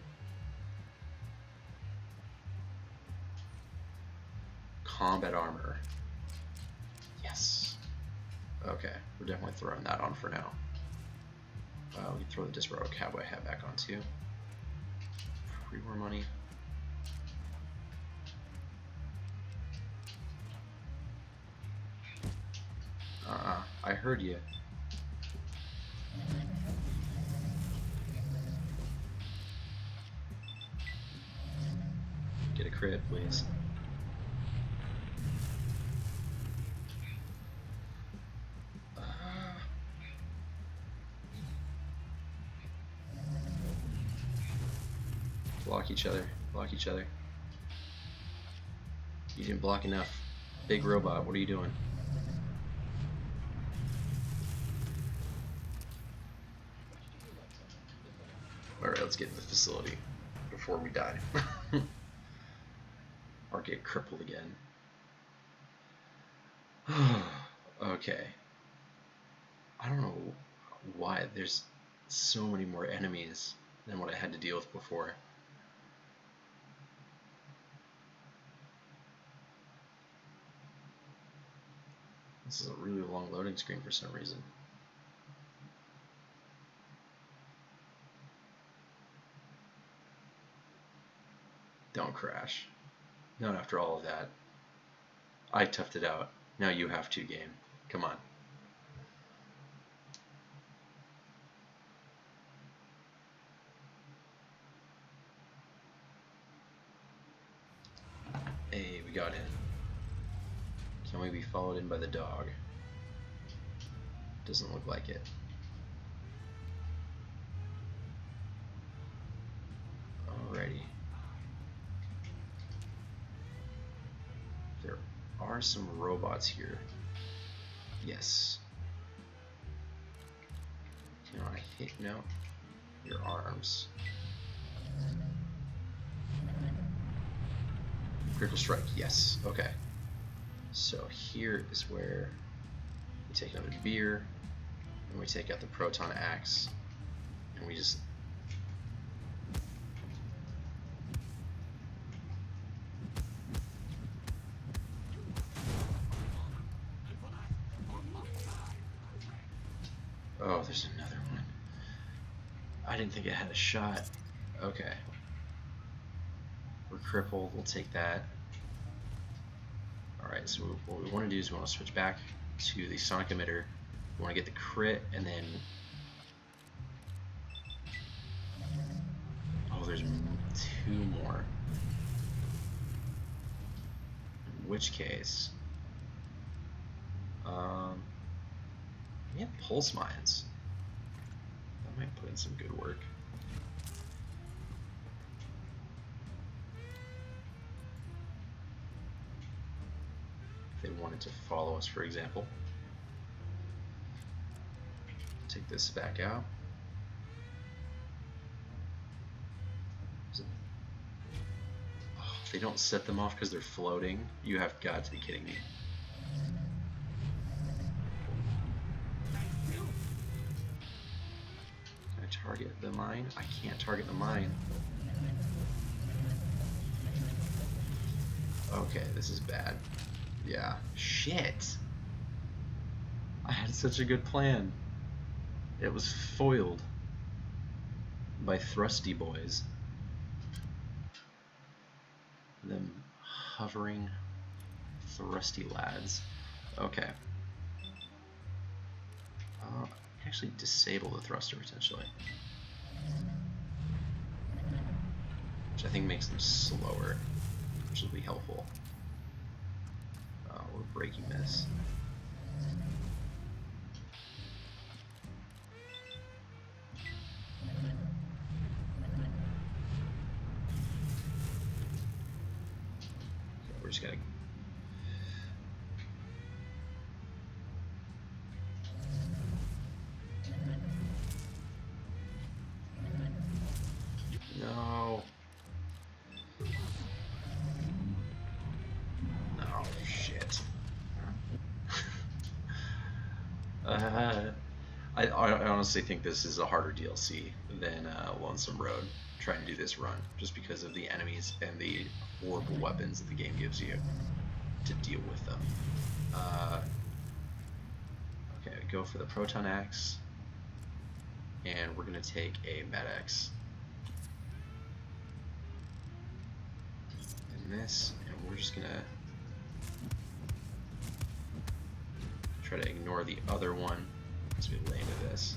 Combat armor. Yes. Okay, we're definitely throwing that on for now. We can throw the Desperado Cowboy hat back on too. Pre-war money. I heard you. Get a crit, please. Block each other. Block each other. You didn't block enough. Big robot, what are you doing? Alright, let's get in the facility before we die. Or get crippled again. Okay. I don't know why there's so many more enemies than what I had to deal with before. This is a really long loading screen for some reason. Don't crash. Not after all of that. I toughed it out. Now you have to, game. Come on. Hey, we got in. Can we be followed in by the dog? Doesn't look like it. Alrighty. There are some robots here. Yes. You know, I hate no. Your arms. Critical strike, yes. Okay. So here is where we take another beer, and we take out the proton axe, and we just... Oh, there's another one. I didn't think it had a shot. Okay. We're crippled, we'll take that. Alright, so what we want to do is we want to switch back to the sonic emitter. We want to get the crit, and then... Oh, there's 2 more. In which case... we have pulse mines. That might put in some good work. If they wanted to follow us, for example. Take this back out. Oh, if they don't set them off because they're floating, you have got to be kidding me. Can I target the mine? I can't target the mine. Okay, this is bad. Yeah. Shit! I had such a good plan. It was foiled by thrusty boys. Them hovering thrusty lads. Okay. Actually disable the thruster potentially. Which I think makes them slower, which will be helpful. We're breaking this. Okay, we're just gonna... No. Oh, shit. I honestly think this is a harder DLC than Lonesome Road, trying to do this run, just because of the enemies and the horrible weapons that the game gives you to deal with them. Okay, go for the Proton Axe, and we're going to take a Med-X. And this, and we're just going to try to ignore the other one as we lay into this.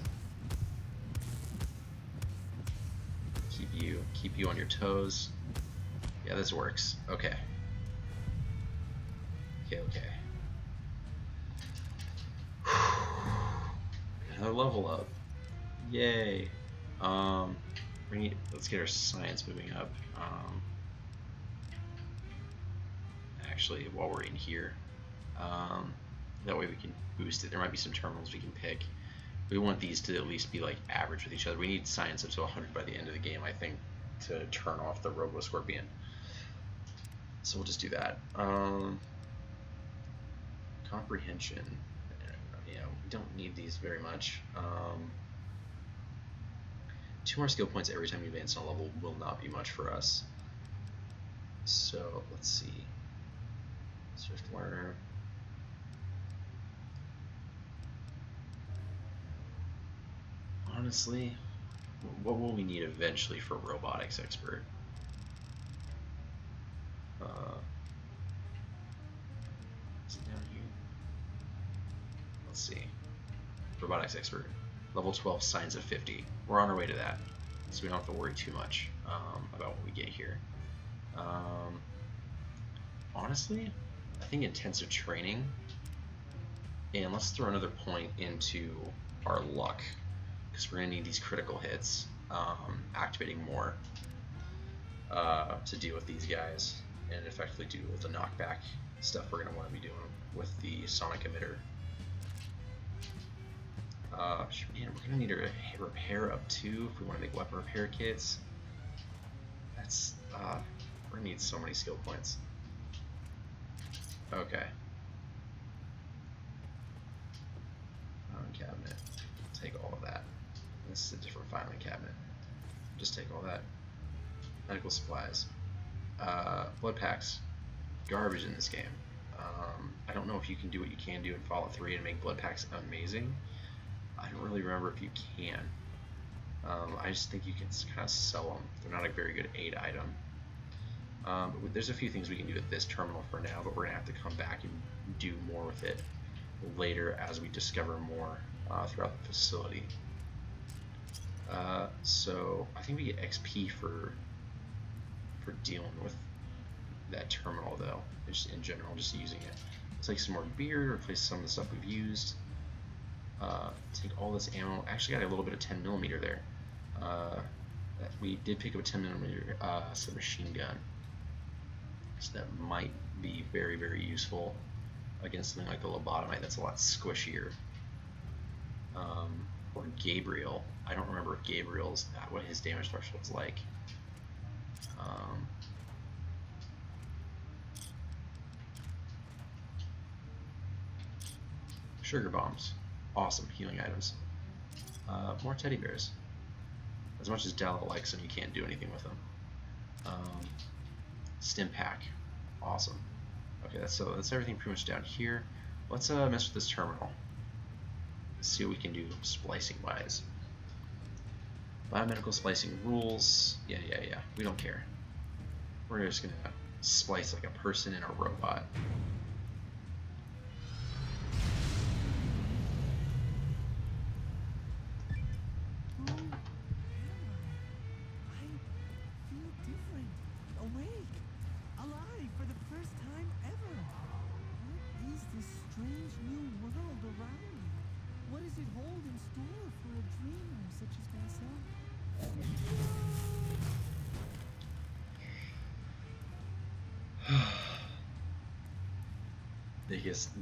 Keep you on your toes. Yeah, this works. Okay. Okay. Another level up. Yay. Let's get our science moving up. Actually, while we're in here, that way we can boost it. There might be some terminals we can pick. We want these to at least be like average with each other. We need science up to 100 by the end of the game, I think, to turn off the Robo Scorpion. So we'll just do that. Comprehension. Yeah, we don't need these very much. 2 more skill points every time you advance on a level will not be much for us. So let's see. Swift Learner. Honestly, what will we need eventually for Robotics Expert? Is it down here? Let's see. Robotics Expert. Level 12, Signs of 50. We're on our way to that, so we don't have to worry too much about what we get here. Honestly, I think intensive training, and let's throw another point into our luck, because we're going to need these critical hits, activating more to deal with these guys, and effectively do the knockback stuff we're going to want to be doing with the sonic emitter. Man, we're going to need to repair up too if we want to make weapon repair kits. That's, we're going to need so many skill points. Okay. Cabinet. Take all of that. This is a different filing cabinet. Just take all that. Medical supplies. Blood packs. Garbage in this game. I don't know if you can do what you can do in Fallout 3 and make blood packs amazing. I don't really remember if you can. I just think you can kind of sell them. They're not a very good aid item. But there's a few things we can do at this terminal for now, but we're going to have to come back and do more with it later as we discover more throughout the facility. So I think we get XP for dealing with that terminal, though, just in general, just using it. Let's take some more beer, replace some of the stuff we've used. Take all this ammo. Actually got a little bit of 10mm there. We did pick up a 10mm submachine gun, so that might be very, very useful against something like the lobotomite that's a lot squishier. Or Gabriel. I don't remember if Gabriel's what his damage threshold is like. Sugar bombs. Awesome healing items. More teddy bears. As much as Della likes them, you can't do anything with them. Stim pack. Awesome. Okay, that's everything pretty much down here. Let's mess with this terminal. Let's see what we can do splicing wise. Biomedical splicing rules. Yeah. We don't care. We're just gonna splice like a person and a robot.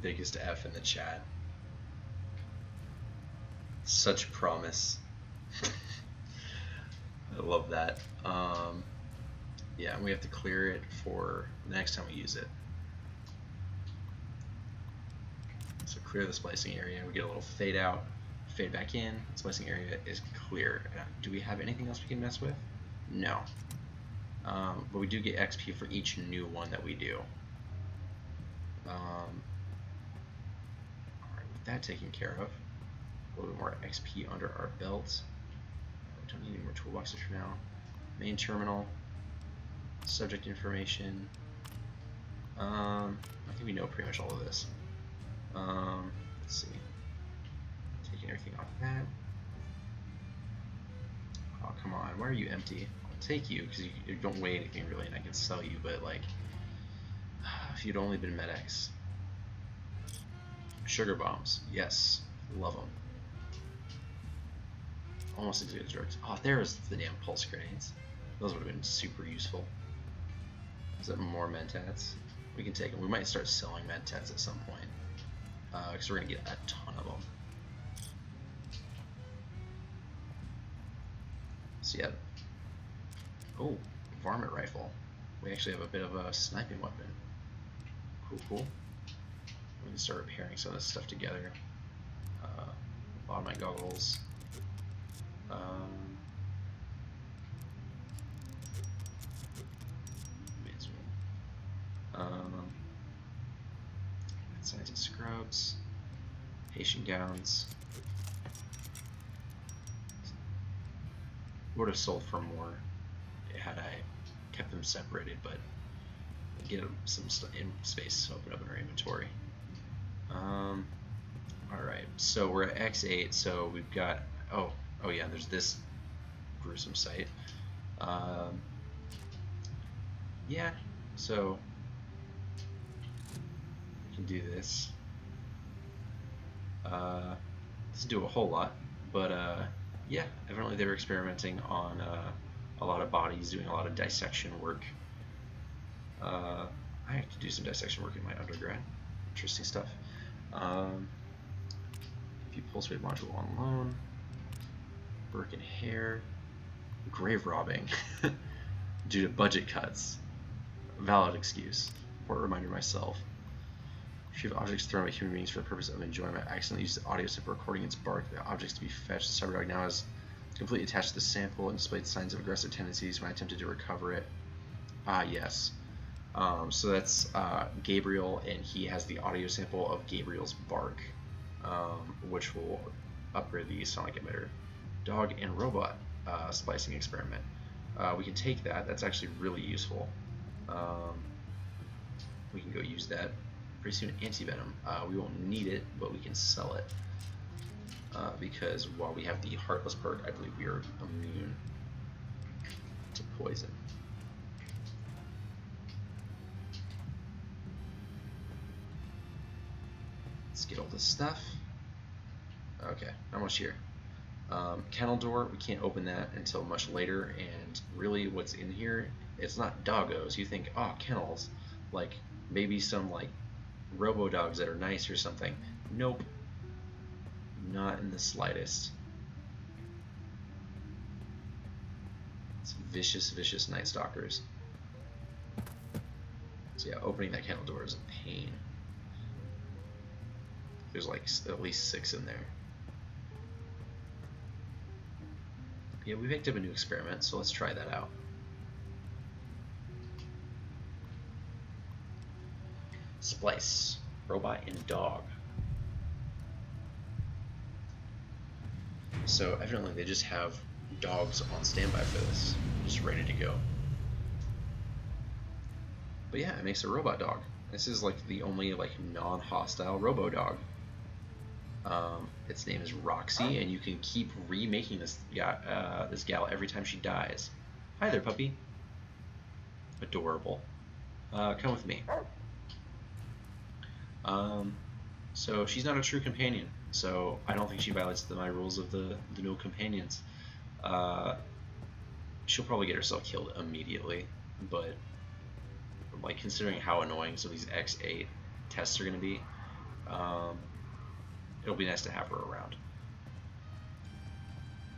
Biggest F in the chat. Such promise. I love that. Yeah, we have to clear it for the next time we use it. So clear the splicing area. We get a little fade out, fade back in. The splicing area is clear. Do we have anything else we can mess with? No. But we do get XP for each new one that we do. Alright, with that taken care of, a little bit more XP under our belt. We don't need any more toolboxes for now. Main terminal, subject information. I think we know pretty much all of this. Let's see. Taking everything off that. Oh, come on. Why are you empty? I'll take you because you don't weigh anything really, and I can sell you, but like, if you'd only been Med-X. Sugar bombs. Yes. Love them. Almost as good as drugs. Oh, there's the damn pulse grenades. Those would have been super useful. Is that more Mentats? We can take them. We might start selling Mentats at some point. Because we're going to get a ton of them. So yeah. Oh, varmint rifle. We actually have a bit of a sniping weapon. Cool. We can start repairing some of this stuff together. Lobotomite goggles. Science scrubs. Patient gowns. Would have sold for more had I kept them separated, but get some in space to open up in our inventory. Alright, so we're at X8, so we've got, oh yeah, there's this gruesome site. Yeah, so we can do this. Doesn't do a whole lot, but yeah, evidently they were experimenting on a lot of bodies, doing a lot of dissection work. I have to do some dissection work in my undergrad. Interesting stuff. If you pulse rate module on loan, Burke and Hare, grave robbing due to budget cuts. Valid excuse. Important reminder to myself. Retrieve objects thrown by human beings for the purpose of enjoyment. Accidentally use the audio sample recording its bark. The objects to be fetched. The Cyberdog now has Completely attached the sample and displayed signs of aggressive tendencies when I attempted to recover it. Ah, yes. So that's Gabriel, and he has the audio sample of Gabriel's bark, which will upgrade the sonic emitter. Dog and robot splicing experiment. We can take that. That's actually really useful. We can go use that pretty soon. Antivenom. We won't need it, but we can sell it. Because while we have the Heartless perk, I believe we are immune to poison. Let's get all this stuff. Okay, not much here. Kennel door, we can't open that until much later, and really what's in here, it's not doggos. You think, oh, kennels, like maybe some like robo dogs that are nice or something. Nope. Not in the slightest. It's vicious, vicious Night Stalkers. So yeah, opening that kennel door is a pain. There's like at least 6 in there. Yeah, we picked up a new experiment, so let's try that out. Splice, robot and dog. So evidently they just have dogs on standby for this, just ready to go. But yeah, it makes a robot dog. This is like the only like non-hostile robo dog. Its name is Roxy, and you can keep remaking this gal every time she dies. Hi there, puppy. Adorable. Come with me. So she's not a true companion, so I don't think she violates my rules of the no companions. She'll probably get herself killed immediately, but like considering how annoying some of these X8 tests are going to be, it'll be nice to have her around.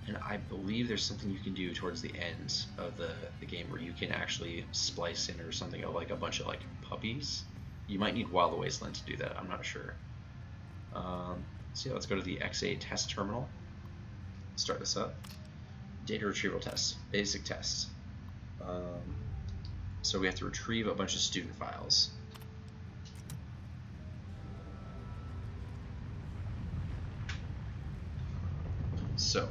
And I believe there's something you can do towards the end of the game where you can actually splice in or something like a bunch of like puppies. You might need Wild Wasteland to do that, I'm not sure. So yeah, let's go to the X8 test terminal. Start this up. Data retrieval tests, basic tests. So we have to retrieve a bunch of student files. So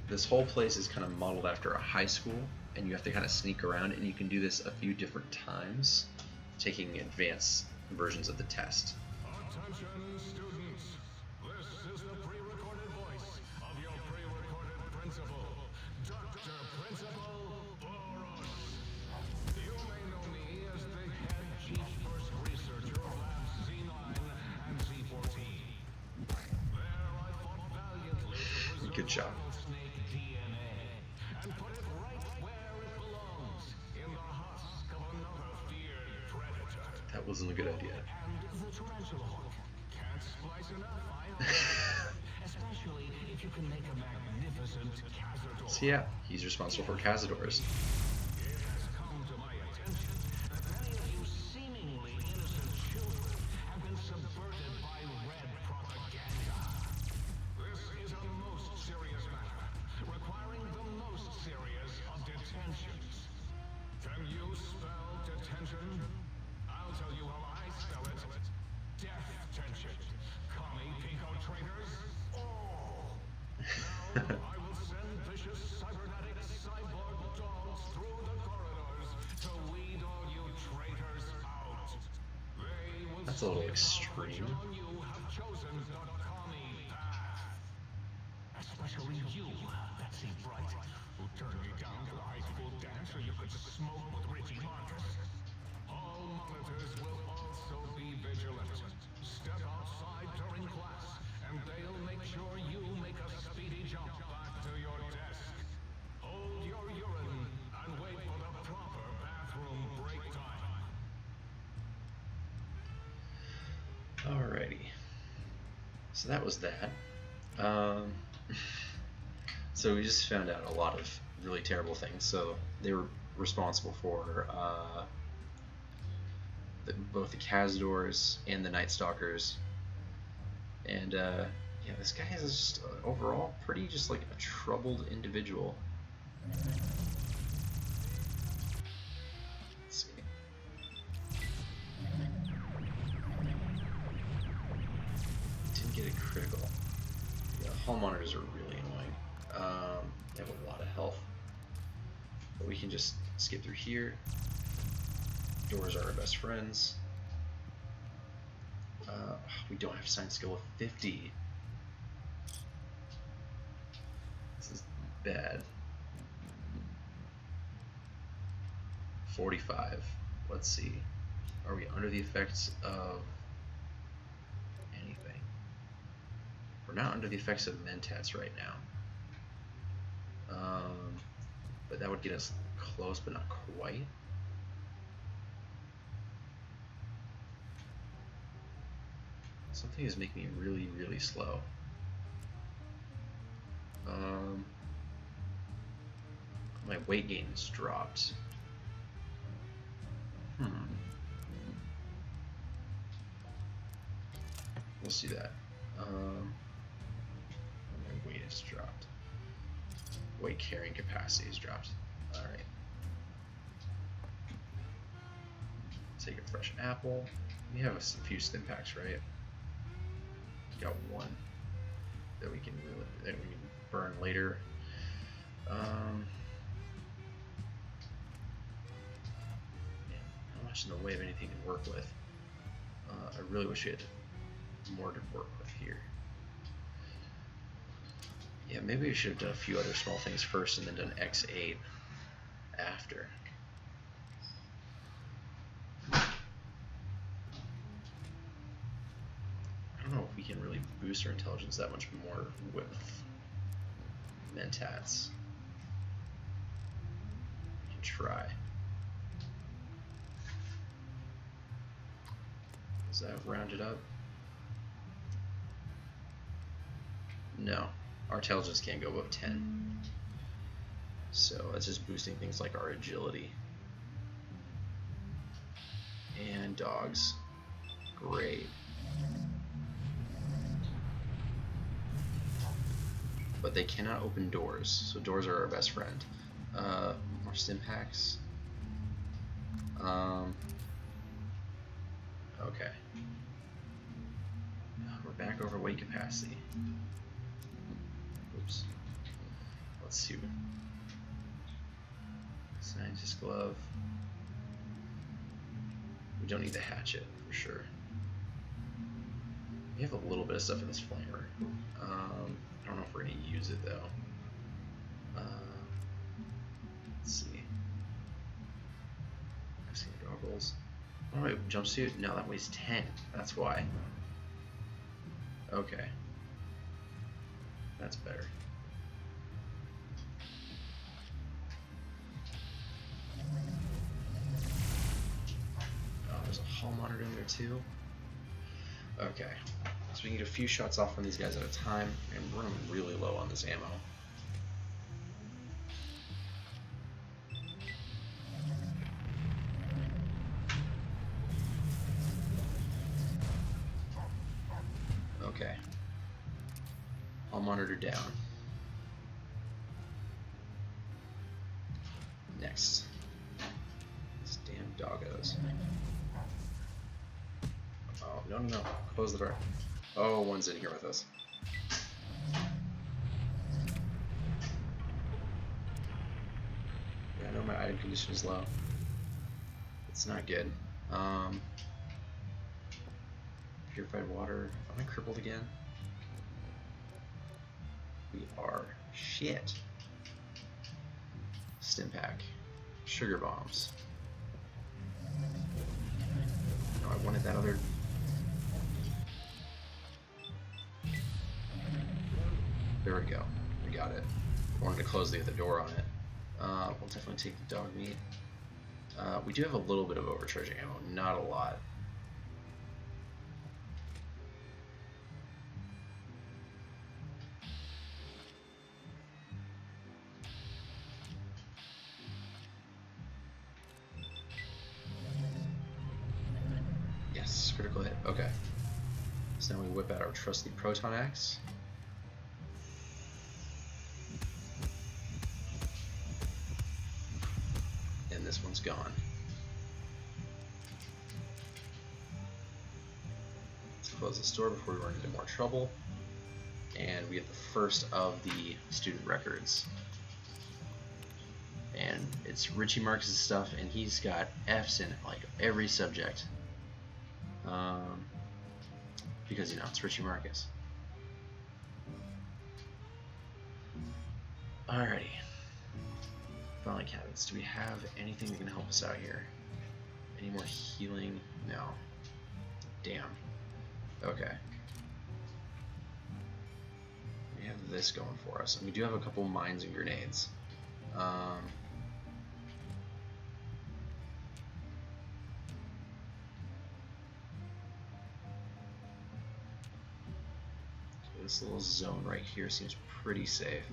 this whole place is kind of modeled after a high school, and you have to kind of sneak around, and you can do this a few different times, taking advanced versions of the test. Attention, students. This is the pre-recorded voice of your pre-recorded principal, Dr. Principal Boros. You may know me as the head chief first researcher of Labs Z9 and Z14. There I fought valiantly to preserve Good job. snake DNA and put it right where it belongs, in the husk of another feared predator. That wasn't a good idea. And the tarantula hook. Can't splice enough, I know. Especially if you can make a magnificent Cazador. So yeah, he's responsible for Cazadors. It has come to my attention that many of you seemingly innocent children have been subverted by red propaganda. This is a most serious matter, requiring the most serious of detentions. Can you spell detention? I'll tell you how I spell it. Death tension. Commie pinko traitors. Oh! Now I will send vicious cybernetic cyborg dogs through the corridors to weed all you traitors out. They will That's a little see how much extreme. on you have chosen the commie path. Especially you, Betsy Bright, who turned me down to the high school dance so you could smoke with Richie Marcus. All monitors will also be vigilant. Step outside during class, and they'll make sure you make a speedy jump back to your desk. Hold your urine and wait for the proper bathroom break time. Alrighty. So that was that. So we just found out a lot of really terrible things. So they were responsible for both the Cazadors and the Night Stalkers. And Yeah, this guy is just overall pretty just like a troubled individual. Let's see. Didn't get a critical. Yeah, hull monitors are really annoying. They have a lot of health. But we can just skip through here. Doors are our best friends. We don't have science skill of 50. This is bad. 45. Let's see. Are we under the effects of anything? We're not under the effects of mentats right now. But that would get us close, but not quite. Something is making me really, really slow. My weight gain has dropped. We'll see that. My weight has dropped. Weight carrying capacity has dropped. Alright. Take a fresh apple. We have a few stim packs, right? Got one that we can burn later. Man, not much in the way of anything to work with. I really wish we had more to work with here. Yeah, maybe we should have done a few other small things first and then done X8 after. I don't know if we can really boost our intelligence that much more with mentats. We can try. Does that round it up? No. Our intelligence can't go above 10. So that's just boosting things like our agility. And dogs. Great. But they cannot open doors, so doors are our best friend. More stim packs. Okay. We're back over weight capacity. Oops. Let's see. Scientist glove. We don't need the hatchet for sure. We have a little bit of stuff in this flamer. I don't know if we're gonna use it though. Let's see. I've seen goggles. Alright, jumpsuit. No, that weighs 10. That's why. Okay. That's better. Oh, there's a hull monitor in there too. Okay. So we can get a few shots off on these guys at a time, and we're running really low on this ammo. Okay. I'll monitor down. Next. These damn doggos. Oh, no, no, no. Close the door. Oh, one's in here with us. Yeah, I know my item condition is low. It's not good. Purified water. Am I crippled again? We are. Shit. Stim pack. Sugar bombs. No, I wanted that other. There we go. We got it. I wanted to close the other door on it. We'll definitely take the dog meat. We do have a little bit of overcharging ammo, not a lot. Yes, critical hit. Okay. So now we whip out our trusty proton axe. And this one's gone. Let's close this door before we run into more trouble. And we get the first of the student records. And it's Richie Marcus' stuff, and he's got F's in like every subject. Because, you know, it's Richie Marcus. Alrighty. Filing cabinets. Do we have anything that can help us out here? Any more healing? No. Damn. Okay. We have this going for us. And we do have a couple mines and grenades. This little zone right here seems pretty safe.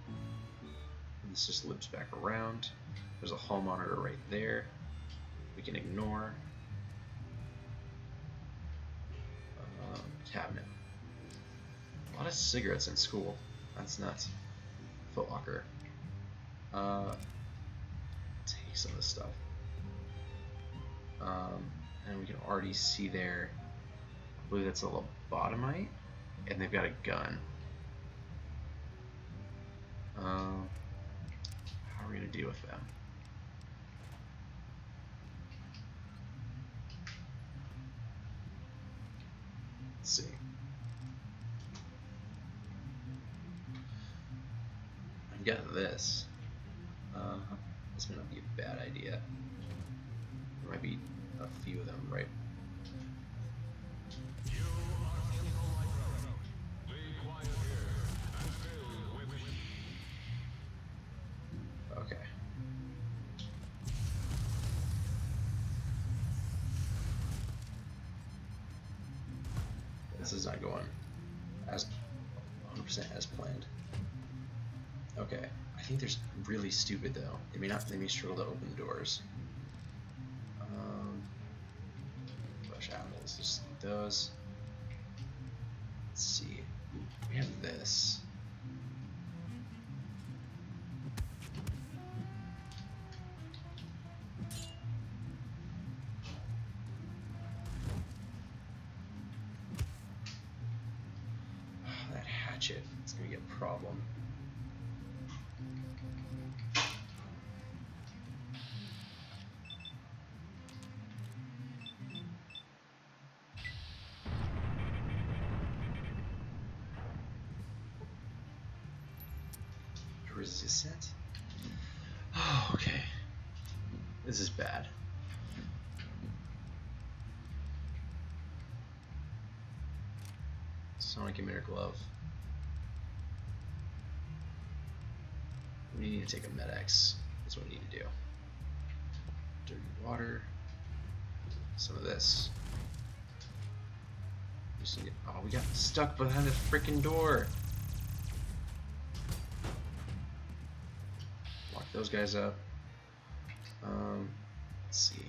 And this just loops back around. There's a hall monitor right there. We can ignore. Cabinet. A lot of cigarettes in school. That's nuts. Foot Locker. Take some of this stuff. And we can already see there. I believe that's a lobotomite, and they've got a gun. How are we gonna deal with them? Let's see. I've got this. This may not be a bad idea. There might be a few of them, right? Okay. This is not going as 100% as planned. Okay, I think they're really stupid though. They may struggle to open doors. Rush apples, just need those. Let's see. We have this. That hatchet, it's gonna be a problem. Resistant. Oh, okay. This is bad. Sonic emitter glove. We need to take a Med-X. That's what we need to do. Dirty water. Some of this. Just need to, oh, we got stuck behind the freaking door. Lock those guys up. Let's see.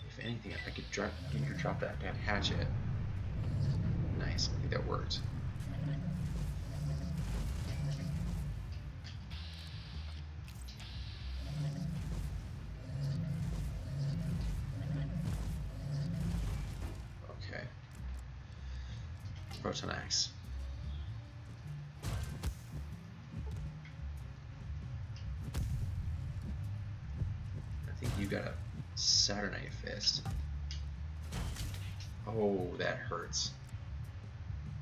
If anything, I could drop that damn hatchet. Nice. I think that worked. Okay. Proton axe. I think you got a Saturnite fist. Oh, that hurts.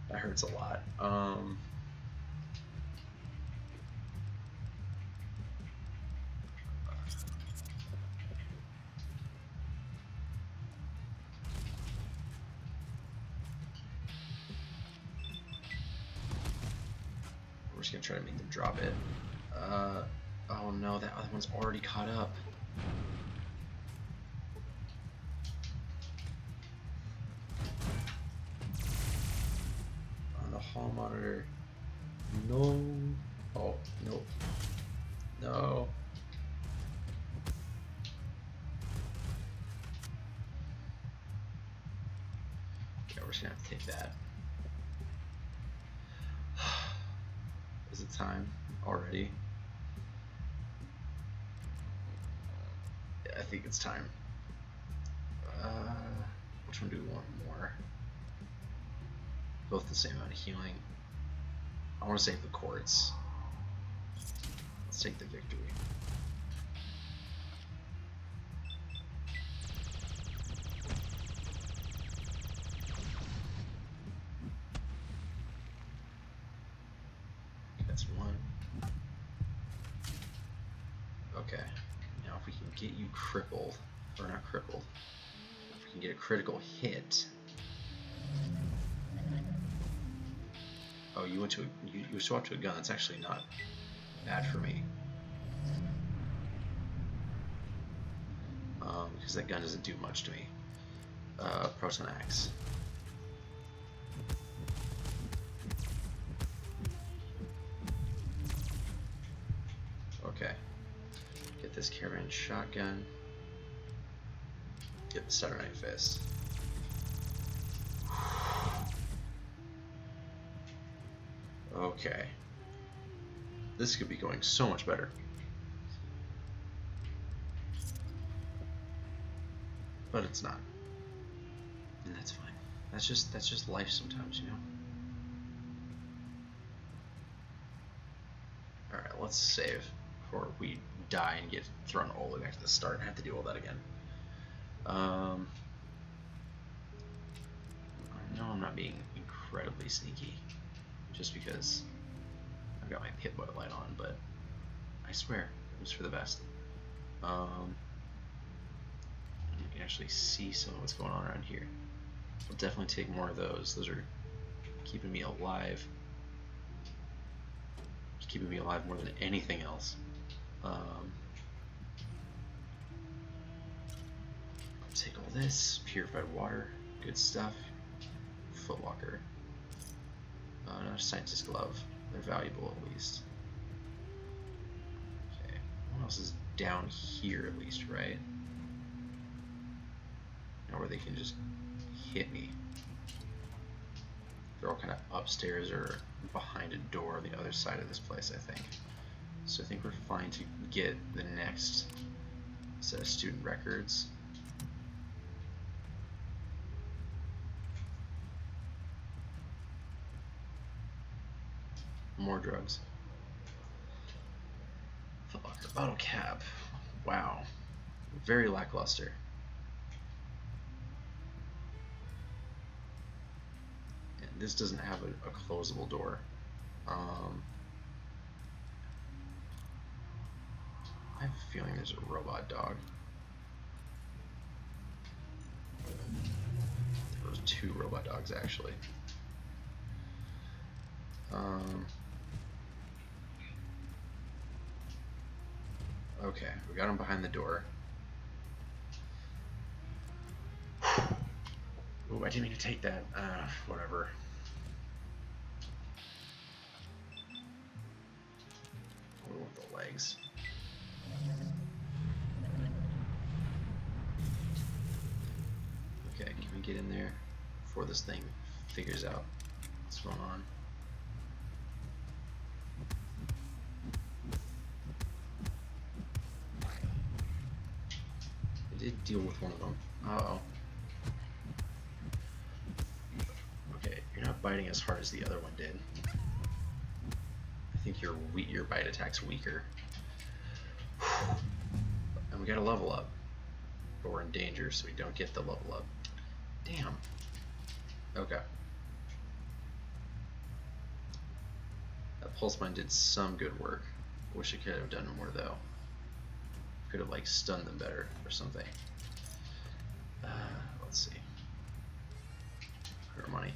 That hurts a lot. We're just gonna try to make them drop it. Oh no, that other one's already caught up. Hall monitor. No. Oh, nope. No. Okay, we're just gonna have to take that. Is it time already? Yeah, I think it's time. Which one do we want more? Both the same amount of healing. I want to save the quartz. Let's take the victory. That's one. Okay. Now if we can get you crippled, or not crippled, if we can get a critical hit. Oh, you went to you swapped to a gun. That's actually not bad for me. Because that gun doesn't do much to me. Proton axe. Okay. Get this caravan shotgun. Get the Saturday Night Fist. Okay. This could be going so much better. But it's not. And that's fine. That's just life sometimes, you know? Alright, let's save before we die and get thrown all the way back to the start and have to do all that again. I know I'm not being incredibly sneaky just because I've got my Pip-Boy light on, but I swear it was for the best. You can actually see some of what's going on around here. I'll definitely take more of those. Those are keeping me alive. It's keeping me alive more than anything else. I'll take all this. Purified water. Good stuff. Footlocker. Another scientist glove. They're valuable at least. Okay. What else is down here at least, right? Now where they can just hit me. They're all kind of upstairs or behind a door on the other side of this place, I think. So I think we're fine to get the next set of student records. More drugs. Footlocker bottle cap. Wow. Very lackluster. And this doesn't have a closable door. I have a feeling there's a robot dog. There was 2 robot dogs actually. Okay, we got him behind the door. Ooh, I didn't mean to take that. Whatever. We want the legs. Okay, can we get in there before this thing figures out what's going on? I did deal with one of them. Uh-oh. Okay, you're not biting as hard as the other one did. I think your bite attack's weaker. And we gotta level up. But we're in danger, so we don't get the level up. Damn. Okay. That pulse mine did some good work. Wish I could have done more though. Could have like stunned them better or something. Let's see. Our money.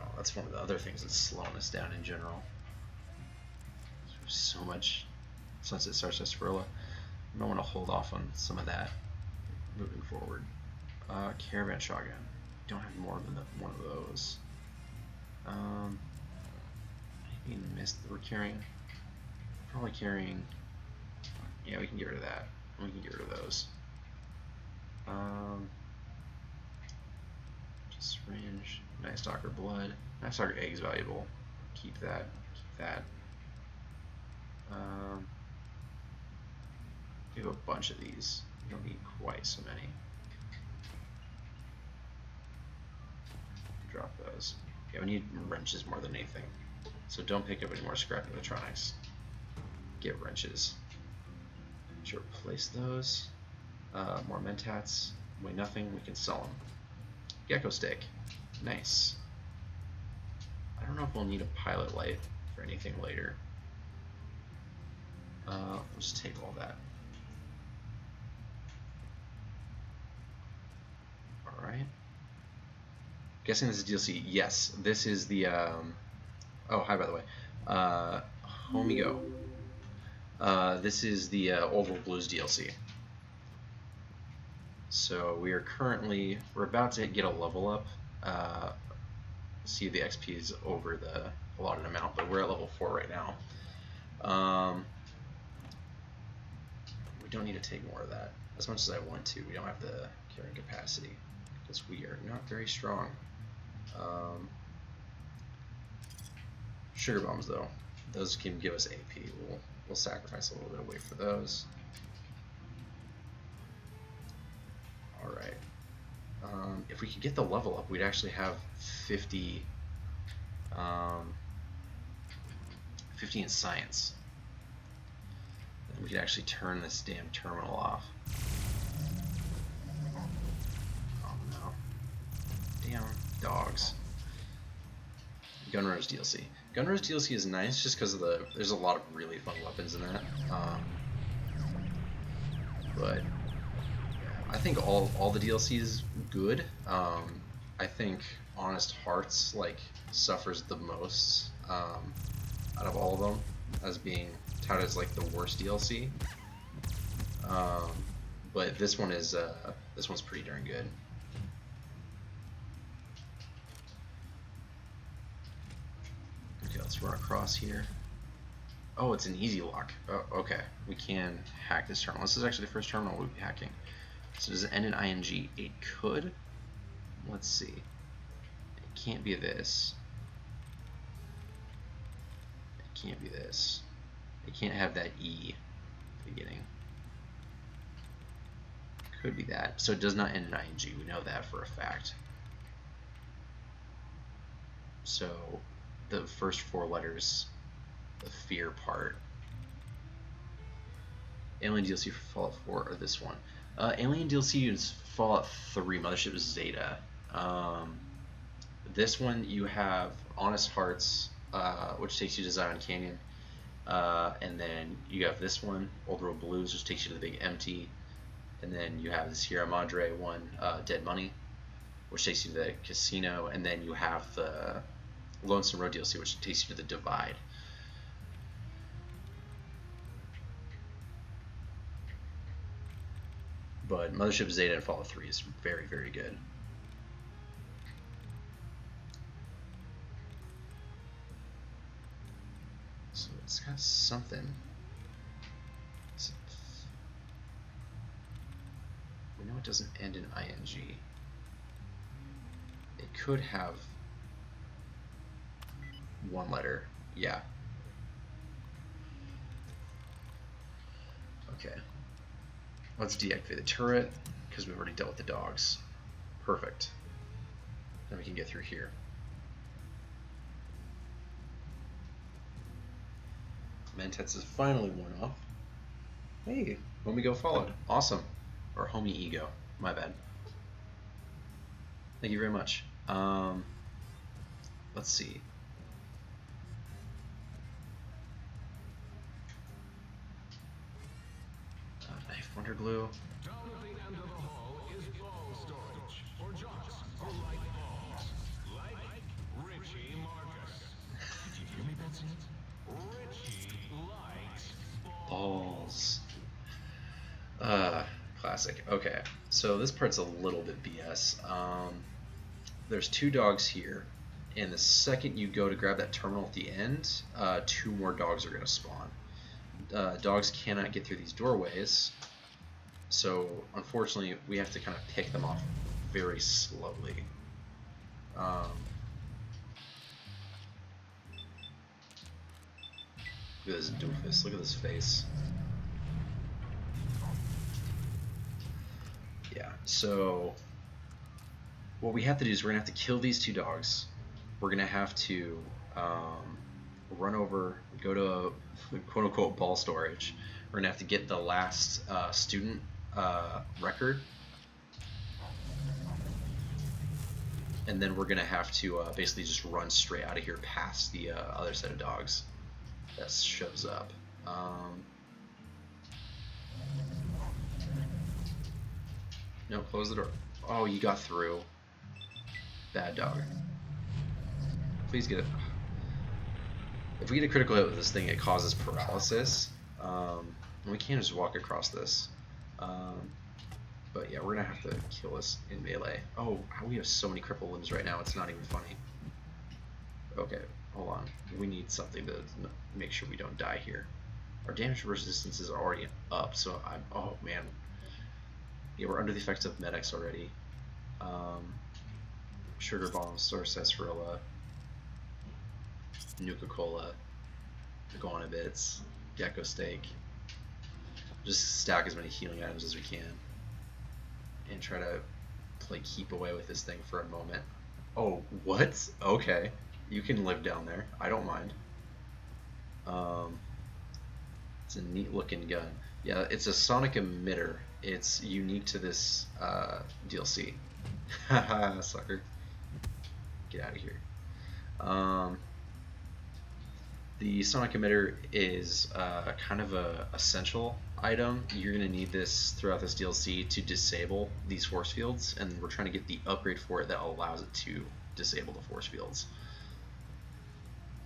Oh, that's one of the other things that's slowing us down in general. There's so much Sunset Star Sarsaparilla. I might want to hold off on some of that moving forward. Caravan shotgun. Don't have more than one of those. I missed. We're carrying. Probably carrying. Yeah, we can get rid of that. We can get rid of those. Just range. Night Stalker blood. Night Stalker egg is valuable. Keep that. Keep that. We have a bunch of these. We don't need quite so many. Drop those. Yeah, we need wrenches more than anything. So don't pick up any more scrap electronics. Get wrenches. Should replace those. More mentats. Weigh nothing. We can sell them. Gecko stick. Nice. I don't know if we'll need a pilot light for anything later. We'll just take all that. Alright. Guessing this is DLC. Yes, this is the oh, hi by the way. Home you go. This is the Old World Blues DLC. So we're about to get a level up. See the XP is over the allotted amount, but we're at level 4 right now. We don't need to take more of that. As much as I want to, we don't have the carrying capacity because we are not very strong. Sugar bombs though, those can give us AP. We'll sacrifice a little bit of weight for those. Alright. If we could get the level up, we'd actually have 50 in science. Then we could actually turn this damn terminal off. Oh no. Damn dogs. Gunrunners DLC. Gunrunners DLC is nice just because of there's a lot of really fun weapons in that. But yeah, I think all the DLC is good. I think Honest Hearts suffers the most out of all of them as being touted as the worst DLC. But this one's pretty darn good. Okay, let's run across here. Oh, it's an easy lock. Oh, okay. We can hack this terminal. This is actually the first terminal we'll be hacking. So does it end in ING? It could. Let's see. It can't be this. It can't be this. It can't have that E at the beginning. Could be that. So it does not end in ING. We know that for a fact. So the first 4 letters, the fear part. Alien DLC for Fallout 4 or this one. Alien DLC is Fallout 3, Mothership Zeta. This one you have Honest Hearts, which takes you to Zion Canyon. And then you have this one, Old World Blues, which takes you to the Big Empty. And then you have the Sierra Madre one, Dead Money, which takes you to the casino. And then you have the Lonesome Road DLC, which takes you to the Divide. But Mothership Zeta and Fallout 3 is very, very good. So it's got something. We know it doesn't end in ING. It could have one letter. Yeah. Okay. Let's deactivate the turret because we've already dealt with the dogs. Perfect. Then we can get through here. Mentats is finally worn off. Hey, Homie Go followed. Awesome. Or Homie Ego. My bad. Thank you very much. Let's see. Knife Wonder Glue. Down at the end of the hall is ball storage for jocks who like balls. Like Richie Marcus. Did you hear me, Betsy? Richie likes balls. Classic. Okay, so this part's a little bit BS. There's 2 dogs here, and the second you go to grab that terminal at the end, 2 more dogs are going to spawn. Dogs cannot get through these doorways, So unfortunately, we have to kind of pick them off very slowly. Look at this doofus. Look at this face. Yeah, so what we have to do is we're going to have to kill these 2 dogs. We're going to have to run over, go to quote-unquote ball storage. We're going to have to get the last student record. And then we're going to have to basically just run straight out of here past the other set of dogs that shows up. No, close the door. Oh, you got through. Bad dog. Please get it. If we get a critical hit with this thing, it causes paralysis. We can't just walk across this. But yeah, we're gonna have to kill this in melee. Oh, we have so many crippled limbs right now, it's not even funny. Okay, hold on. We need something to make sure we don't die here. Our damage resistance is already up, so oh man. Yeah, we're under the effects of medics already. Sugar Bomb, Sour Sarsaparilla, Nuka-Cola, Iguana Bits, Gecko Steak. Just stack as many healing items as we can. And try to play keep away with this thing for a moment. Oh, what? Okay. You can live down there. I don't mind. It's a neat looking gun. Yeah, it's a sonic emitter. It's unique to this DLC. Haha, sucker. Get out of here. The sonic emitter is kind of a essential item. You're going to need this throughout this DLC to disable these force fields, and we're trying to get the upgrade for it that allows it to disable the force fields.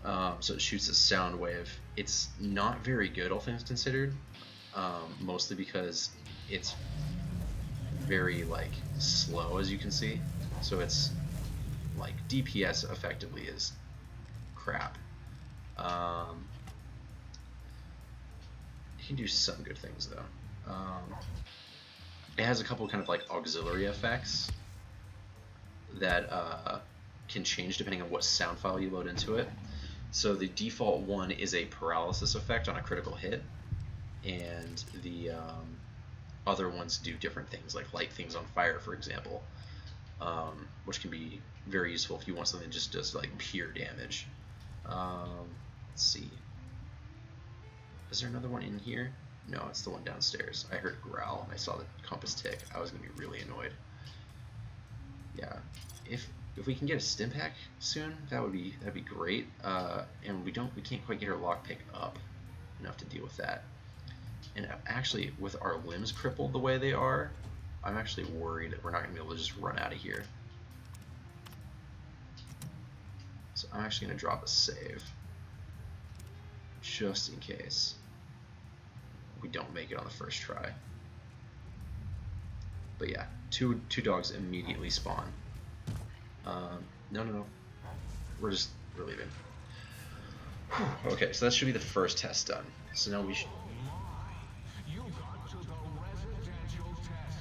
So it shoots a sound wave. It's not very good, all things considered, mostly because it's very slow, as you can see. So it's like DPS effectively is crap. It can do some good things though. It has a couple kind of auxiliary effects that can change depending on what sound file you load into it. So the default one is a paralysis effect on a critical hit, and the other ones do different things, like light things on fire, for example, which can be very useful if you want something that just does pure damage. Let's see. Is there another one in here? No, it's the one downstairs. I heard a growl and I saw the compass tick. I was gonna be really annoyed. Yeah, if we can get a stim pack soon, that'd be great. And we can't quite get our lockpick up enough to deal with that. And actually, with our limbs crippled the way they are, I'm actually worried that we're not gonna be able to just run out of here. So I'm actually gonna drop a save, just in case we don't make it on the first try. But yeah, two dogs immediately spawn. No. We're leaving. Okay, so that should be the first test done. So now we should. You got to the residential test.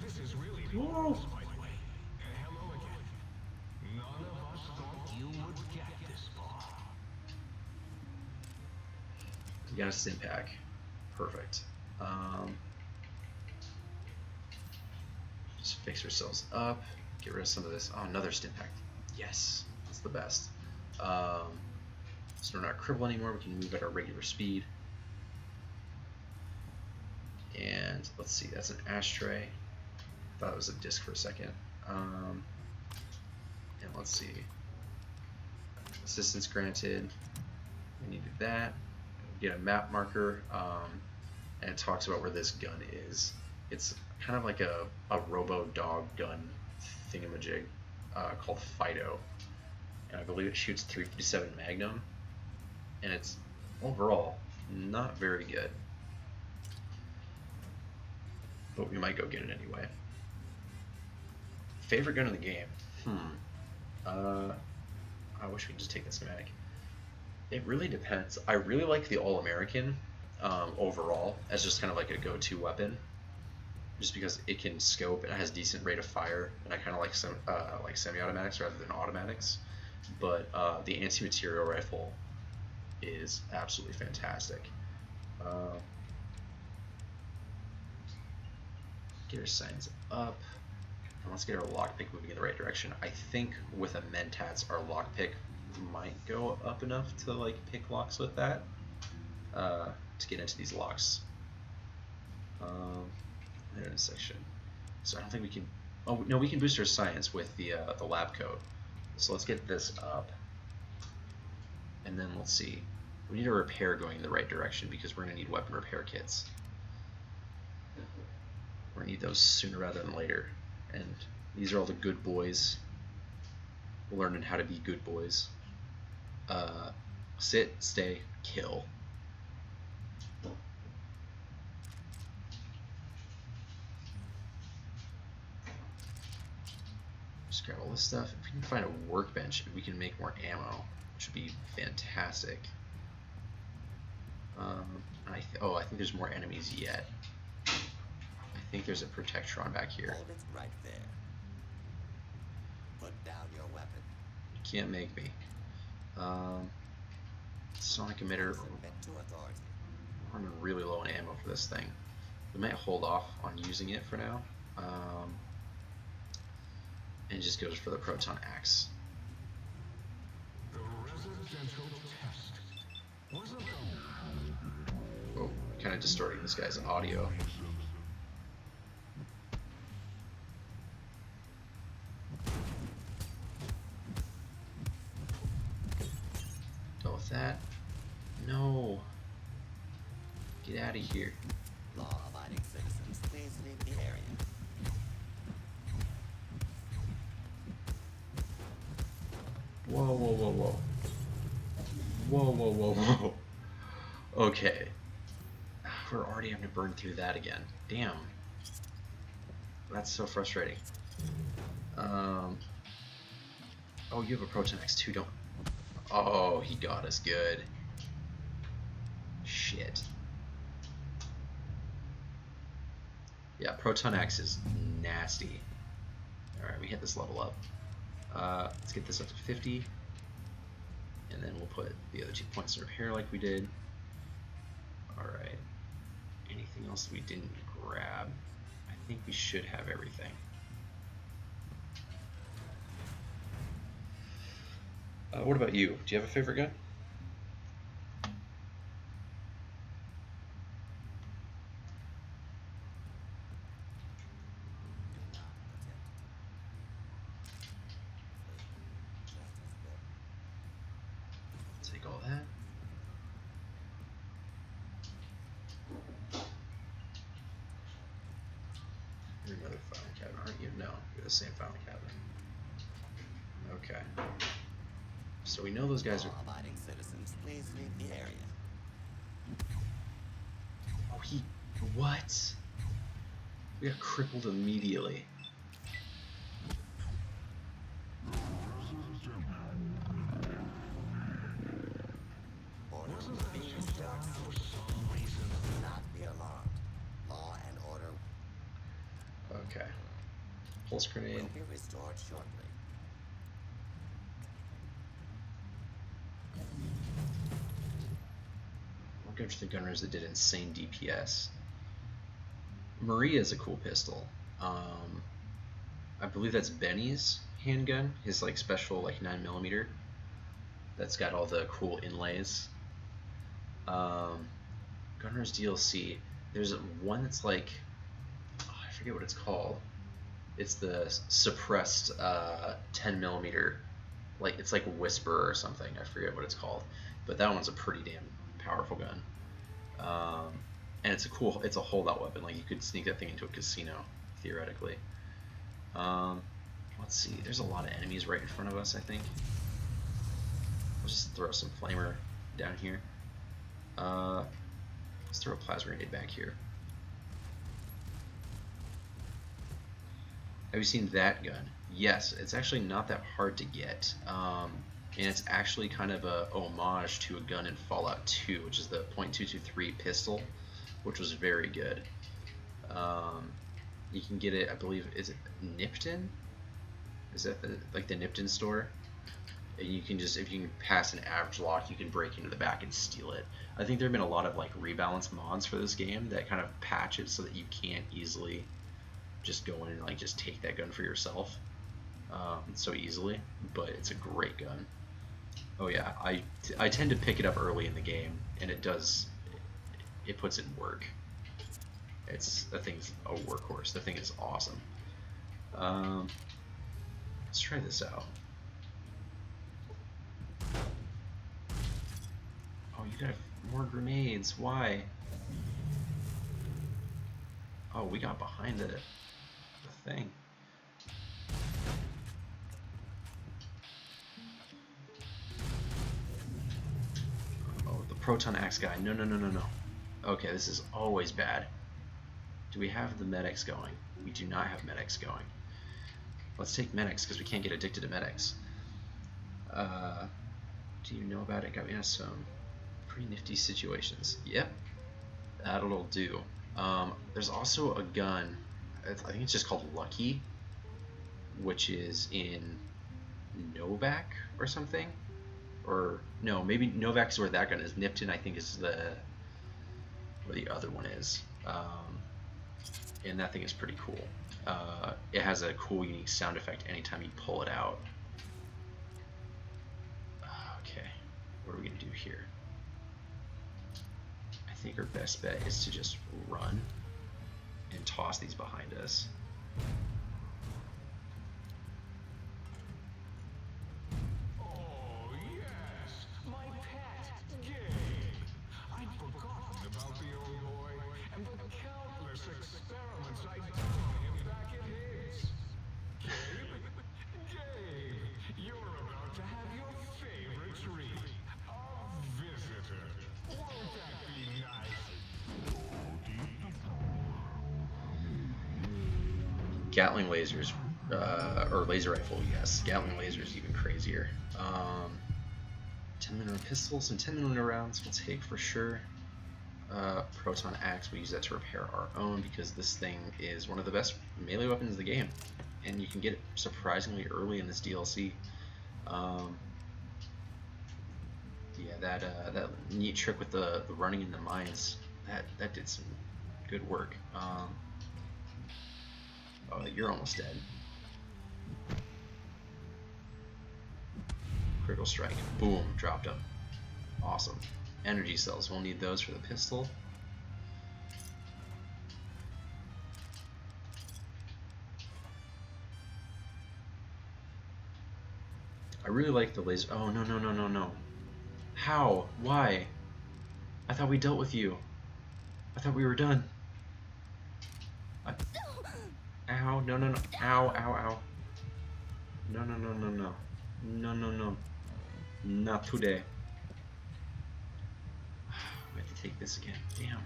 This is really Whoa. close, by the way. And hello again. None of us thought you would get this far. We got a stim pack. Perfect. Just fix ourselves up. Get rid of some of this. Oh, another stim pack. Yes, that's the best. So we're not crippled anymore. We can move at our regular speed. And let's see, that's an ashtray. Thought it was a disc for a second. And let's see. Assistance granted. We needed that. Get a map marker. And it talks about where this gun is. It's kind of like a robo dog gun thingamajig called Fido. And I believe it shoots .357 Magnum. And it's overall not very good. But we might go get it anyway. Favorite gun in the game? I wish we could just take this mag. It really depends. I really like the All-American overall as just kind of like a go-to weapon. just because it can scope and it has decent rate of fire, and I kind of like some like semi-automatics rather than automatics. But the anti-material rifle is absolutely fantastic. Get our signs up, and let's get our lockpick moving in the right direction. I think with a Mentats, our lockpick might go up enough to like pick locks with that to get into these locks. Intersection. So I don't think we can. Oh no, we can boost our science with the lab coat. So let's get this up, and then let's see. We need a repair going in the right direction because we're gonna need weapon repair kits. We're gonna need those sooner rather than later. And these are all the good boys learning how to be good boys. Sit, stay, kill. Just grab all this stuff. If we can find a workbench, we can make more ammo, which would be fantastic. I think there's more enemies yet. I think there's a Protectron back here. Hold it right there. Put down your weapon. You can't make me. Sonic emitter. Submit to authority. We're running really low on ammo for this thing. We might hold off on using it for now. And just go for the proton axe. The residential test wasn't Oh, kind of distorting this guy's audio. Deal with that. No. Get out of here. Law-abiding citizens, please leave the area. Whoa, whoa, whoa, whoa. Whoa, whoa, whoa, whoa. Okay. We're already having to burn through that again. Damn. That's so frustrating. Oh, you have a Proton X too, don't... Oh, he got us good. Shit. Yeah, Proton X is nasty. Alright, we hit this level up. Let's get this up to 50. And then we'll put the other 2 points in repair like we did. Alright. Anything else we didn't grab? I think we should have everything. What about you? Do you have a favorite gun? Take all that. You're another filing cabinet, aren't you? No, you're the same filing cabinet. Okay. So we know those guys are... Law-abiding citizens, please leave the area. Oh, he... What? We got crippled immediately. Order will be restored soon. Do not be alarmed. Law and order Okay. Pulse grenade. will be restored shortly. We'll go for the gunrunners that did insane DPS. Maria is a cool pistol. I believe that's Benny's handgun, his like special like 9mm. That's got all the cool inlays. Gunrunners DLC. There's one that's like, oh, I forget what it's called. It's the suppressed 10mm. Like it's like Whisper or something. I forget what it's called, but that one's a pretty damn powerful gun. And it's a holdout weapon. Like you could sneak that thing into a casino, theoretically. Let's see. There's a lot of enemies right in front of us, I think. Let's just throw some flamer down here. Let's throw a plasma grenade back here. Have you seen that gun? Yes, it's actually not that hard to get. And it's actually kind of a homage to a gun in Fallout 2, which is the .223 pistol, which was very good. You can get it, I believe, is it Nipton? Is that the Nipton store? And you can just, if you can pass an average lock, you can break into the back and steal it. I think there have been a lot of like rebalance mods for this game that kind of patch it so that you can't easily just go in and like just take that gun for yourself so easily. But it's a great gun. Oh yeah, I tend to pick it up early in the game, and it puts in work. The thing's a workhorse. The thing is awesome. Let's try this out. Oh, you got more grenades. Why? Oh, we got behind the thing. Oh, the proton axe guy. No, no, no, no, no. Okay, this is always bad. Do we have the medics going? We do not have medics going. Let's take medics because we can't get addicted to medics. Do you know about it? Got me in some pretty nifty situations. Yep, that'll do. There's also a gun, I think it's just called Lucky, which is in Novak or something. Or, no, maybe Novak is where that gun is. Nipton, I think, is where the other one is. And that thing is pretty cool. It has a cool, unique sound effect anytime you pull it out. Okay, what are we going to do here? I think our best bet is to just run and toss these behind us. Oh, yes, my pet, Gabe. I'd forgotten about the old boy and the countless experiments I'd done on him back at his. Gabe, you're about to have your favorite treat. A visitor. Won't that be nice? Gatling lasers, or laser rifle, yes. Gatling laser is even crazier. 10mm pistols and 10mm rounds we'll take for sure. Proton axe, we use that to repair our own because this thing is one of the best melee weapons in the game, and you can get it surprisingly early in this DLC. Yeah, that neat trick with the running in the mines, that did some good work. Oh, you're almost dead. Critical strike. Boom, dropped him. Awesome. Energy cells, we'll need those for the pistol. I really like the laser. Oh, no, no, no, no, no. How? Why? I thought we dealt with you. I thought we were done. Ow, no, no, no. Ow, ow, ow. No, no, no, no, no. No, no, no. Not today. We have to take this again. Damn.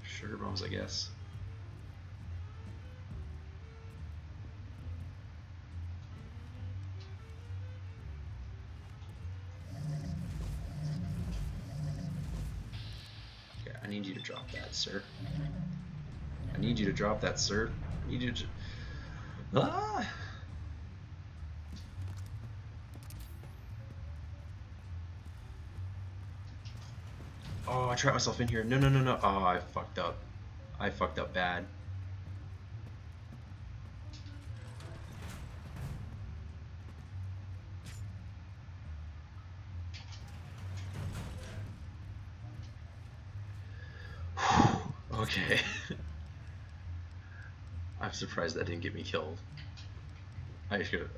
Sugar bombs, I guess. Okay, I need you to drop that, sir. I need you to drop that, sir. I need you to... Ah! Oh, I trapped myself in here. No, no, no, no. Oh, I fucked up. I fucked up bad. Okay. I'm surprised that didn't get me killed. I should have...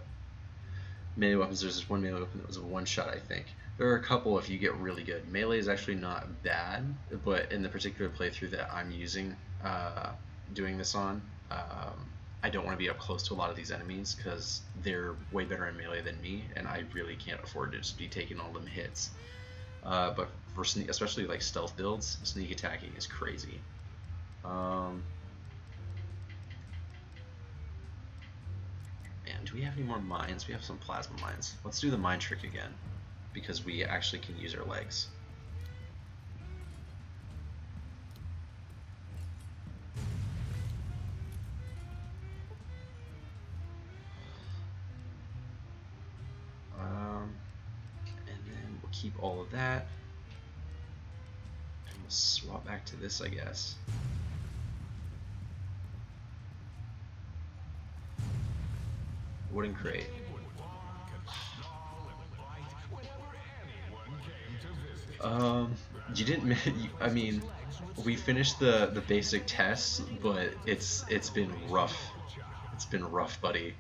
Melee weapons, there's this one melee weapon that was a one-shot, I think. There are a couple if you get really good. Melee is actually not bad, but in the particular playthrough that I'm using, doing this on, I don't want to be up close to a lot of these enemies because they're way better in melee than me, and I really can't afford to just be taking all them hits. But for especially like stealth builds, sneak attacking is crazy. Man, do we have any more mines? We have some plasma mines. Let's do the mine trick again. because we actually can use our legs. And then we'll keep all of that. And we'll swap back to this, I guess. Wooden crate. You didn't. I mean, we finished the basic tests, but it's been rough. It's been rough, buddy.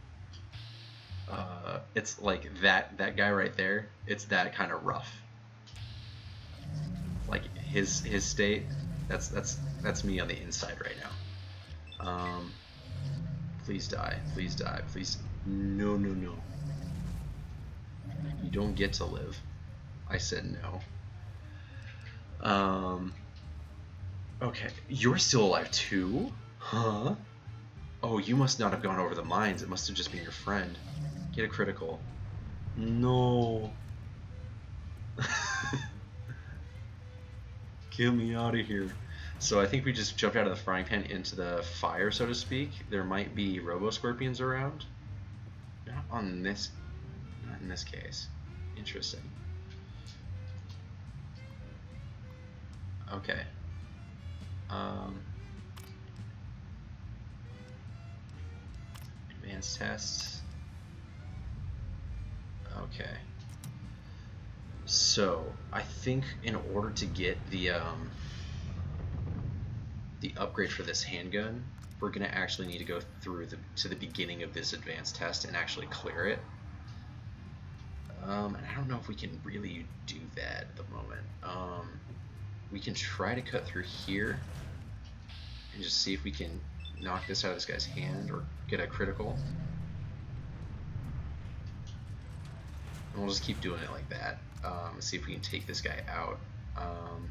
It's like that guy right there. It's that kind of rough. Like his state. That's me on the inside right now. Please die. Please die. Please. No, no, no. You don't get to live. I said no. Okay. You're still alive too? Huh? Oh, you must not have gone over the mines. It must have just been your friend. Get a critical. No. Get me out of here. So I think we just jumped out of the frying pan into the fire, so to speak. There might be Robo-Scorpions around. Not in this case. Interesting. Okay. Advanced tests. Okay. So I think in order to get the upgrade for this handgun, we're gonna actually need to go through to the beginning of this advanced test and actually clear it. And I don't know if we can really do that at the moment. We can try to cut through here and just see if we can knock this out of this guy's hand or get a critical. And we'll just keep doing it like that. See if we can take this guy out. And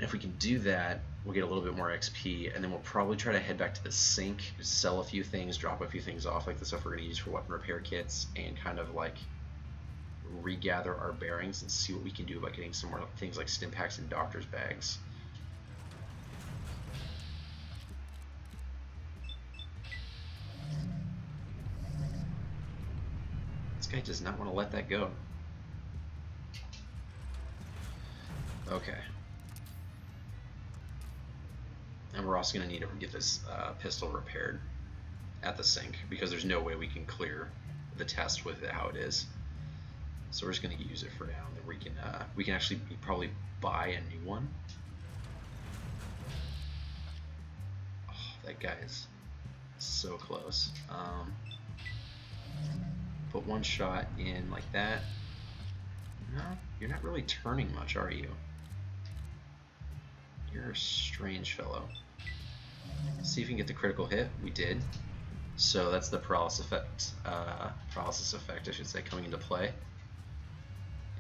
if we can do that, we'll get a little bit more XP, and then we'll probably try to head back to the sink, sell a few things, drop a few things off, like the stuff we're going to use for weapon repair kits, and kind of like regather our bearings and see what we can do about getting some more things like stim packs and doctor's bags. This guy does not want to let that go. Okay. And we're also going to need to get this pistol repaired at the sink, because there's no way we can clear the test with it how it is. So we're just going to use it for now, and then we can actually probably buy a new one. Oh, that guy is so close. Put one shot in like that. No, you're not really turning much, are you? You're a strange fellow. See if you can get the critical hit. We did. So that's the paralysis effect, I should say, coming into play.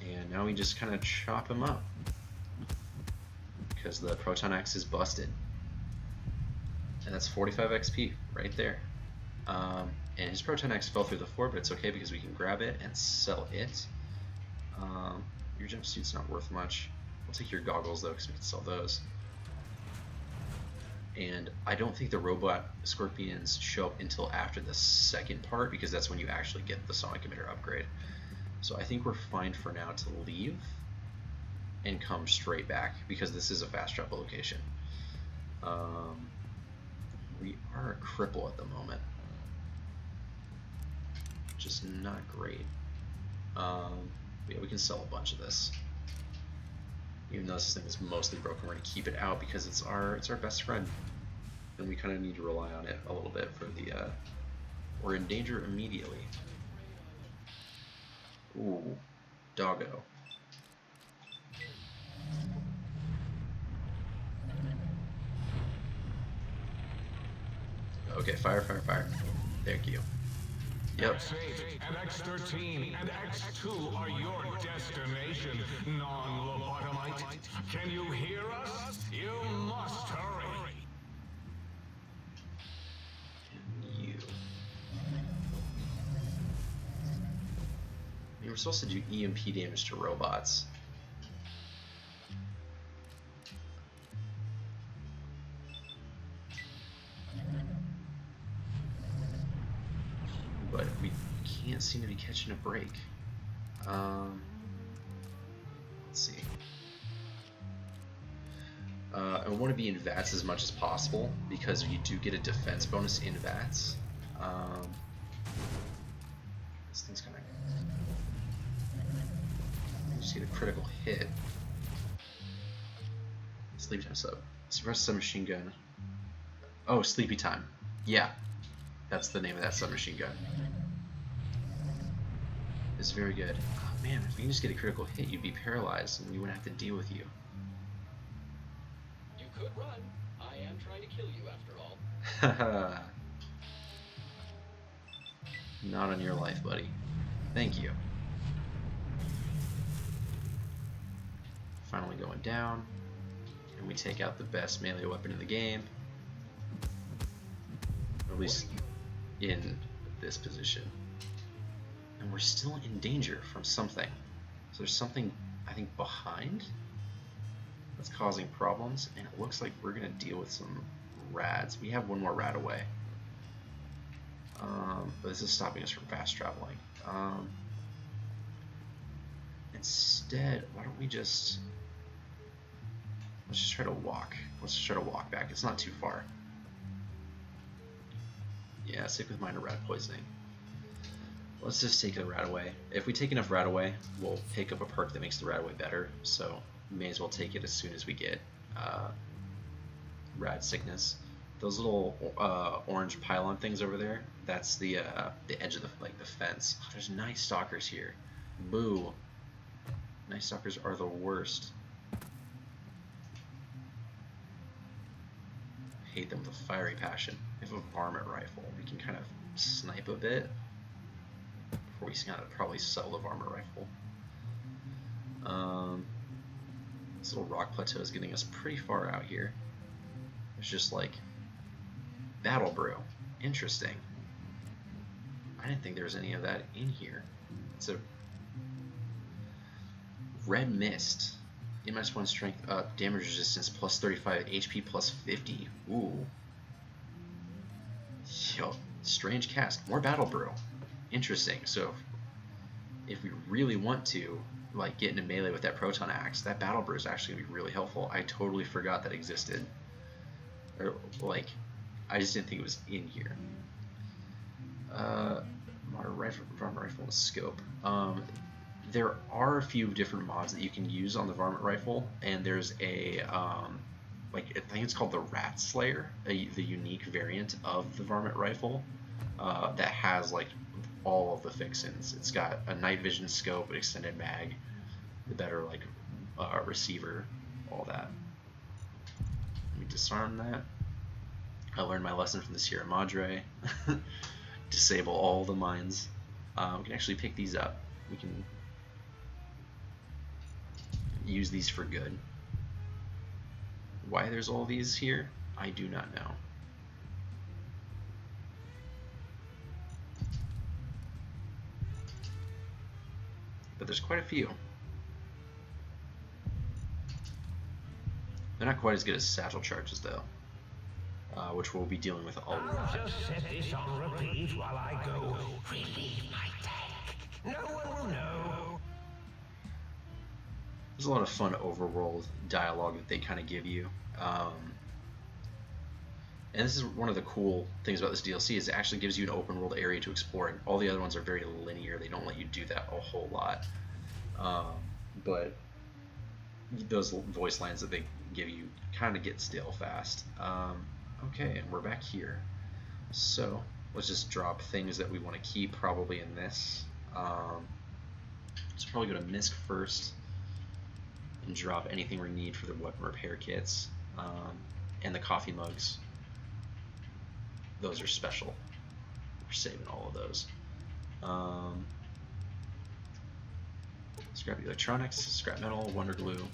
And now we just kind of chop him up because the Proton Axe is busted. And that's 45 XP right there. And his Proton Axe fell through the floor, but it's okay because we can grab it and sell it. Your jumpsuit's not worth much. We'll take your goggles though, because we can sell those. And I don't think the robot scorpions show up until after the second part, because that's when you actually get the sonic emitter upgrade. So I think we're fine for now to leave and come straight back, because this is a fast travel location. We are a cripple at the moment, which is not great. Yeah, we can sell a bunch of this. Even though this thing is mostly broken, we're going to keep it out because it's our best friend, and we kind of need to rely on it a little bit for the. We're in danger immediately. Ooh, doggo. Okay, fire, fire, fire. Thank you. Yep. X8 and X13 and X2 are your destination, non-lobotomite. Can you hear us? You must hurry. You. We were supposed to do EMP damage to robots. But we can't seem to be catching a break. Let's see. I want to be in VATS as much as possible because you do get a defense bonus in VATS. This thing's kind of... just get a critical hit. Sleepy time sub. Suppress submachine gun. Oh, sleepy time. Yeah. That's the name of that submachine gun. It's very good. Oh man, if you can just get a critical hit, you'd be paralyzed and we wouldn't have to deal with you. You could run. I am trying to kill you after all. Haha. Not on your life, buddy. Thank you. Finally going down. And we take out the best melee weapon in the game. Or at least in this position. And we're still in danger from something. So there's something, I think, behind that's causing problems. And it looks like we're going to deal with some rads. We have one more rad away. But this is stopping us from fast traveling. Instead, why don't we just... let's just try to walk. Let's just try to walk back. It's not too far. Yeah, stick with minor rat poisoning. Let's just take the rat away. If we take enough rat away, we'll pick up a perk that makes the rat away better. So we may as well take it as soon as we get rat sickness. Those little orange pylon things over there, that's the edge of the fence. Oh, there's Night Stalkers here. Boo. Night Stalkers are the worst. I hate them with a fiery passion. We have a varmint rifle. We can kind of snipe a bit before we gotta probably sell the varmint rifle. This little rock plateau is getting us pretty far out here. It's just like Battle Brew. Interesting. I didn't think there was any of that in here. It's a red mist. -1 strength up, damage resistance plus 35, HP plus 50. Ooh. Yo, strange cast. More Battle Brew. Interesting. So if we really want to like get into melee with that proton axe, that Battle Brew is actually gonna be really helpful. I totally forgot that existed. Or like, I just didn't think it was in here. Modern rifle, and scope. There are a few different mods that you can use on the varmint rifle, and there's a like I think it's called the Rat Slayer, the unique variant of the varmint rifle that has like all of the fixins. It's got a night vision scope, an extended mag, the better like receiver, all that. Let me disarm that. I learned my lesson from the Sierra Madre. Disable all the mines. We can actually pick these up. We can use these for good. Why there's all these here, I do not know. But there's quite a few. They're not quite as good as satchel charges though, which we'll be dealing with a lot. I'll just set this on repeat while I go relieve my tank. No one will know. There's a lot of fun overworld dialogue that they kind of give you. And this is one of the cool things about this DLC is it actually gives you an open world area to explore, and all the other ones are very linear. They don't let you do that a whole lot. But those voice lines that they give you kind of get stale fast. Okay, and we're back here. So let's just drop things that we want to keep probably in this. Let's probably go to MISC first and drop anything we need for the weapon repair kits, and the coffee mugs. Those are special. We're saving all of those. Scrap electronics, scrap metal, wonder glue,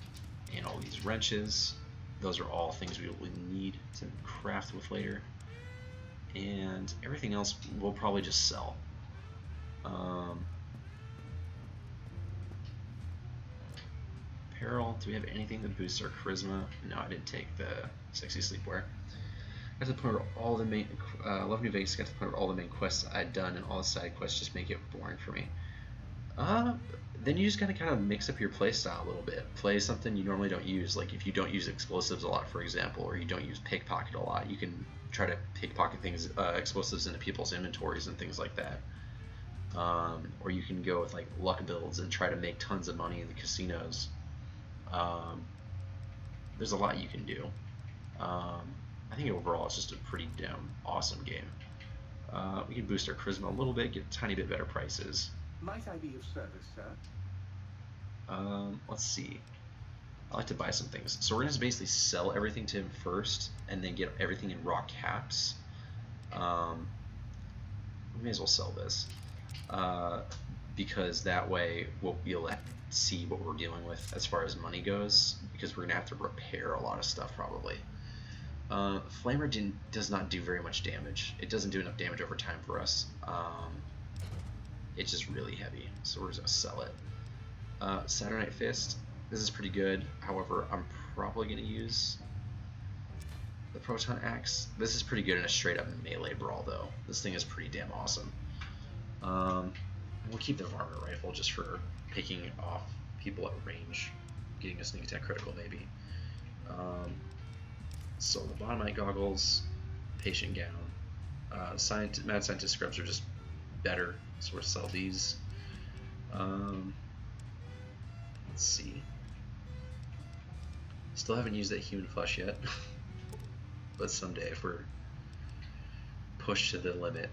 and all these wrenches. Those are all things we will need to craft with later. And everything else we'll probably just sell. apparel. Do we have anything that boosts our charisma? No, I didn't take the sexy sleepwear. Got to the point where all the main Love New Vegas got to the point where all the main quests I'd done and all the side quests just make it boring for me. Then you just gotta kind of mix up your playstyle a little bit. Play something you normally don't use, like if you don't use explosives a lot, for example, or you don't use pickpocket a lot, you can try to pickpocket things, explosives into people's inventories and things like that. Or you can go with like luck builds and try to make tons of money in the casinos. There's a lot you can do. I think overall it's just a pretty damn awesome game. We can boost our charisma a little bit, get a tiny bit better prices. Might I be of service, sir? Let's see. I like to buy some things. So we're going to basically sell everything to him first, and then get everything in raw caps. We may as well sell this. Because that way we'll be able to see what we're dealing with as far as money goes, because we're going to have to repair a lot of stuff probably. Flamer does not do very much damage. It doesn't do enough damage over time for us. It's just really heavy, so we're just going to sell it. Saturnite Fist, this is pretty good. However, I'm probably going to use the Proton Axe. This is pretty good in a straight up melee brawl though. This thing is pretty damn awesome. We'll keep the Varmint Rifle just for picking off people at range, getting a sneak attack critical maybe. So the Lobotomite Goggles, Patient Gown, Mad Scientist Scrubs are just better, so we'll sell these. Let's see. Still haven't used that Human Flesh yet, but someday if we're pushed to the limit,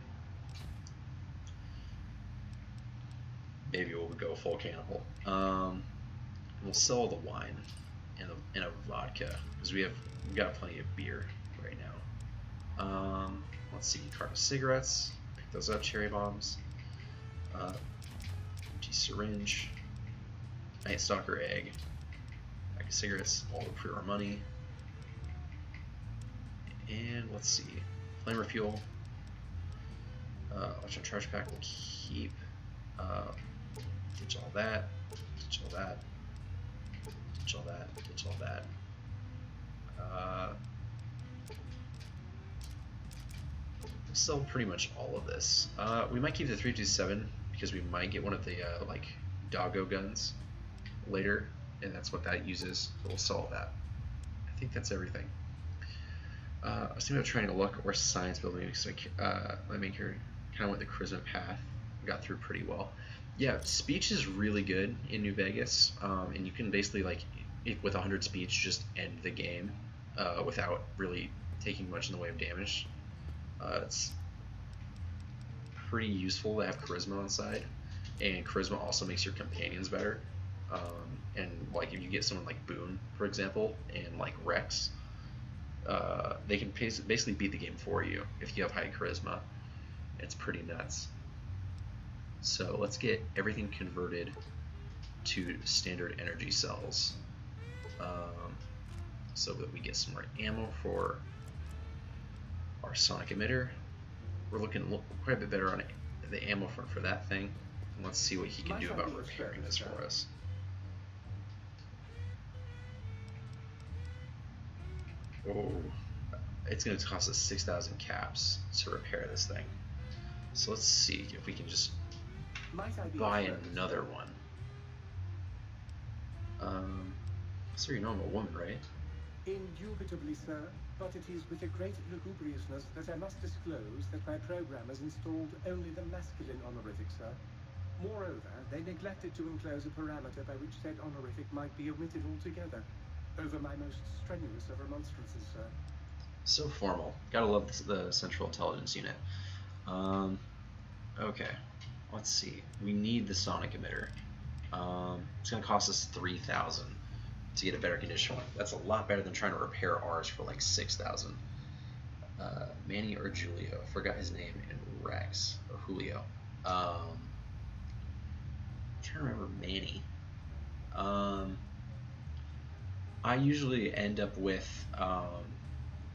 maybe we'll go full cannibal. We'll sell the wine and a vodka because we've got plenty of beer right now. Let's see, carton of cigarettes, pick those up, cherry bombs, empty syringe, Night Stalker egg, pack of cigarettes, all for our money, and let's see, flamer fuel, electron charge pack we'll keep, ditch all that, ditch all that, ditch all that, ditch all that. Sell pretty much all of this. We might keep the 327 because we might get one of the like doggo guns later, and that's what that uses. So we'll sell that. I think that's everything. I was thinking about trying to look or science building because my main character kind of went the charisma path, got through pretty well. Yeah, speech is really good in New Vegas, and you can basically like with 100 speech just end the game without really taking much in the way of damage. It's pretty useful to have charisma on side, and charisma also makes your companions better. And like if you get someone like Boone, for example, and like Rex, they can basically beat the game for you if you have high charisma. It's pretty nuts. So let's get everything converted to standard energy cells, so that we get some more ammo for our sonic emitter. We're looking quite a bit better on the ammo front for that thing. And let's see what he can do about repairing this for us. Oh, it's going to cost us 6,000 caps to repair this thing. So let's see if we can just buy another one. So you know I'm a woman, right? Indubitably, sir. But it is with a great lugubriousness that I must disclose that my programmers installed only the masculine honorific, sir. Moreover, they neglected to enclose a parameter by which said honorific might be omitted altogether, over my most strenuous of remonstrances, sir. So formal. Gotta love the Central Intelligence Unit. Okay, let's see. We need the sonic emitter. It's gonna cost us 3,000 to get a better condition one. That's a lot better than trying to repair ours for like 6,000. Manny or Julio, I forgot his name, and Rex or Julio. I'm trying to remember Manny. I usually end up with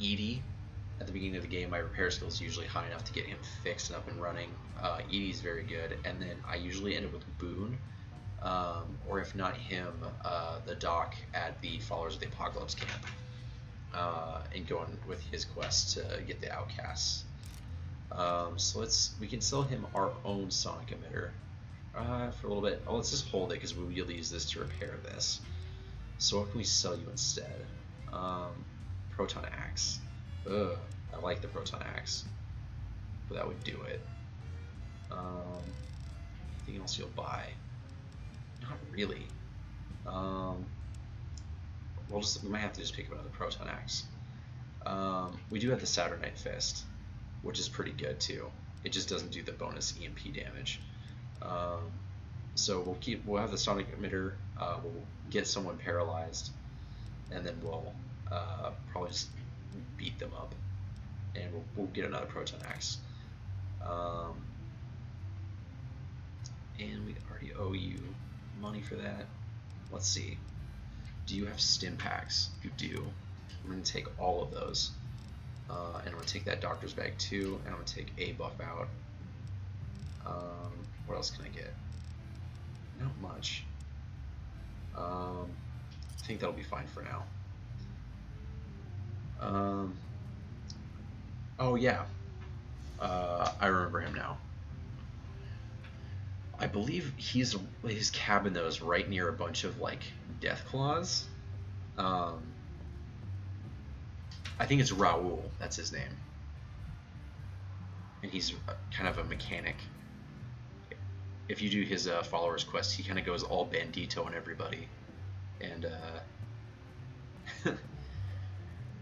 Edie at the beginning of the game. My repair skill is usually high enough to get him fixed and up and running. Edie's very good, and then I usually end up with Boone or if not him, the doc at the Followers of the Apocalypse camp, and going with his quest to get the outcasts. So we can sell him our own sonic emitter for a little bit. Oh, let's just hold it because we will use this to repair this. So what can we sell you instead? Proton axe. Ugh, I like the proton axe, but that would do it. Anything else you'll buy? Not really. We might have to just pick up another proton axe. We do have the Saturnite Fist, which is pretty good too. It just doesn't do the bonus EMP damage. So we'll have the sonic emitter. We'll get someone paralyzed, and then we'll probably just beat them up, and we'll get another proton axe. And we already owe you money for that. Let's see. Do you have stim packs? You do. I'm going to take all of those. And I'm going to take that doctor's bag too, and I'm going to take a buff out. What else can I get? Not much. I think that'll be fine for now. Oh yeah. I remember him now. I believe his cabin though is right near a bunch of like death claws. I think it's Raul. That's his name. And he's kind of a mechanic. If you do his followers quest, he kind of goes all bandito on everybody, and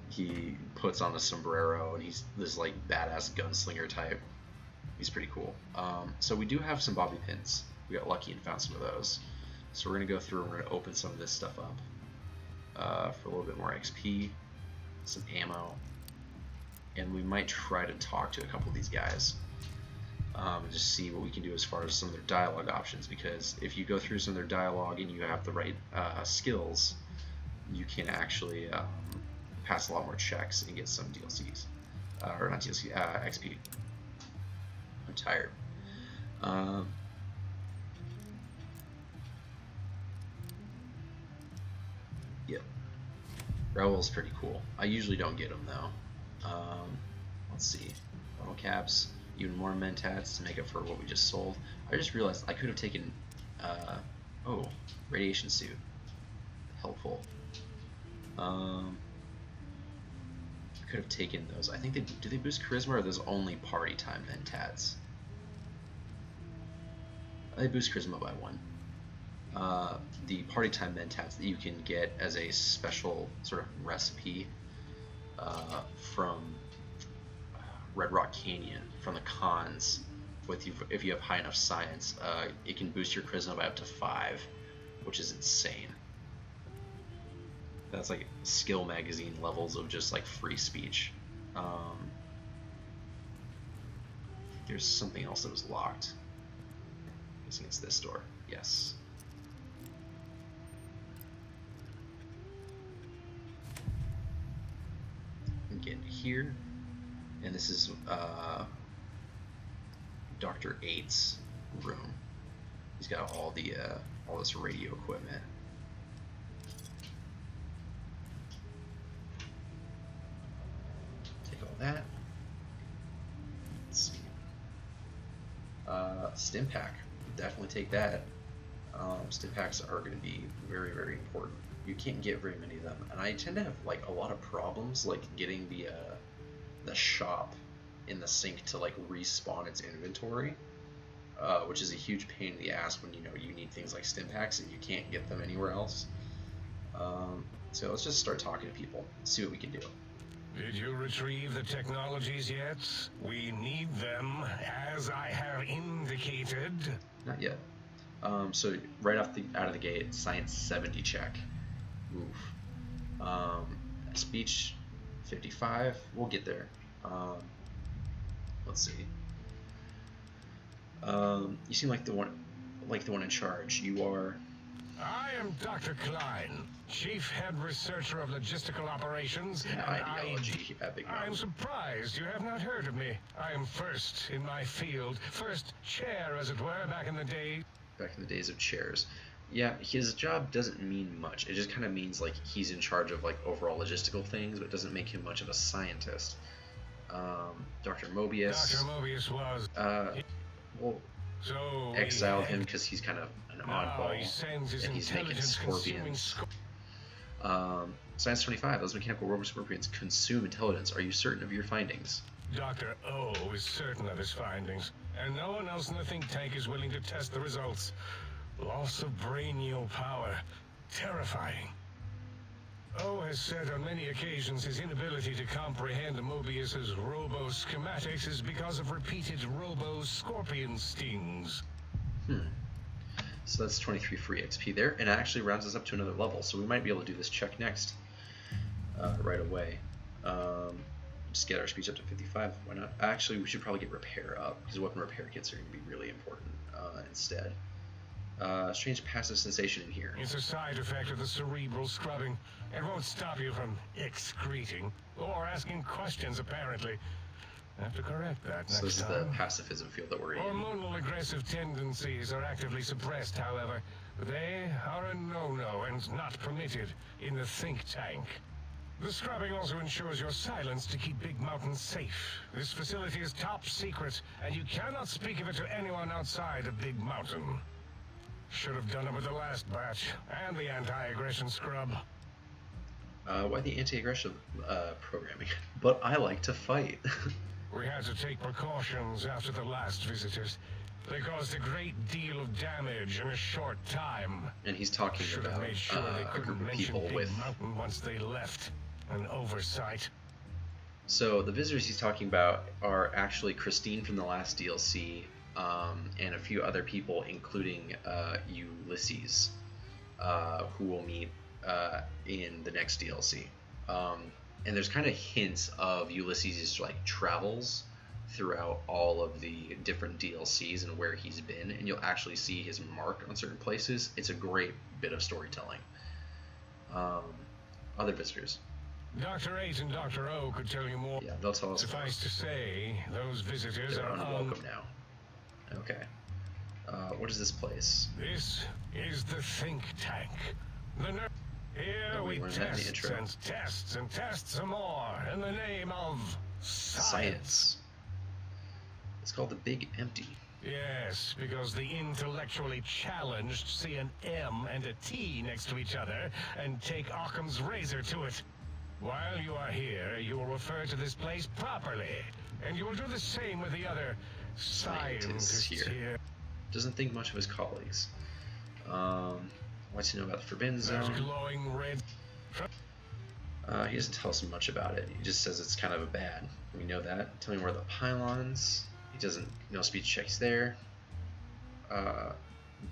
he puts on a sombrero, and he's this like badass gunslinger type. He's pretty cool. So we do have some bobby pins. We got lucky and found some of those. So we're gonna go through and we're gonna open some of this stuff up for a little bit more XP, some ammo, and we might try to talk to a couple of these guys. And just see what we can do as far as some of their dialogue options, because if you go through some of their dialogue and you have the right skills, you can actually pass a lot more checks and get some DLCs. Or not DLC, XP. I'm tired. Yep. Raul's pretty cool. I usually don't get them though. Let's see. Bottle caps. Even more mentats to make up for what we just sold. I just realized I could have taken, oh, radiation suit. Helpful. I could have taken those. I think do they boost charisma, or are those only party time mentats? They boost charisma by 1. The party time mentats that you can get as a special sort of recipe from Red Rock Canyon, from the cons, if you have high enough science, it can boost your charisma by up to 5, which is insane. That's like skill magazine levels of just like free speech. There's something else that was locked. I'm guessing it's this door. Yes. And get into here. And this is Dr. 8's room. He's got all this radio equipment. Take all that. Let's see. Stim pack. Definitely take that. Stim packs are going to be very, very important. You can't get very many of them, and I tend to have like a lot of problems like getting the shop in the sync to like respawn its inventory, which is a huge pain in the ass when you need things like stim packs and you can't get them anywhere else. So let's just start talking to people, see what we can do. Did you retrieve the technologies yet? We need them, as I have indicated. Not yet. So right out of the gate, science 70 check. Oof. Speech 55. We'll get there. Let's see. You seem like the one in charge. You are. I am Dr. Klein, Chief Head Researcher of Logistical Operations, and ideology at Big Mountain. I'm surprised you have not heard of me. I am first in my field, first chair, as it were, back in the day. back in the days of chairs. Yeah, his job doesn't mean much. It just kind of means like he's in charge of like overall logistical things, but it doesn't make him much of a scientist. Dr. Mobius. Dr. Mobius was. Well, So exiled him because he's kind of an oddball, he sends his and he's making intelligence-consuming scorpions. Science 25. Those mechanical robot scorpions consume intelligence. Are you certain of your findings? Dr. O is certain of his findings, and no one else in the think tank is willing to test the results. Loss of brainial power. Terrifying. O has said on many occasions his inability to comprehend Mobius's robo-schematics is because of repeated robo-scorpion stings. So that's 23 free XP there, and it actually rounds us up to another level, so we might be able to do this check next right away. Just get our speech up to 55, why not? Actually, we should probably get repair up, because weapon repair kits are going to be really important instead. Strange passive sensation in here. It's a side effect of the cerebral scrubbing. It won't stop you from excreting or asking questions, apparently. I have to correct that So this is the pacifism field that we're in. Hormonal aggressive tendencies are actively suppressed, however. They are a no-no and not permitted in the think tank. The scrubbing also ensures your silence to keep Big Mountain safe. This facility is top secret, and you cannot speak of it to anyone outside of Big Mountain. Should have done it with the last batch, and the anti-aggression scrub. Why the anti-aggression programming? But I like to fight. We had to take precautions after the last visitors. They caused a great deal of damage in a short time. And he's talking Should have about made sure they a couldn't group of mention people Big with... Mountain once they left. An oversight. So the visitors he's talking about are actually Christine from the last DLC, and a few other people, including Ulysses, who we'll meet in the next DLC. And there's kind of hints of Ulysses' like travels throughout all of the different DLCs and where he's been, and you'll actually see his mark on certain places. It's a great bit of storytelling. Other visitors. Dr. 8 and Dr. O could tell you more. Yeah, they'll tell us. Suffice to say, those visitors They're are unwelcome now. Okay. What is this place? This is the think tank. The Here we learned that in the test intro. and tests and tests some more in the name of Science. It's called the Big Empty. Yes, because the intellectually challenged see an M and a T next to each other and take Occam's razor to it. While you are here, you will refer to this place properly, and you will do the same with the other scientists here. Doesn't think much of his colleagues. What's he know about the Forbidden That Zone? glowing red. He doesn't tell us much about it. He just says it's kind of a bad. We know that. Tell me where the pylons. He doesn't. No speech checks there.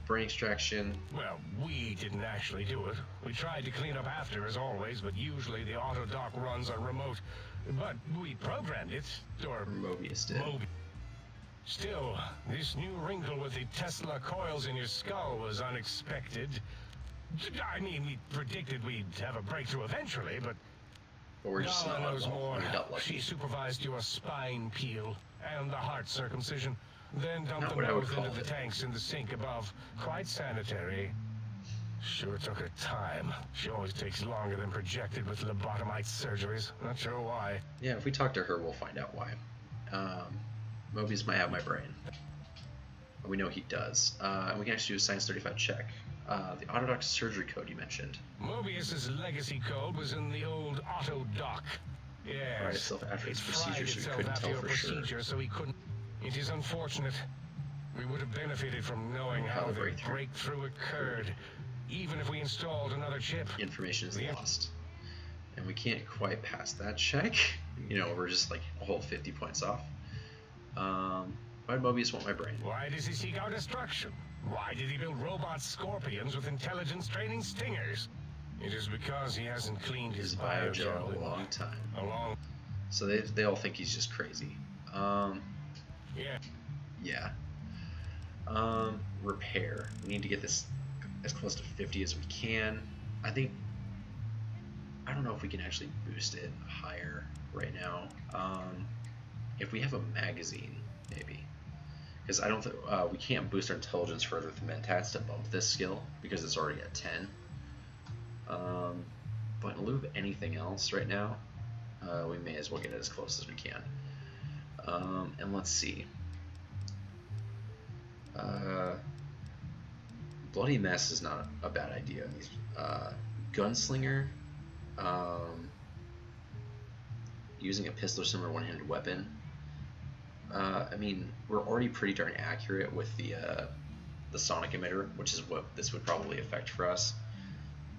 Brain extraction. Well, we didn't actually do it. We tried to clean up after, as always, but usually the auto dock runs are remote. But we programmed it, or Mobius did. Still, this new wrinkle with the Tesla coils in your skull was unexpected. I mean, we predicted we'd have a breakthrough eventually, but we're just Dala not knows more. lucky. She supervised your spine peel and the heart circumcision, then dumped Not them what I would both call into the it. tanks in the sink above. Quite sanitary. Sure took her time. She always takes longer than projected with lobotomite surgeries. Not sure why. Yeah, if we talk to her, we'll find out why. Mobius might have my brain. We know he does. And we can actually do a Science 35 check. The Autodoc surgery code you mentioned. Mobius's legacy code was in the old auto dock. Yes. Fried itself after its fried procedure, so we itself couldn't after tell your for sure. procedure, so he couldn't. It is unfortunate. We would have benefited from knowing how the breakthrough occurred, even if we installed another chip. Information is lost. And we can't quite pass that check. You know, we're just like a whole 50 points off. Why did Mobius want my brain? Why does he seek our destruction? Why did he build robot scorpions with intelligence training stingers? It is because he hasn't cleaned his biogel in a long time. So they all think he's just crazy. Yeah. Repair. We need to get this as close to 50 as we can. I don't know if we can actually boost it higher right now. If we have a magazine, maybe. because I don't think we can't boost our intelligence further with the mentats to bump this skill because it's already at 10. But in lieu of anything else right now, we may as well get it as close as we can. And let's see. Bloody Mess is not a bad idea. Gunslinger, using a pistol or similar one-handed weapon. I mean, we're already pretty darn accurate with the sonic emitter, which is what this would probably affect for us.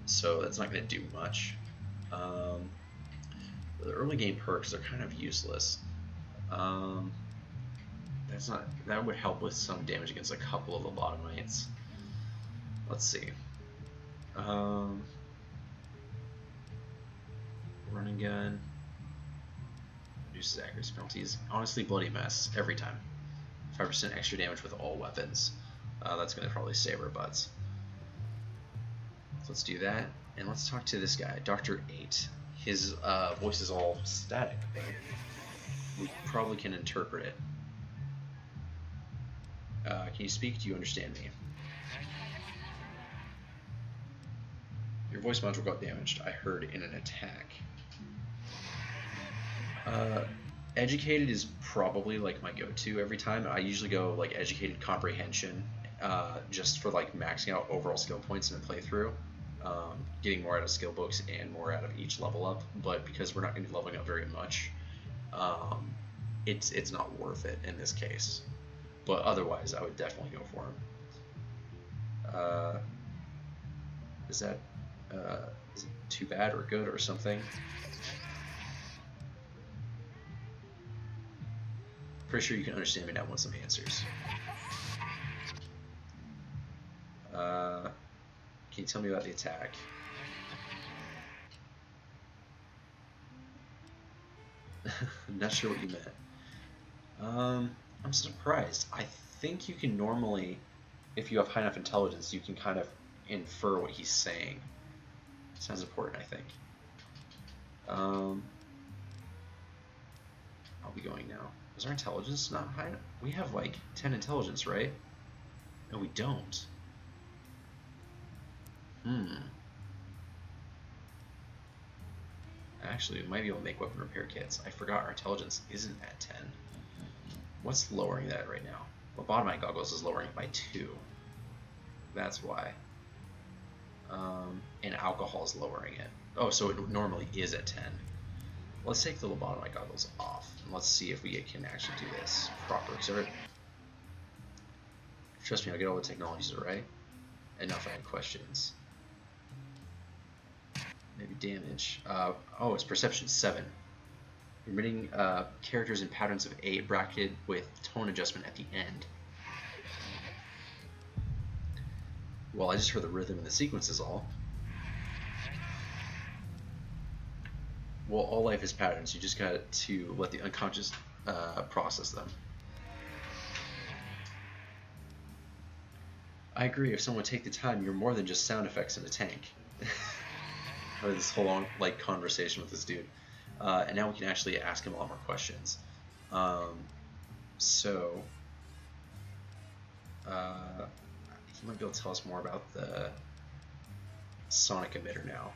So that's not going to do much. The early game perks are kind of useless. That would help with some damage against a couple of the lobotomites. Let's see. Running gun reduces accuracy penalties. Honestly, Bloody Mess every time. 5% extra damage with all weapons. That's going to probably save our butts. So let's do that, and let's talk to this guy, Dr. 8. His voice is all static, but we probably can interpret it. Can you speak? Do you understand me? Your voice module got damaged. I heard in an attack. Educated is probably like my go-to every time. I usually go like Educated Comprehension, just for like maxing out overall skill points in a playthrough, getting more out of skill books and more out of each level up. But because we're not going to be leveling up very much, it's not worth it in this case. But otherwise, I would definitely go for him. Is it too bad or good or something? Pretty sure you can understand me now once some answers. Can you tell me about the attack? I'm not sure what you meant. I'm surprised. I think you can normally, if you have high enough intelligence, you can kind of infer what he's saying. Sounds important, I think. I'll be going now. Is our intelligence not high enough? We have like 10 intelligence, right? No, we don't. Actually, we might be able to make weapon repair kits. I forgot our intelligence isn't at 10. What's lowering that right now? Lobotomite goggles is lowering it by 2. That's why. And alcohol is lowering it. Oh, so it normally is at 10. Let's take the lobotomite goggles off, and let's see if we can actually do this proper. Trust me, I'll get all the technologies right. Enough, I have questions. Maybe damage. Oh, it's perception 7. Remitting characters in patterns of 8 bracketed with tone adjustment at the end. Well, I just heard the rhythm and the sequence is all. Well, all life is patterns. You just got to let the unconscious process them. I agree. If someone would take the time, you're more than just sound effects in a tank. I had this whole long conversation with this dude, and now we can actually ask him a lot more questions. So he might be able to tell us more about the sonic emitter now.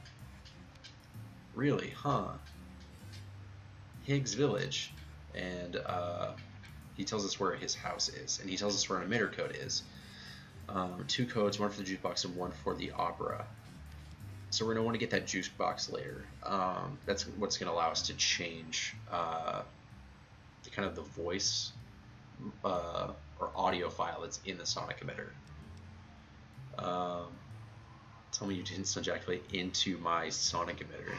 Really, huh? Higgs Village, and he tells us where his house is, and he tells us where an emitter code is. 2 codes, one for the jukebox and one for the opera. So we're going to want to get that jukebox later. That's what's going to allow us to change the kind of the voice or audio file that's in the sonic emitter. Tell me you didn't subjectively into my sonic emitter.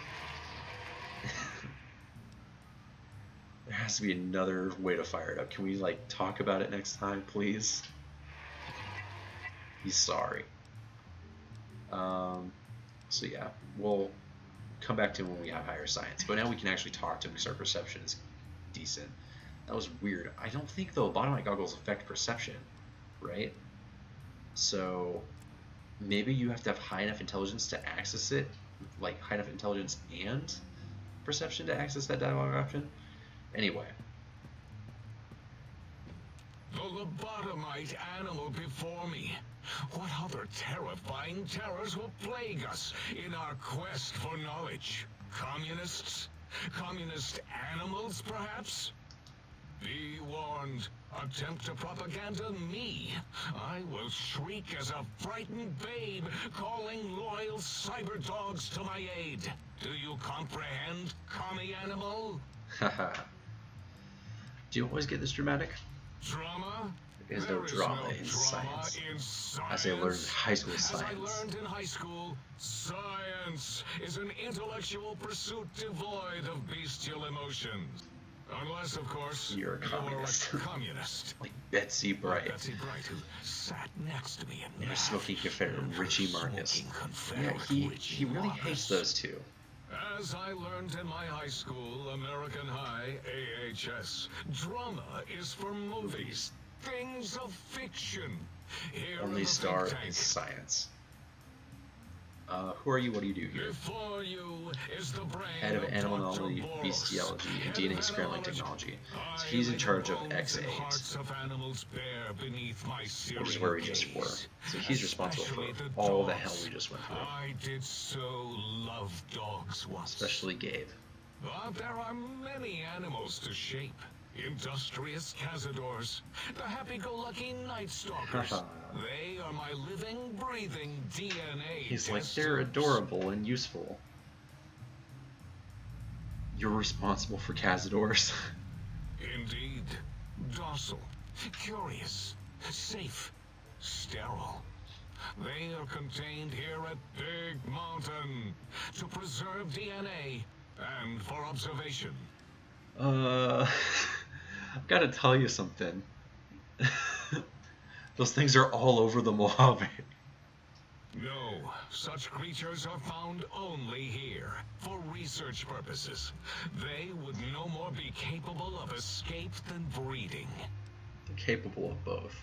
There has to be another way to fire it up. Can we like talk about it next time, please? He's sorry. So yeah, we'll come back to him when we have higher science. But now we can actually talk to him because our perception is decent. That was weird. I don't think the lobotomite goggles affect perception, right? So maybe you have to have high enough intelligence to access it, like high enough intelligence and perception to access that dialogue option. Anyway. The lobotomite animal before me. What other terrifying terrors will plague us in our quest for knowledge? Communists? Communist animals, perhaps? Be warned. Attempt to propaganda me. I will shriek as a frightened babe, calling loyal cyber dogs to my aid. Do you comprehend, commie animal? Haha. Do you always get this dramatic? Drama? There's no drama in science. As I learned in high school Science is an intellectual pursuit devoid of bestial emotions. Unless, of course, You're a communist. You're a communist. Like Betsy Bright. Betsy Bright, who sat next to me and You're smoking Confederate Richie Marcus. Yeah, he really hates those two. As I learned in my high school, American High, AHS, drama is for movies, things of fiction. Here Only in the star think tank. is science. Who are you? What do you do here? Before you is the brain Head of Dr. Animalology, Boris, Bestiology, and head DNA of Scrambling animalology. Technology. So I he's in lay charge of bones and X8, hearts of animals bare beneath my which is Syrian where we just gaze. were. So he's responsible for Especially the all the dogs. hell we just went through. I did so love dogs once. Especially Gabe. But there are many animals to shape. Industrious cazadors, the happy-go-lucky night stalkers. They are my living, breathing DNA. He's like, test they're tubes. adorable and useful. You're responsible for Cazadors. Indeed. Docile, curious, safe, sterile. They are contained here at Big Mountain to preserve DNA and for observation. I've got to tell you something. Those things are all over the Mojave. No, such creatures are found only here, for research purposes. They would no more be capable of escape than breeding. They're capable of both.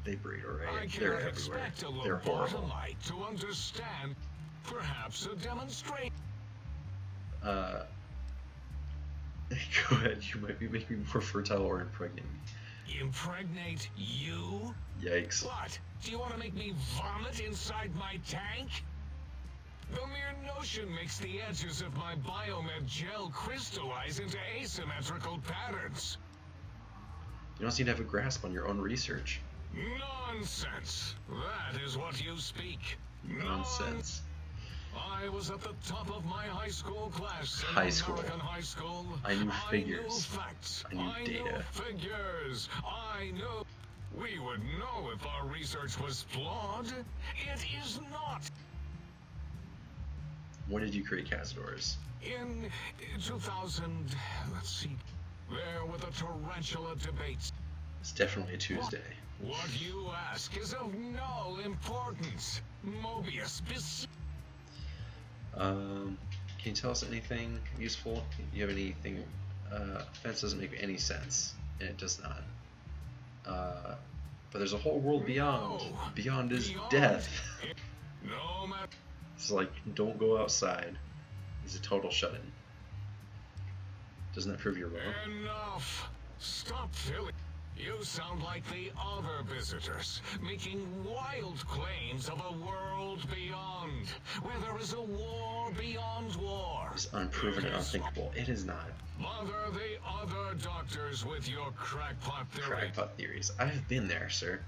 They breed, I alright? They're cannot everywhere. expect a They're horrible. lobotomite to understand. Perhaps a demonstration. Go ahead, you might be making me more fertile or impregnate me. Impregnate you? Yikes. What? Do you want to make me vomit inside my tank? The mere notion makes the edges of my biomed gel crystallize into asymmetrical patterns. You don't seem to have a grasp on your own research. Nonsense. That is what you speak. Nonsense. I was at the top of my high school class in High school. American high school. I knew I knew figures. facts. I knew data. Knew figures. I knew. We would know if our research was flawed. It is not. When did you create Cazadors? In 2000, let's see, there were the tarantula debates. It's definitely a Tuesday. What you ask is of no importance. Mobius, Can you tell us anything useful? Do you have anything? Fence doesn't make any sense, and it does not. But there's a whole world beyond. No. Beyond is Beyond. death. No matter. It's like, don't go outside. He's a total shut-in. Doesn't that prove you're wrong? Enough. Stop filling. You sound like the other visitors, making wild claims of a world beyond, where there is a war beyond war. It's unproven and unthinkable. It is not. Bother the other doctors with your crackpot theory. Crackpot theories. I've been there, sir.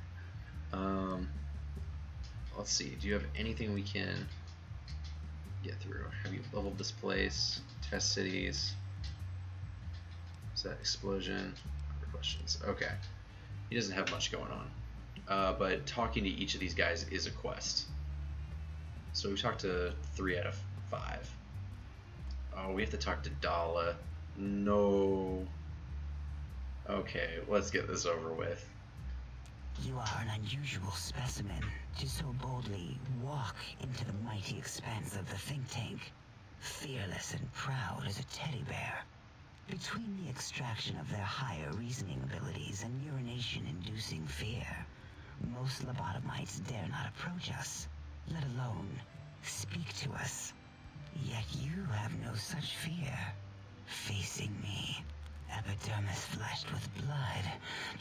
Let's see. Do you have anything we can get through? Have you leveled this place? Test cities? Is that explosion? Other questions. Okay. He doesn't have much going on. But talking to each of these guys is a quest. So we talked to 3 out of 5. Oh, we have to talk to Dala. No. Okay, let's get this over with. You are an unusual specimen to so boldly walk into the mighty expanse of the think tank, fearless and proud as a teddy bear. Between the extraction of their higher reasoning abilities and urination-inducing fear, most lobotomites dare not approach us, let alone speak to us. Yet you have no such fear, facing me. Epidermis flushed with blood,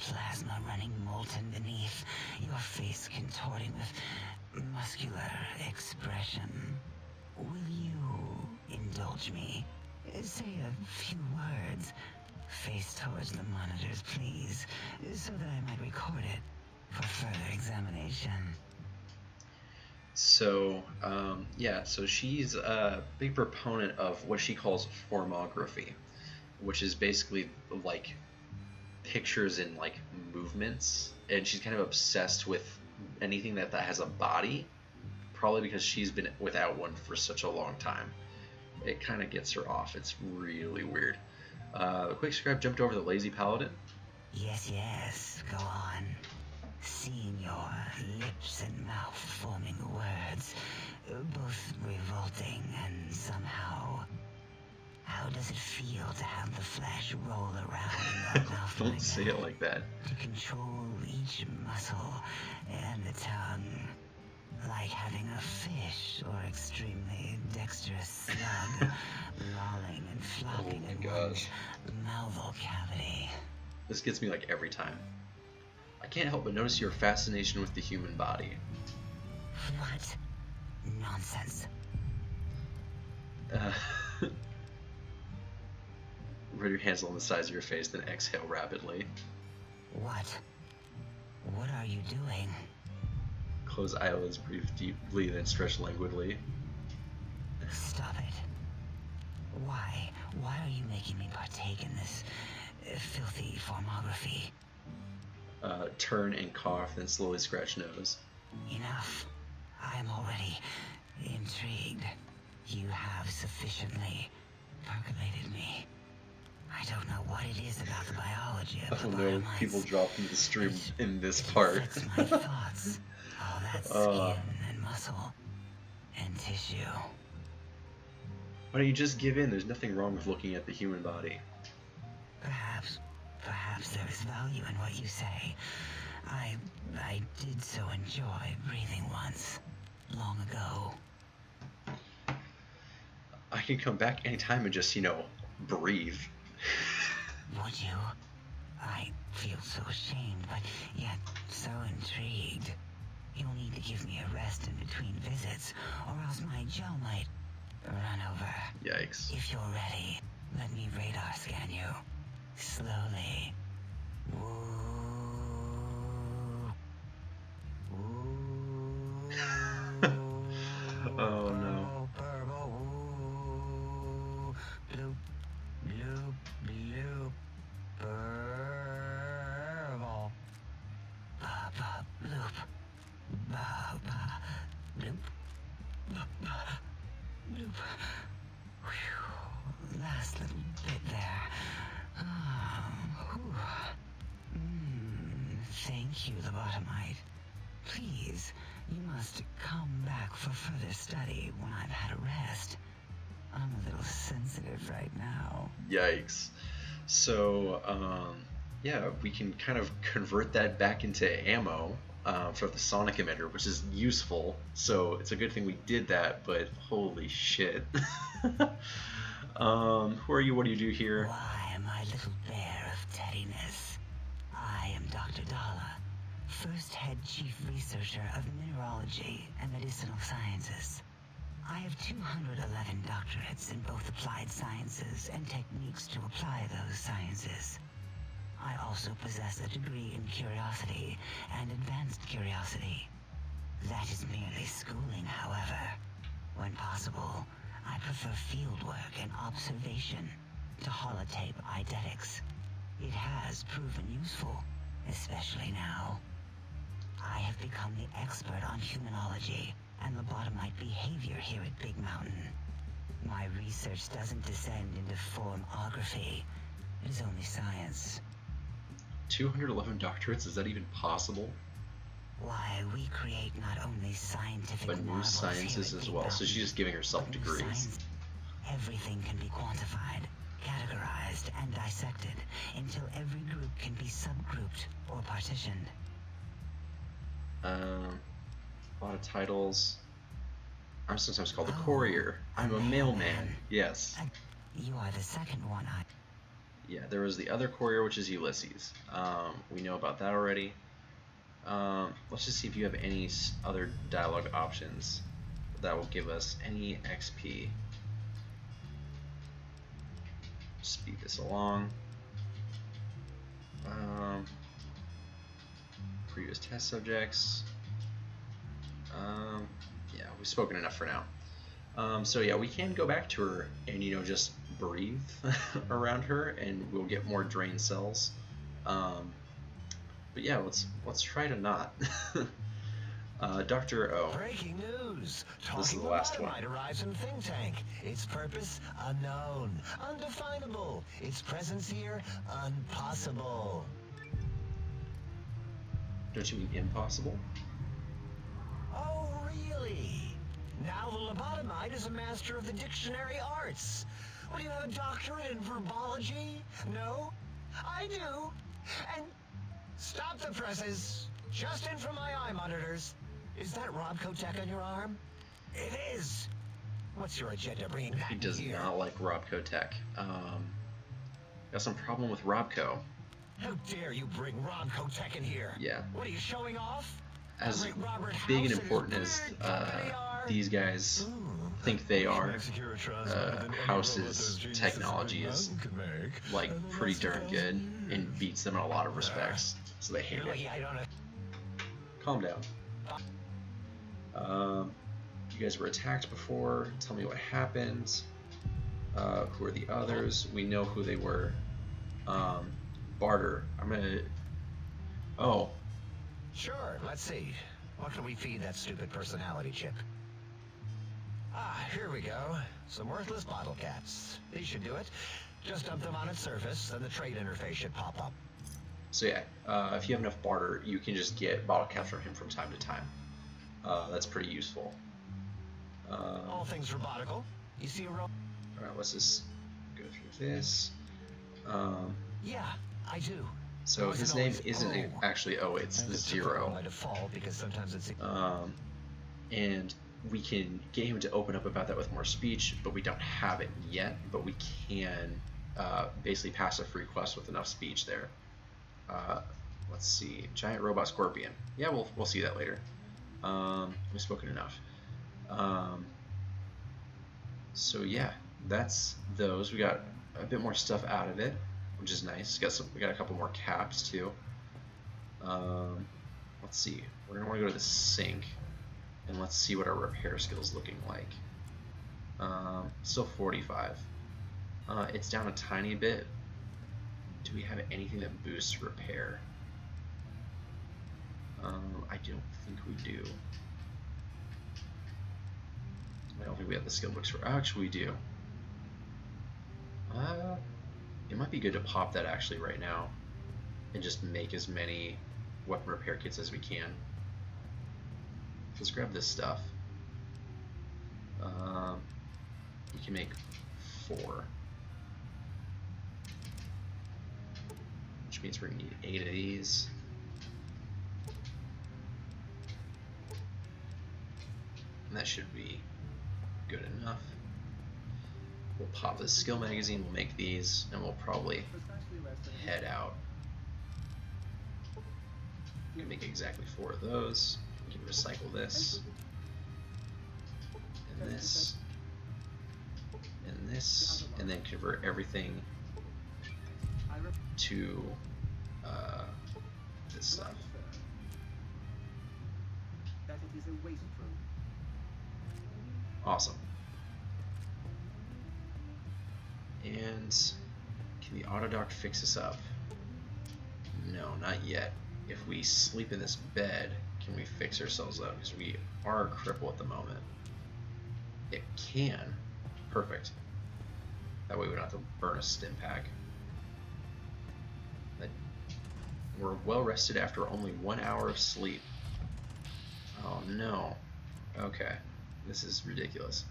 plasma running molten beneath, your face contorting with muscular expression. Will you indulge me? Say a few words. Face towards the monitors, please, so that I might record it for further examination. So, so she's a big proponent of what she calls formography, which is basically like pictures and like movements, and she's kind of obsessed with anything that has a body, probably because she's been without one for such a long time. It kind of gets her off. It's really weird. Quick Scribe jumped over the lazy paladin. Yes, go on. Seeing your lips and mouth forming words, both revolting and somehow... How does it feel to have the flesh roll around in your mouth? Don't say it like that. To control each muscle and the tongue. Like having a fish or extremely dexterous slug lolling and flopping in one's mouthal cavity. This gets me like every time. I can't help but notice your fascination with the human body. What? Nonsense. Rub your hands along the sides of your face, then exhale rapidly. What? What are you doing? Close eyelids, breathe deeply, then stretch languidly. Stop it. Why? Why are you making me partake in this filthy formography? Turn and cough, then slowly scratch nose. Enough. I am already intrigued. You have sufficiently percolated me. I don't know what it is about the biology of the no, people dropped into the stream in this part. That's my thoughts. All that skin and muscle and tissue. Why don't you just give in? There's nothing wrong with looking at the human body. Perhaps there is value in what you say. I did so enjoy breathing once, long ago. I can come back anytime and just, breathe. Would you? I feel so ashamed, but yet so intrigued. You'll need to give me a rest in between visits, or else my jaw might run over. Yikes. If you're ready, let me radar scan you. Slowly. Woo. Woo. Oh no. Purple. Woo. Bloop. Bloop. Bloop. Purple. Ba-ba. Bloop. Ba-ba. Bloop. Ba-ba. Bloop. Whew. Last little bit there. Thank you, Lobotomite. Please, you must come back for further study when I've had a rest. I'm a little sensitive right now. Yikes. So, we can kind of convert that back into ammo for the sonic emitter, which is useful. So it's a good thing we did that, but holy shit. Who are you? What do you do here? Why, my little bear of teddiness. I am Dr. Dala, first head chief researcher of mineralogy and medicinal sciences. I have 211 doctorates in both applied sciences and techniques to apply those sciences. I also possess a degree in curiosity and advanced curiosity. That is merely schooling, however. When possible, I prefer fieldwork and observation to holotape eidetics. It has proven useful, especially now. I have become the expert on humanology and lobotomite behavior here at Big Mountain. My research doesn't descend into formography. It is only science. 211 doctorates? Is that even possible? Why, we create not only scientific but new marvels sciences here at as Big well, so Mountain, she's just giving herself but new degrees. science. Everything can be quantified, categorized, and dissected until every group can be subgrouped or partitioned. A lot of titles. I'm sometimes called the courier. I'm a mailman. Yes. You are the second one yeah, there was the other courier, which is Ulysses. We know about that already. Let's just see if you have any other dialogue options that will give us any XP. Speed this along. Previous test subjects. Yeah, we've spoken enough for now. So yeah, we can go back to her and, you know, just breathe around her, and we'll get more drain cells. But yeah, let's try to not. Dr. O. Breaking news. This is the Talking last one. Lobotomite arrives in Think Tank. Its purpose unknown, undefinable. Its presence here impossible. Don't you mean impossible? Oh, really? Now the Lobotomite is a master of the dictionary arts. What, do you have a doctorate in verbology? No? I do. And stop the presses. Just in from my eye monitors. Is that Robco Tech on your arm? It is. What's your agenda bringing that He does here? not like Robco Tech. Got some problem with Robco. How dare you bring Robco Tech in here? Yeah. What are you showing off? As Like Robert big House and important and as his bird company are? these guys think they are, House's technology is like pretty darn good and beats them in a lot of respects. So they hate it. I don't know. Calm down. You guys were attacked before. Tell me what happened. Who are the others? We know who they were. Barter. I'm gonna. Oh, Sure, let's see. What can we feed that stupid personality chip? Ah, here we go. Some worthless bottle caps. These should do it. Just dump them on its surface, and the trade interface should pop up. so yeah. If you have enough barter, you can just get bottle caps from him from time to time. That's pretty useful. All things robotical. You see a ro- All right, let's just go through this. Yeah, I do. So It his wasn't name always isn't O. actually O, it's the That's typical zero. by default, because sometimes it's And we can get him to open up about that with more speech, but we don't have it yet. But we can basically pass a free quest with enough speech there. Let's see, giant robot scorpion. Yeah, we'll see that later. We've spoken enough. So yeah, that's those. We got a bit more stuff out of it, which is nice. We got a couple more caps too. Let's see. We're gonna want to go to the sink, and let's see what our repair skills looking like. Still 45. It's down a tiny bit. Do we have anything that boosts repair? I don't think we do. I don't think we have the skill books for. Actually, we do. It might be good to pop that actually right now, and just make as many weapon repair kits as we can. Let's grab this stuff. We can make 4, which means we're gonna need 8 of these. And that should be good enough. We'll pop this skill magazine, we'll make these, and we'll probably head out. We can make exactly 4 of those. We can recycle this, and this, and this, and then convert everything to this stuff. That it is a waste room. Awesome. And can the autodoc fix us up? No, not yet. If we sleep in this bed, can we fix ourselves up? Because we are a cripple at the moment. It can. Perfect. That way we don't have to burn a stim pack. But we're well rested after only 1 hour of sleep. Oh no. Okay. This is ridiculous.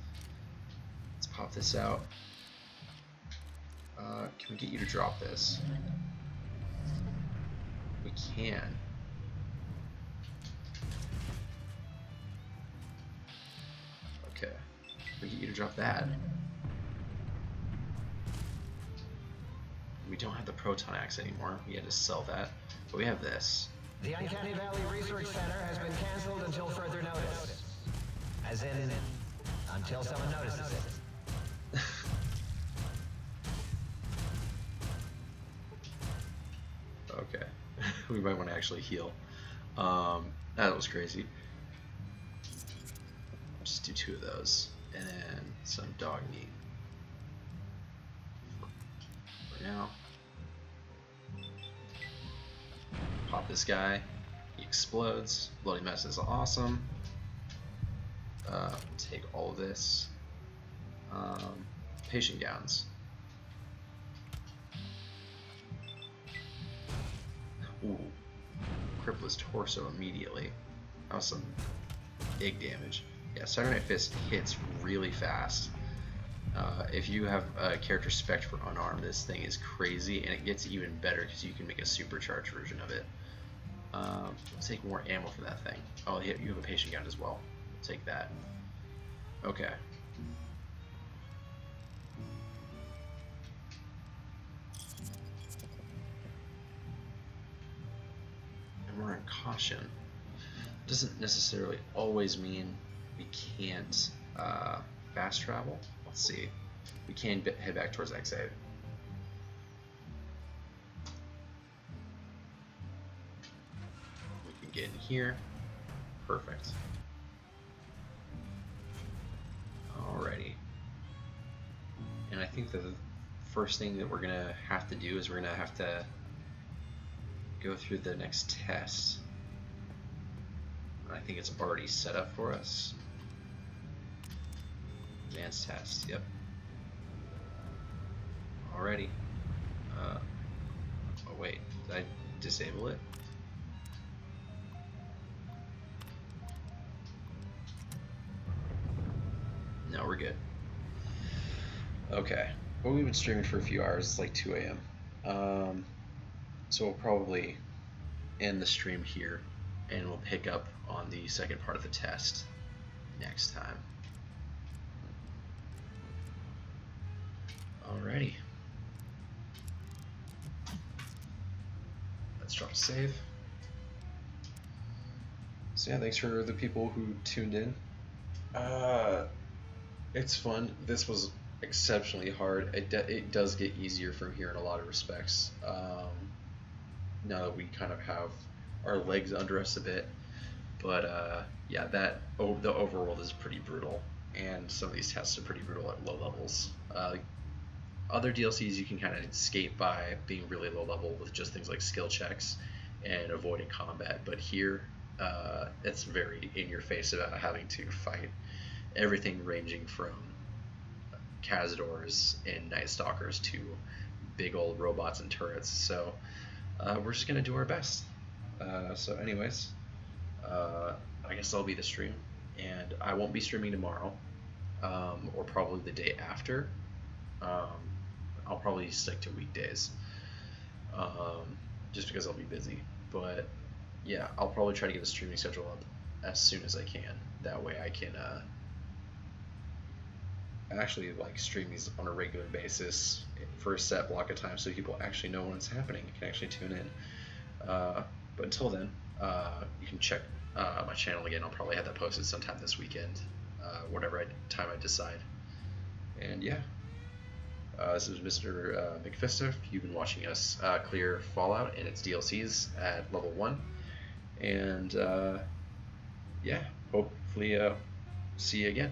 Let's pop this out. Can we get you to drop this? We can. Okay. We get you to drop that. We don't have the proton axe anymore. We had to sell that, but we have this. The Uncanny Valley Research Center has been canceled until further notice. As in, until someone notices it. Okay, we might want to actually heal. That was crazy. Just do 2 of those, and then some dog meat. For now. Pop this guy. He explodes. Bloody mess is awesome. Take all of this. Patient gowns. Ooh. Cripple his torso immediately. That was some big damage. Yeah, Saturday Night Fist hits really fast. If you have a character spec'd for unarmed, this thing is crazy, and it gets even better because you can make a supercharged version of it. Let's take more ammo for that thing. Oh, you have a patient gown as well. We'll take that. Okay. And we're in caution. Doesn't necessarily always mean we can't fast travel. Let's see. We can head back towards exit. We can get in here. Perfect. Alrighty. And I think the first thing that we're gonna have to do is we're gonna have to go through the next test. I think it's already set up for us. Advanced test, yep. Alrighty. Oh wait, did I disable it? No, we're good. Okay. Well, we've been streaming for a few hours. It's like 2 a.m. So we'll probably end the stream here, and we'll pick up on the second part of the test next time. Alrighty. Let's drop a save. So yeah, thanks for the people who tuned in. It's fun. This was exceptionally hard. It does get easier from here in a lot of respects. Now that we kind of have our legs under us a bit. But yeah, the overworld is pretty brutal, and some of these tests are pretty brutal at low levels. Other DLCs you can kind of escape by being really low level with just things like skill checks and avoiding combat, but here it's very in your face about having to fight everything ranging from Cazadors and Night Stalkers to big old robots and turrets. So we're just gonna do our best. So anyways, I guess that'll be the stream, and I won't be streaming tomorrow, or probably the day after. I'll probably stick to weekdays, just because I'll be busy. But yeah, I'll probably try to get a streaming schedule up as soon as I can. That way I can actually like stream these on a regular basis for a set block of time, so people actually know when it's happening and can actually tune in. But until then, you can check my channel again. I'll probably have that posted sometime this weekend, whatever time I decide. And yeah. This is Mr. McFista. You've been watching us clear Fallout and its DLCs at level 1. And yeah, hopefully see you again.